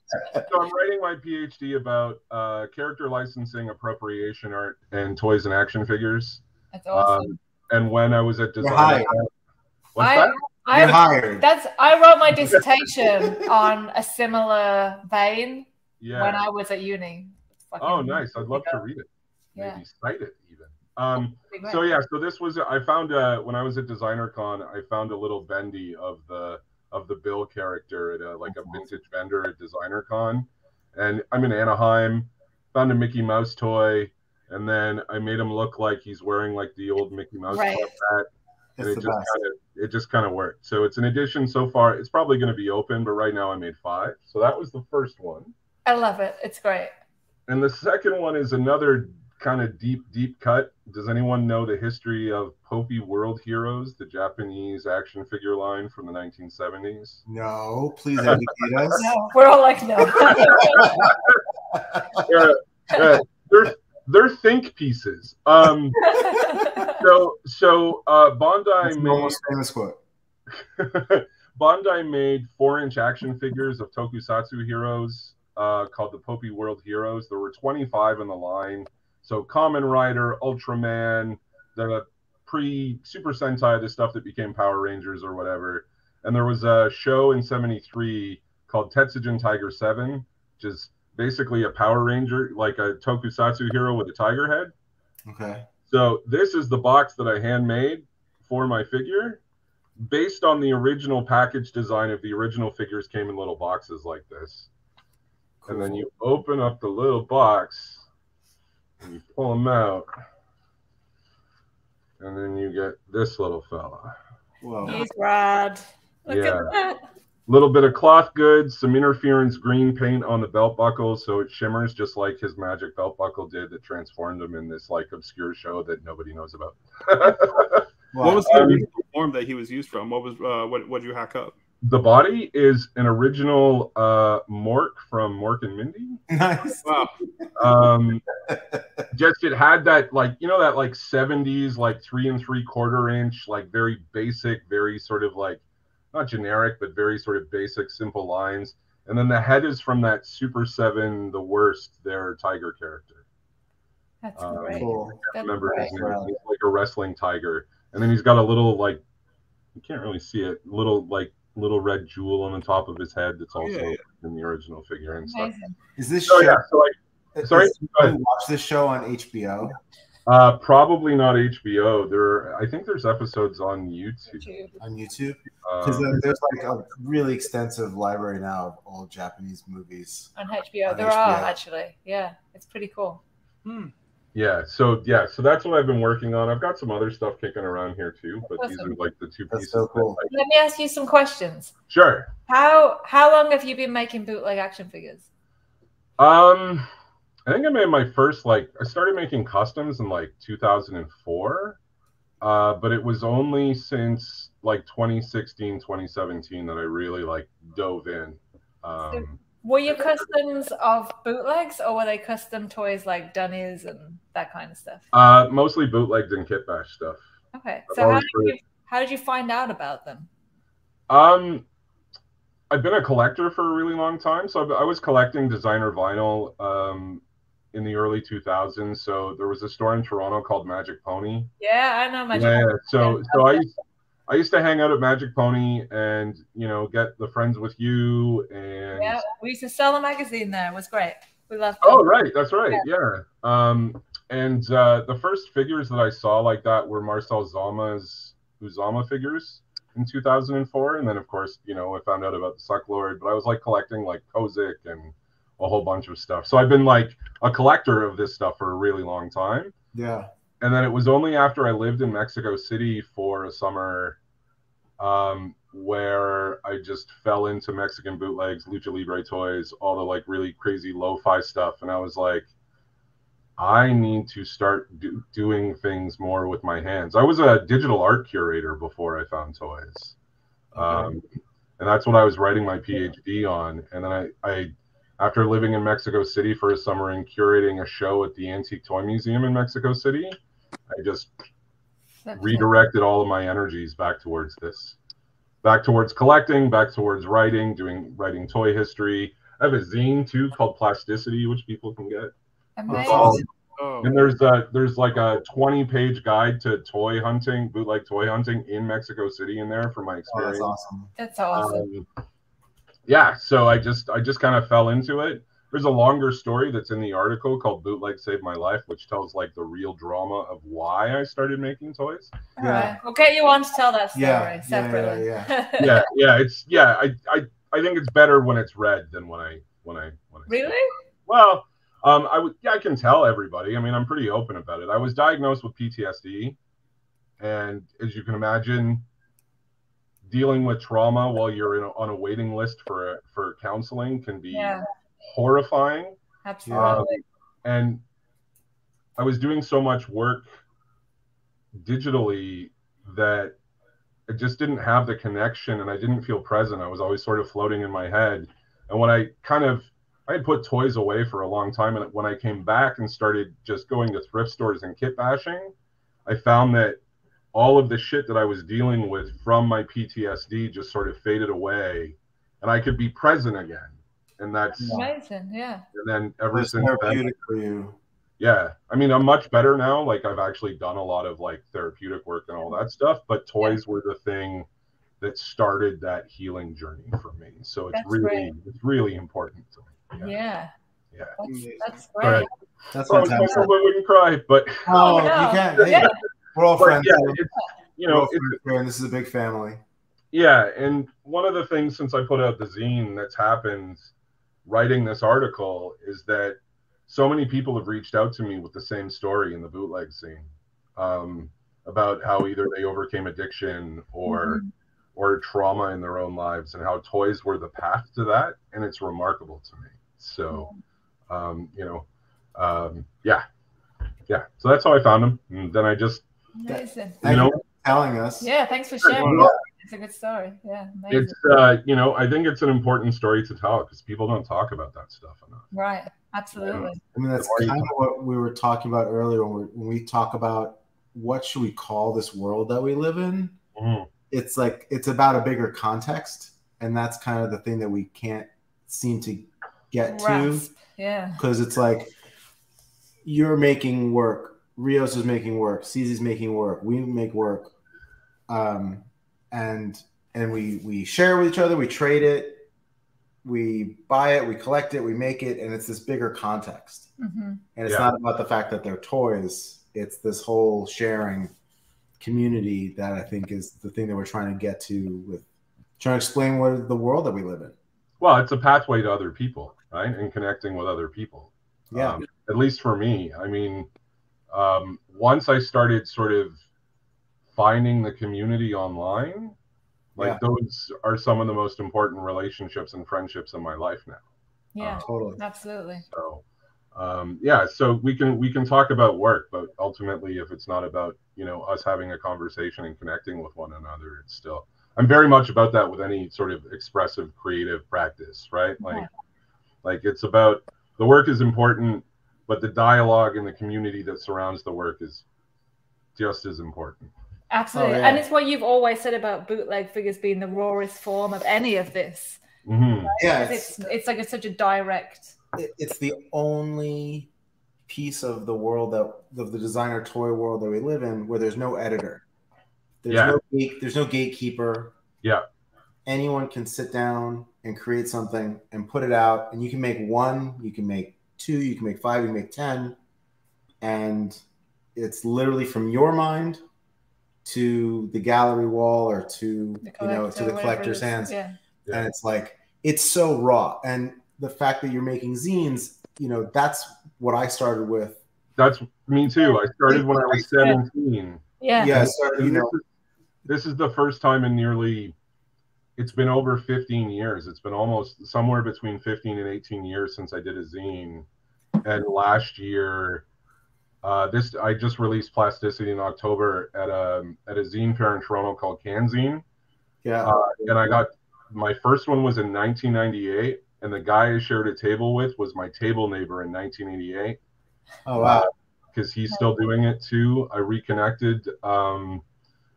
So I'm writing my PhD about character licensing, appropriation art, and toys and action figures.
That's awesome.
And when I was at
You're
Design,
hired.
what's
I,
that?
You're
I,
hired.
I wrote my dissertation on a similar vein
Yeah.
when I was at uni. It's fucking-
Oh, nice. I'd love to read it. maybe cite it even. So yeah, so this was, I found when I was at DesignerCon, I found a little bendy of the Bill character at like a vintage vendor at DesignerCon, and I'm in Anaheim, found a Mickey Mouse toy, and then I made him look like he's wearing like the old Mickey Mouse hat, and it just kind of worked. So it's an edition so far. It's probably going to be open, but right now I made 5. So that was the first one.
I love it. It's great.
And the second one is another kind of deep cut. Does anyone know the history of Popey World Heroes, the Japanese action figure line from the 1970s?
No, please educate us.
No, we're all like, no.
They're think pieces. So Bandai made
most famous quote.
Bandai made 4-inch action figures of Tokusatsu heroes called the Popey World Heroes. There were 25 in the line. So Kamen Rider, Ultraman, the pre-Super Sentai, the stuff that became Power Rangers or whatever. And there was a show in '73 called Tetsujin Tiger 7, which is basically a Power Ranger, like a Tokusatsu hero with a tiger head.
Okay. So
this is the box that I handmade for my figure, based on the original package design of the original figures. Came in little boxes like this. Cool. And then you open up the little box, and you pull them out, and then you get this little fella.
Whoa. He's rad. Look at that.
Little bit of cloth goods, some interference green paint on the belt buckle, so it shimmers just like his magic belt buckle did that transformed him in this like obscure show that nobody knows about.
What was the original form that he was used from? What was what did you hack up?
The body is an original Mork from Mork and Mindy.
Nice.
Wow.
Just it had that, like, you know, that like 70s like 3 3/4 inch, like very basic, very sort of like not generic, but very sort of basic, simple lines. And then the head is from that Super 7, the worst, their tiger character.
That's great.
Cool.
I can't remember his name. He's like a wrestling tiger. And then he's got a little, like, you can't really see it, little red jewel on the top of his head that's also in the original figure and stuff.
Is this
show?
Sorry, watch this show on HBO?
Probably not HBO. I think there's episodes on YouTube.
On YouTube? Because there's like a really extensive library now of old Japanese movies.
On HBO. There are, actually. Yeah, it's pretty cool.
Yeah, so that's what I've been working on. I've got some other stuff kicking around here too, but these are like the 2 pieces.
So cool.
Let me ask you some questions.
Sure.
How long have you been making bootleg action figures?
I think I made my first, I started making customs in 2004, but it was only since 2016, 2017 that I really dove in.
So were your customs of bootlegs, or were they custom toys like Dunnies and that kind of stuff?
Mostly bootlegged and kit bash stuff.
Okay, so how did you find out about them?
I've been a collector for a really long time, so I was collecting designer vinyl in the early 2000s. So there was a store in Toronto called Magic Pony.
Yeah, I know Magic Pony.
So I used to hang out at Magic Pony and, get the Friends with You. And
we used to sell a magazine there. It was great. We loved it.
Oh, right. That's right. Yeah. And the first figures that I saw like that were Marcel Zama's Uzama figures in 2004. And then, of course, I found out about the Suck Lord, but I was collecting Kozik and a whole bunch of stuff. So I've been a collector of this stuff for a really long time.
Yeah. And
then it was only after I lived in Mexico City for a summer where I just fell into Mexican bootlegs, Lucha Libre toys, all the really crazy lo-fi stuff. And I was like, I need to start doing things more with my hands. I was a digital art curator before I found toys. Okay. And that's what I was writing my PhD on. And then I after living in Mexico City for a summer and curating a show at the Antique Toy Museum in Mexico City, I just redirected all of my energies back towards this. Back towards collecting, back towards writing toy history. I have a zine too called Plasticity, which people can get.
Amazing.
And there's a 20-page guide to toy hunting, bootleg toy hunting in Mexico City in there for my experience.
Oh, that's awesome.
That's awesome.
Yeah, so I just kind of fell into it. there's a longer story that's in the article called Bootleg Saved My Life, which tells like the real drama of why I started making toys.
All right. We'll get you on to tell that story separately.
I think it's better when it's read than when I
Really?
Well, I can tell everybody. I mean, I'm pretty open about it. I was diagnosed with PTSD, and as you can imagine, dealing with trauma while you're on a waiting list for counseling can be horrifying.
Absolutely.
And I was doing so much work digitally that I just didn't have the connection, and I didn't feel present. I was always sort of floating in my head. And when I had put toys away for a long time, and when I came back and started just going to thrift stores and kit bashing, I found that all of the shit that I was dealing with from my PTSD just sort of faded away, and I could be present again. And that's
amazing. Yeah.
And then ever since
therapeutic for you.
Yeah, I mean, I'm much better now. Like, I've actually done a lot of like therapeutic work and all that stuff, but toys were the thing that started that healing journey for me. So it's really important to me.
Yeah. That's great.
Right.
That's fantastic.
I wouldn't cry, but
you can't. Hey, we're all friends.
Yeah,
and this is a big family.
Yeah, and one of the things since I put out the zine that's happened writing this article is that so many people have reached out to me with the same story in the bootleg scene, about how either they overcame addiction or trauma in their own lives, and how toys were the path to that, and it's remarkable to me. So, so that's how I found them, and then I just,
amazing.
Telling us.
Yeah, thanks for sharing. It's a good story. Yeah, amazing.
It's I think it's an important story to tell because people don't talk about that stuff enough.
Right. Absolutely.
I mean, that's kind of what we were talking about earlier when we talk about what should we call this world that we live in.
Mm-hmm.
It's like it's about a bigger context, and that's kind of the thing that we can't seem to get to.
Yeah. Because
it's like you're making work, Rios is making work, CZ's making work, we make work, and we share with each other, we trade it. We buy it, we collect it, we make it, and it's this bigger context. And it's not about the fact that they're toys. It's this whole sharing community that I think is the thing that we're trying to get to with trying to explain what the world that we live in.
Well, it's a pathway to other people, right? And connecting with other people.
Yeah.
At least for me. I mean, once I started sort of finding the community online, those are some of the most important relationships and friendships in my life now.
Yeah,
totally,
absolutely.
So, so we can talk about work, but ultimately, if it's not about us having a conversation and connecting with one another, it's still. I'm very much about that with any sort of expressive, creative practice, right? Like it's about the work is important, but the dialogue and the community that surrounds the work is just as important.
Absolutely. And it's what you've always said about bootleg figures being the rawest form of any of this.
Mm-hmm.
Yeah.
It's like such a direct.
It's the only piece of the world of the designer toy world that we live in where there's no editor. There's no gatekeeper.
Yeah.
Anyone can sit down and create something and put it out, and you can make 1, you can make 2, you can make 5, you can make 10. And it's literally from your mind to the gallery wall or to to the collector's hands.
Yeah.
And it's like it's so raw. And the fact that you're making zines, that's what I started with.
That's me too. I started when I was 17.
Yeah.
This is the first time in it's been over 15 years. It's been almost somewhere between 15 and 18 years since I did a zine. And last year, I just released Plasticity in October at a zine fair in Toronto called Canzine.
Yeah.
And I got my first one was in 1998, and the guy I shared a table with was my table neighbor in 1988.
Oh wow!
Because he's still doing it too. I reconnected.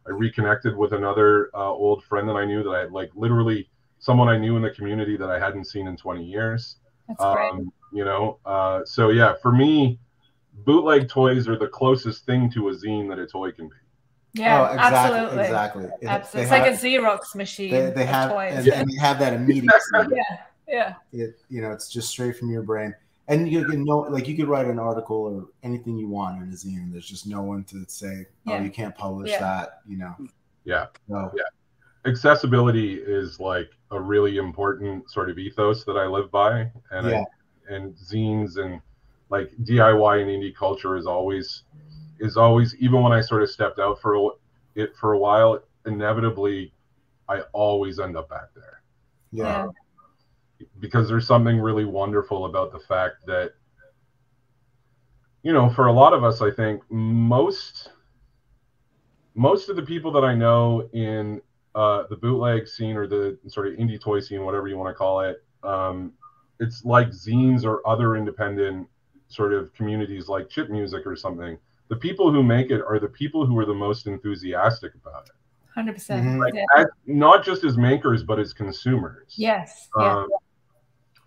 With another old friend that I knew that I had literally someone I knew in the community that I hadn't seen in 20 years.
That's great.
So yeah, for me, bootleg toys are the closest thing to a zine that a toy can be.
Yeah,
exactly.
It's like a Xerox machine.
They have, and they have that immediacy.
Yeah.
It's just straight from your brain. And you can know, like, you could write an article or anything you want in a zine. There's just no one to say, "Oh, you can't publish that."
Yeah.
So,
accessibility is like a really important sort of ethos that I live by, and and zines and like DIY and indie culture is always even when I sort of stepped out for a while, inevitably I always end up back there.
Yeah.
Because there's something really wonderful about the fact that, for a lot of us, I think most of the people that I know in the bootleg scene or the sort of indie toy scene, whatever you want to call it, it's like zines or other independent sort of communities like chip music or something. The people who make it are the people who are the most enthusiastic about it.
100%.
Like, not just as makers, but as consumers.
Yes.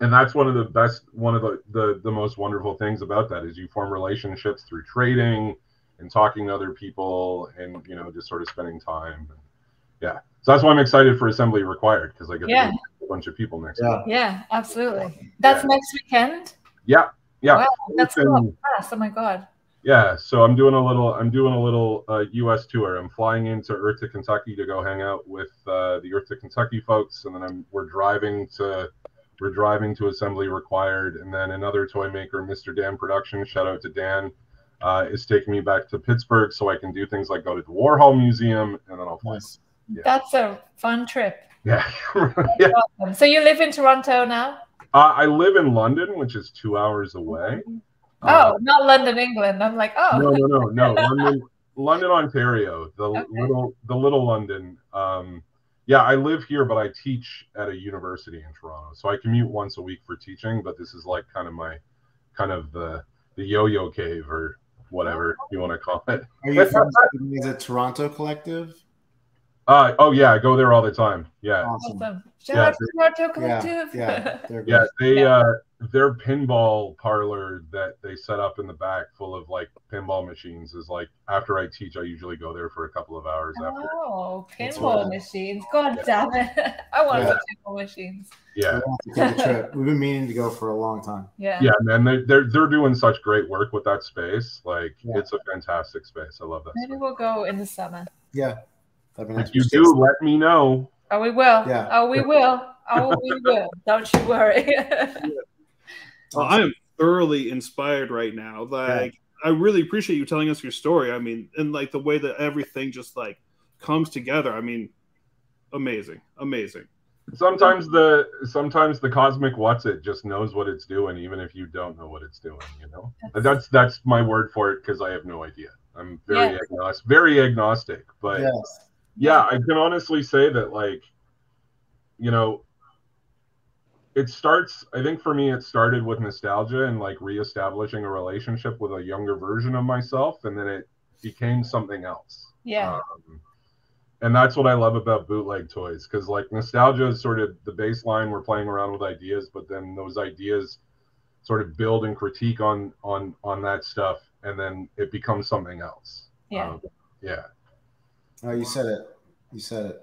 And that's one of the most wonderful things about that is you form relationships through trading and talking to other people and, just sort of spending time. Yeah. So that's why I'm excited for Assembly Required, because I get to meet a bunch of people next week.
Yeah, absolutely. That's next weekend?
Yeah.
Wow, that's so fast. Oh my God.
Yeah, so I'm doing a little U.S. tour. I'm flying into Eartha, Kentucky to go hang out with the Eartha, Kentucky folks, and then we're driving to Assembly Required, and then another toy maker, Mr. Dan Productions, shout out to Dan, is taking me back to Pittsburgh so I can do things like go to the Warhol Museum, and then I'll fly.
Yeah. That's a fun trip.
Yeah.
Awesome. So you live in Toronto now?
I live in London, which is 2 hours away.
Not London, England. I'm like,
No. London, Ontario, the little London. I live here, but I teach at a university in Toronto, so I commute once a week for teaching. But this is like kind of the yo-yo cave or whatever you want to call it.
Are you from the Toronto Collective?
I go there all the time. Yeah.
Awesome. Shout out to Toronto Collective.
Their pinball parlor that they set up in the back full of like pinball machines is like, after I teach, I usually go there for a couple of hours after.
Oh, pinball machines. God damn it. I want some pinball machines.
Yeah.
We'll have to take a trip. We've been meaning to go for a long time.
Yeah.
Yeah, man, they're doing such great work with that space. Like, it's a fantastic space. I love that.
Maybe we'll go in the summer.
Yeah.
If you do, let me know.
Oh, we will. Yeah. Oh, we will. Don't you worry.
Well, I am thoroughly inspired right now. Like, I really appreciate you telling us your story. I mean, and like the way that everything just like comes together. I mean, amazing.
Sometimes the cosmic what's it just knows what it's doing, even if you don't know what it's doing. That's my word for it, because I have no idea. I'm very agnostic, but I can honestly say that, like, I think for me, it started with nostalgia and like reestablishing a relationship with a younger version of myself. And then it became something else.
Yeah.
And that's what I love about bootleg toys. Cause like nostalgia is sort of the baseline. We're playing around with ideas, but then those ideas sort of build and critique on that stuff. And then it becomes something else.
Yeah.
Oh, you said it.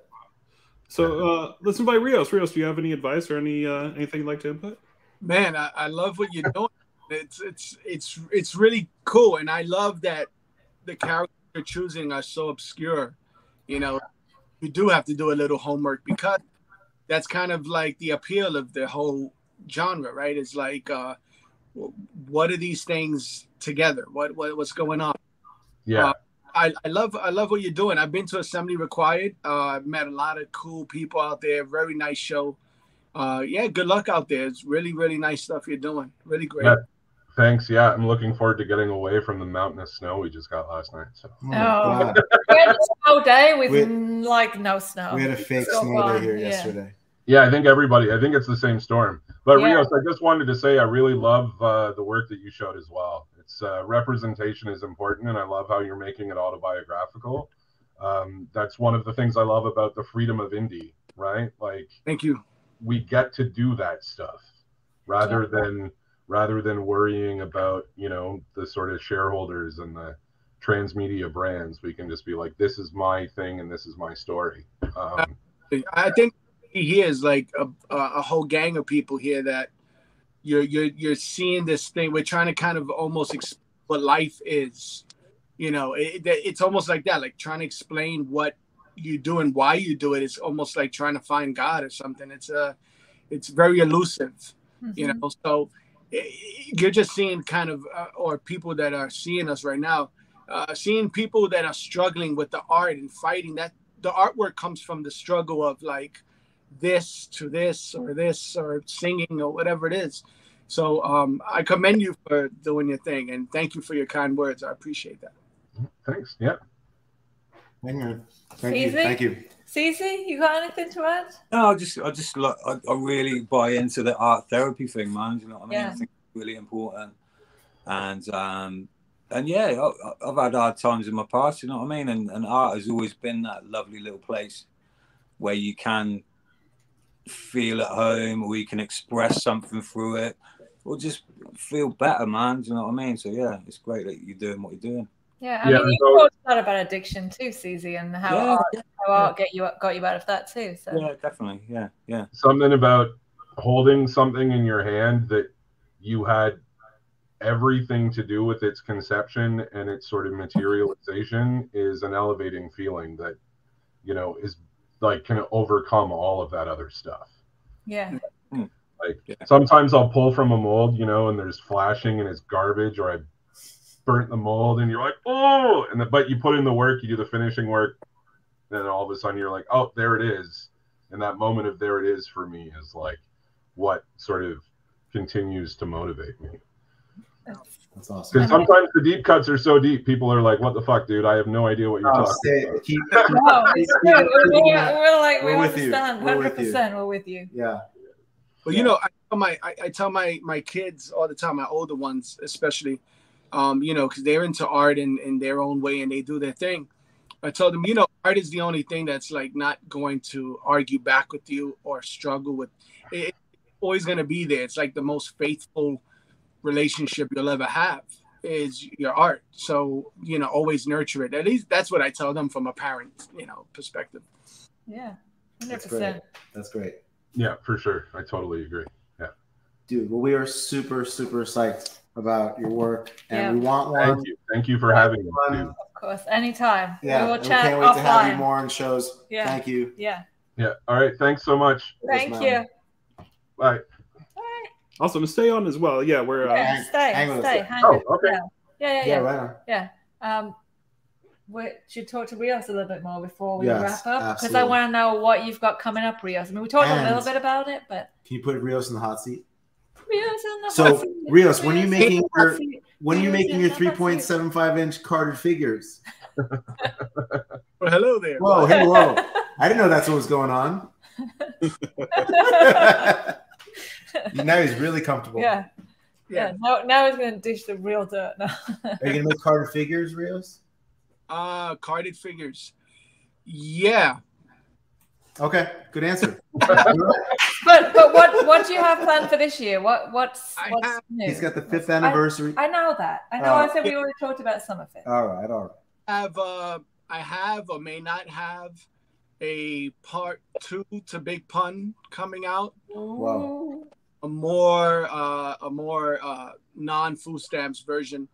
So
let's invite Rios. Rios, do you have any advice or anything you'd like to input?
Man, I love what you're doing. It's really cool, and I love that the characters you're choosing are so obscure. You do have to do a little homework, because that's kind of like the appeal of the whole genre, right? It's like, what are these things together? What's going on?
Yeah.
I love what you're doing. I've been to Assembly Required. I've met a lot of cool people out there. Very nice show. Good luck out there. It's really, really nice stuff you're doing. Really great.
Yeah, thanks. Yeah, I'm looking forward to getting away from the mountainous snow we just got last night. So.
We had a snow day with no snow.
We had a fake snow day here yesterday.
Yeah, I think it's the same storm. But Rios, I just wanted to say I really love the work that you showed as well. It's representation is important, and I love how you're making it autobiographical. That's one of the things I love about the freedom of indie, right? Like,
thank you.
We get to do that stuff rather than worrying about, the sort of shareholders and the transmedia brands. We can just be like, this is my thing and this is my story.
I think here is like a whole gang of people here that you're seeing this thing. We're trying to kind of almost explain what life is. You know, it's almost like that, like trying to explain what you do and why you do it. It's almost like trying to find God or something. It's very elusive, you know. So you're just seeing kind of, or people that are seeing us right now, seeing people that are struggling with the art and fighting that. The artwork comes from the struggle of like this to this or singing or whatever it is. So I commend you for doing your thing, and thank you for your kind words. I appreciate that.
Thanks. Yeah.
Thank you. Thank you.
Cece, you got anything to add?
No, I really buy into the art therapy thing, man. You know what I mean?
Yeah.
I think it's really important. And yeah, I've had hard times in my past, you know what I mean? And art has always been that lovely little place where you can feel at home, or you can express something through it, or just feel better, man. Do you know what I mean? So yeah, it's great that you're doing what you're doing.
Yeah, I mean, you talked a lot about addiction too, Cece, and how art got you out of that too. So
yeah, definitely, yeah.
Something about holding something in your hand that you had everything to do with its conception and its sort of materialization is an elevating feeling that, you know, is like can overcome all of that other stuff.
Yeah.
Like sometimes I'll pull from a mold, you know, and there's flashing and it's garbage, or I burnt the mold and you're like, oh, but you put in the work, you do the finishing work, then all of a sudden you're like, oh, there it is. And that moment of there it is for me is like what sort of continues to motivate me.
That's awesome.
Because sometimes the deep cuts are so deep, people are like, what the fuck, dude? I have no idea what you're talking about.
No, it's true. We're like, we
with you.
understand. 100%. We're with you.
Yeah.
Well, you know, I tell my kids all the time, my older ones especially, you know, because they're into art in their own way and they do their thing. I told them, you know, art is the only thing that's like not going to argue back with you or struggle with. It's always going to be there. It's like the most faithful relationship you'll ever have is your art. So, you know, always nurture it. At least that's what I tell them from a parent, you know, perspective.
Yeah, 100%.
That's great.
Yeah, for sure. I totally agree. Yeah.
Dude, well, we are super, super psyched about your work, and we want one.
Thank you for having me, dude.
Of course, anytime.
Yeah,
we will
we
chat
can't wait
offline.
to have you more on shows.
Yeah.
Thank you.
Yeah.
Yeah. All right. Thanks so much.
Thank you.
Bye.
Awesome. Stay on as well. Yeah, we're
stay.
Hang
okay. Yeah.
Right on.
Yeah. We should talk to Rios a little bit more before we wrap up, because
absolutely.
I want to know what you've got coming up, Rios. I mean, we talked a little bit about it, but
can you put Rios in the hot seat?
Rios in the hot
So,
seat.
Rios, when are you making your
in the hot
3.75-inch carded figures?
Well, hello there.
Whoa, hello. I didn't know that's what was going on. Now he's really comfortable.
Yeah. Now he's going to dish the real dirt. No.
Are you going to make carded figures, Rios?
Carded figures. Yeah.
Okay, good answer.
But what do you have planned for this year? What's new?
He's got the 5th anniversary.
I know that. I know. I said we already talked about some of it.
All right.
I have or may not have a part 2 to Big Pun coming out.
Wow.
A more non-food stamps version.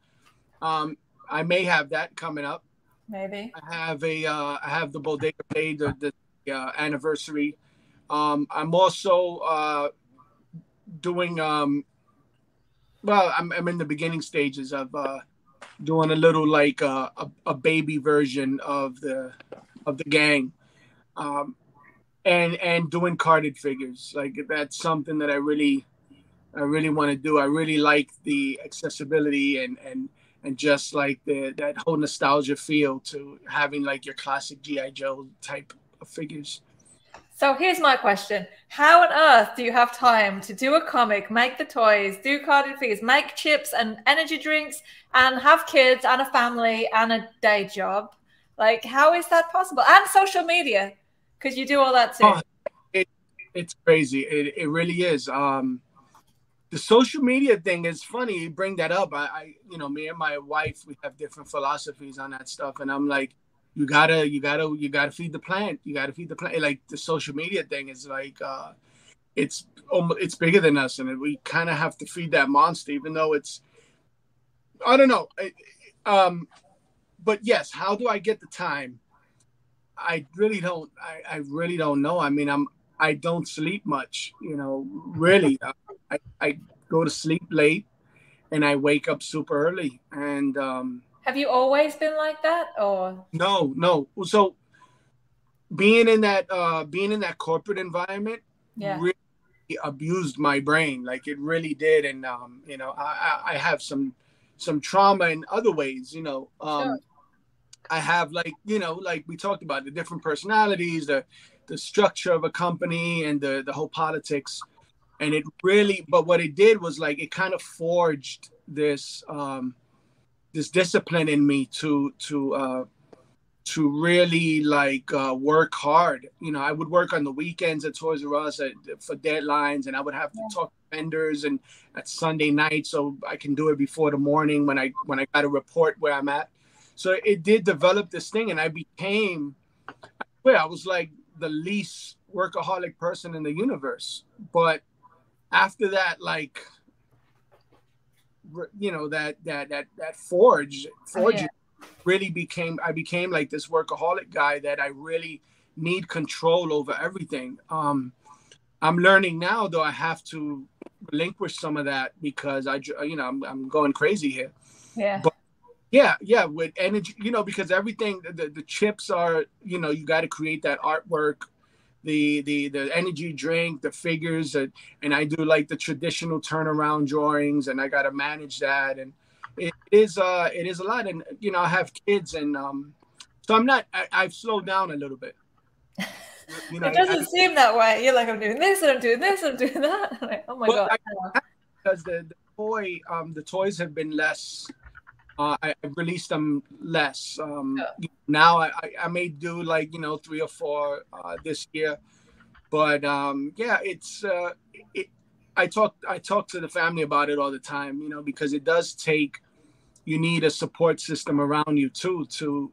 I may have that coming up.
Maybe.
I have the Bodega Day, the anniversary. I'm also doing I'm in the beginning stages of doing a little like a baby version of the gang, and doing carded figures. Like that's something that I really want to do. I really like the accessibility and just like that whole nostalgia feel to having like your classic G.I. Joe type of figures.
So here's my question. How on earth do you have time to do a comic, make the toys, do carded figures, make chips and energy drinks, and have kids and a family and a day job? Like, how is that possible? And social media, because you do all that too.
It's crazy. It really is. The social media thing is funny. You bring that up. I me and my wife, we have different philosophies on that stuff. And I'm like, you gotta feed the plant. You gotta feed the plant. Like the social media thing is like, it's bigger than us, and we kind of have to feed that monster, even though it's, I don't know. But yes, how do I get the time? I really don't. I really don't know. I mean, I don't sleep much. You know, really. I go to sleep late, and I wake up super early. And
have you always been like that, or
no? So being in that corporate environment, really abused my brain. Like it really did. And you know, I have some trauma in other ways. You know,
sure.
I have, like, you know, like we talked about, the different personalities, the structure of a company, and the whole politics. And it really, but what it did was, like, it kind of forged this this discipline in me to really, like, work hard. You know, I would work on the weekends at Toys R Us for deadlines, and I would have to talk to vendors and at Sunday night, so I can do it before the morning when I got to report where I'm at. So it did develop this thing, and I was like the least workaholic person in the universe. But after that, like, you know, that forge really I became like this workaholic guy that I really need control over everything. I'm learning now, though, I have to relinquish some of that because I'm going crazy here.
Yeah.
But yeah, with energy, you know, because everything, the chips are, you know, you got to create that artwork, the energy drink, the figures, and I do like the traditional turnaround drawings, and I got to manage that, and it is a lot. And you know, I have kids, and so I've slowed down a little bit. You know,
it doesn't seem that way. You're like, I'm doing this, and I'm doing this, and I'm doing that. I'm like, oh my god!
Because the toys have been less. I released them less. Now I may do, like, you know, 3 or 4 this year, but yeah, it's I talk to the family about it all the time, you know, because it does take, you need a support system around you too to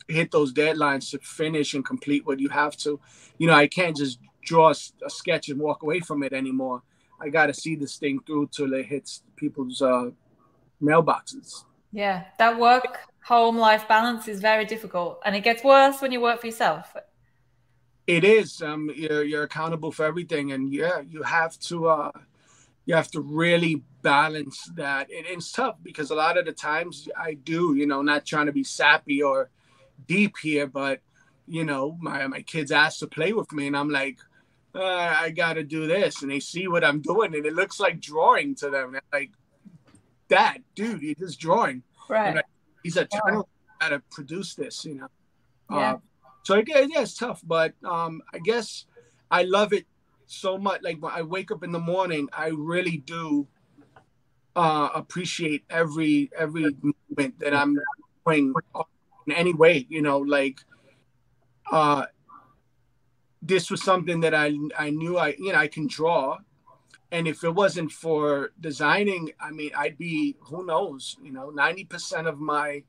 hit those deadlines, to finish and complete what you have to. You know, I can't just draw a sketch and walk away from it anymore. I got to see this thing through till it hits people's mailboxes.
Yeah, that work-home life balance is very difficult, and it gets worse when you work for yourself.
It is. You're accountable for everything, and yeah, you have to really balance that. And it's tough because a lot of the times I do, you know, not trying to be sappy or deep here, but you know, my kids ask to play with me, and I'm like, I got to do this, and they see what I'm doing, and it looks like drawing to them. They're like, Dad, dude, you're just drawing.
Right.
He's a child, got to produce this, you know.
Yeah.
So yeah, it's tough, but I guess I love it so much. Like when I wake up in the morning, I really do appreciate every moment that I'm doing in any way, you know. Like this was something that I knew I can draw. And if it wasn't for designing, I mean, I'd be, who knows, you know, 90% of my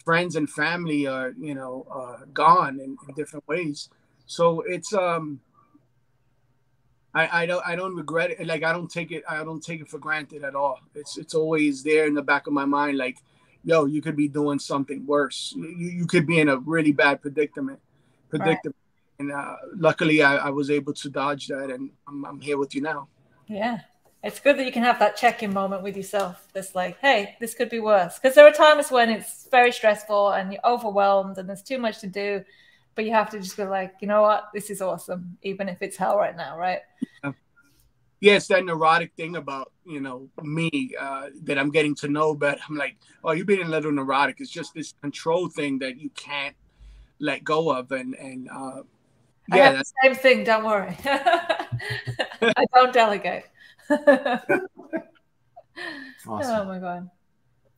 friends and family are, you know, gone in different ways. So it's, I don't regret it. Like, I don't take it for granted at all. It's always there in the back of my mind. Like, yo, you could be doing something worse. You could be in a really bad predicament. Right. And luckily I was able to dodge that, and I'm here with you now.
Yeah, it's good that you can have that check-in moment with yourself. That's like, hey, this could be worse. Because there are times when it's very stressful and you're overwhelmed and there's too much to do, but you have to just be like, you know what, this is awesome, even if it's hell right now, right?
Yeah, it's that neurotic thing about, you know, me that I'm getting to know, but I'm like, oh, you're being a little neurotic. It's just this control thing that you can't let go of, and
I have the same thing. Don't worry. I don't delegate.
Awesome.
Oh my god.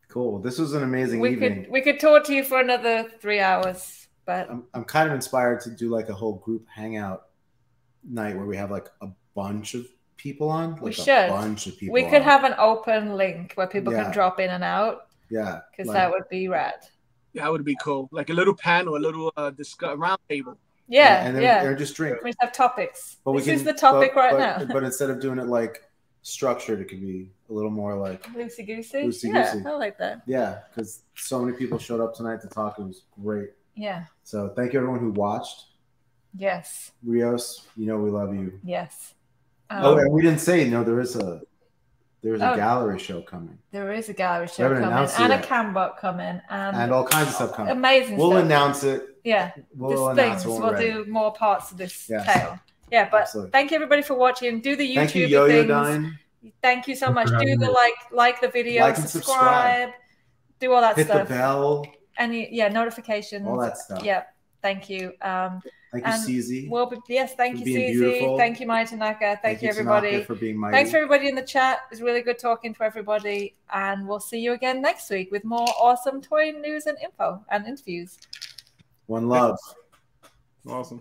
Cool. This was an amazing evening.
We could talk to you for another 3 hours, but
I'm kind of inspired to do like a whole group hangout night where we have like a bunch of people on. Like
we should.
A bunch of people.
We could have an open link where people can drop in and out.
Yeah.
Because that would be rad.
Yeah, that would be cool. Like a little panel, a little round table.
Yeah,
and then
yeah.
or just drink.
We just have topics.
But
this is the topic now.
But instead of doing it like structured, it could be a little more like
loosey goosey.
Yeah,
I like that.
Yeah, because so many people showed up tonight to talk. It was great.
Yeah.
So thank you everyone who watched.
Yes.
Rios, you know we love you.
Yes.
And we didn't say there is a gallery show coming.
There is a gallery show coming, and a CamBot coming, and all kinds of stuff coming. Amazing.
We'll
stuff.
announce it.
Yeah.
We'll announce it.
We'll do more parts of this tale. Yeah, but thank you everybody for watching. Do the YouTube
Thank you, Yo-Yo
things. Thank you so much. Do the like the video, subscribe, do all that
stuff.
Hit
the bell.
Any notifications.
All that stuff.
Yeah. Thank you.
Thank you, CZ.
Thank you, CZ. Thank you, Mai Tanaka. Thank you, everybody.
Tanaka, for being mighty.
Thanks for everybody in the chat. It was really good talking to everybody. And we'll see you again next week with more awesome toy news and info and interviews.
One love.
Awesome.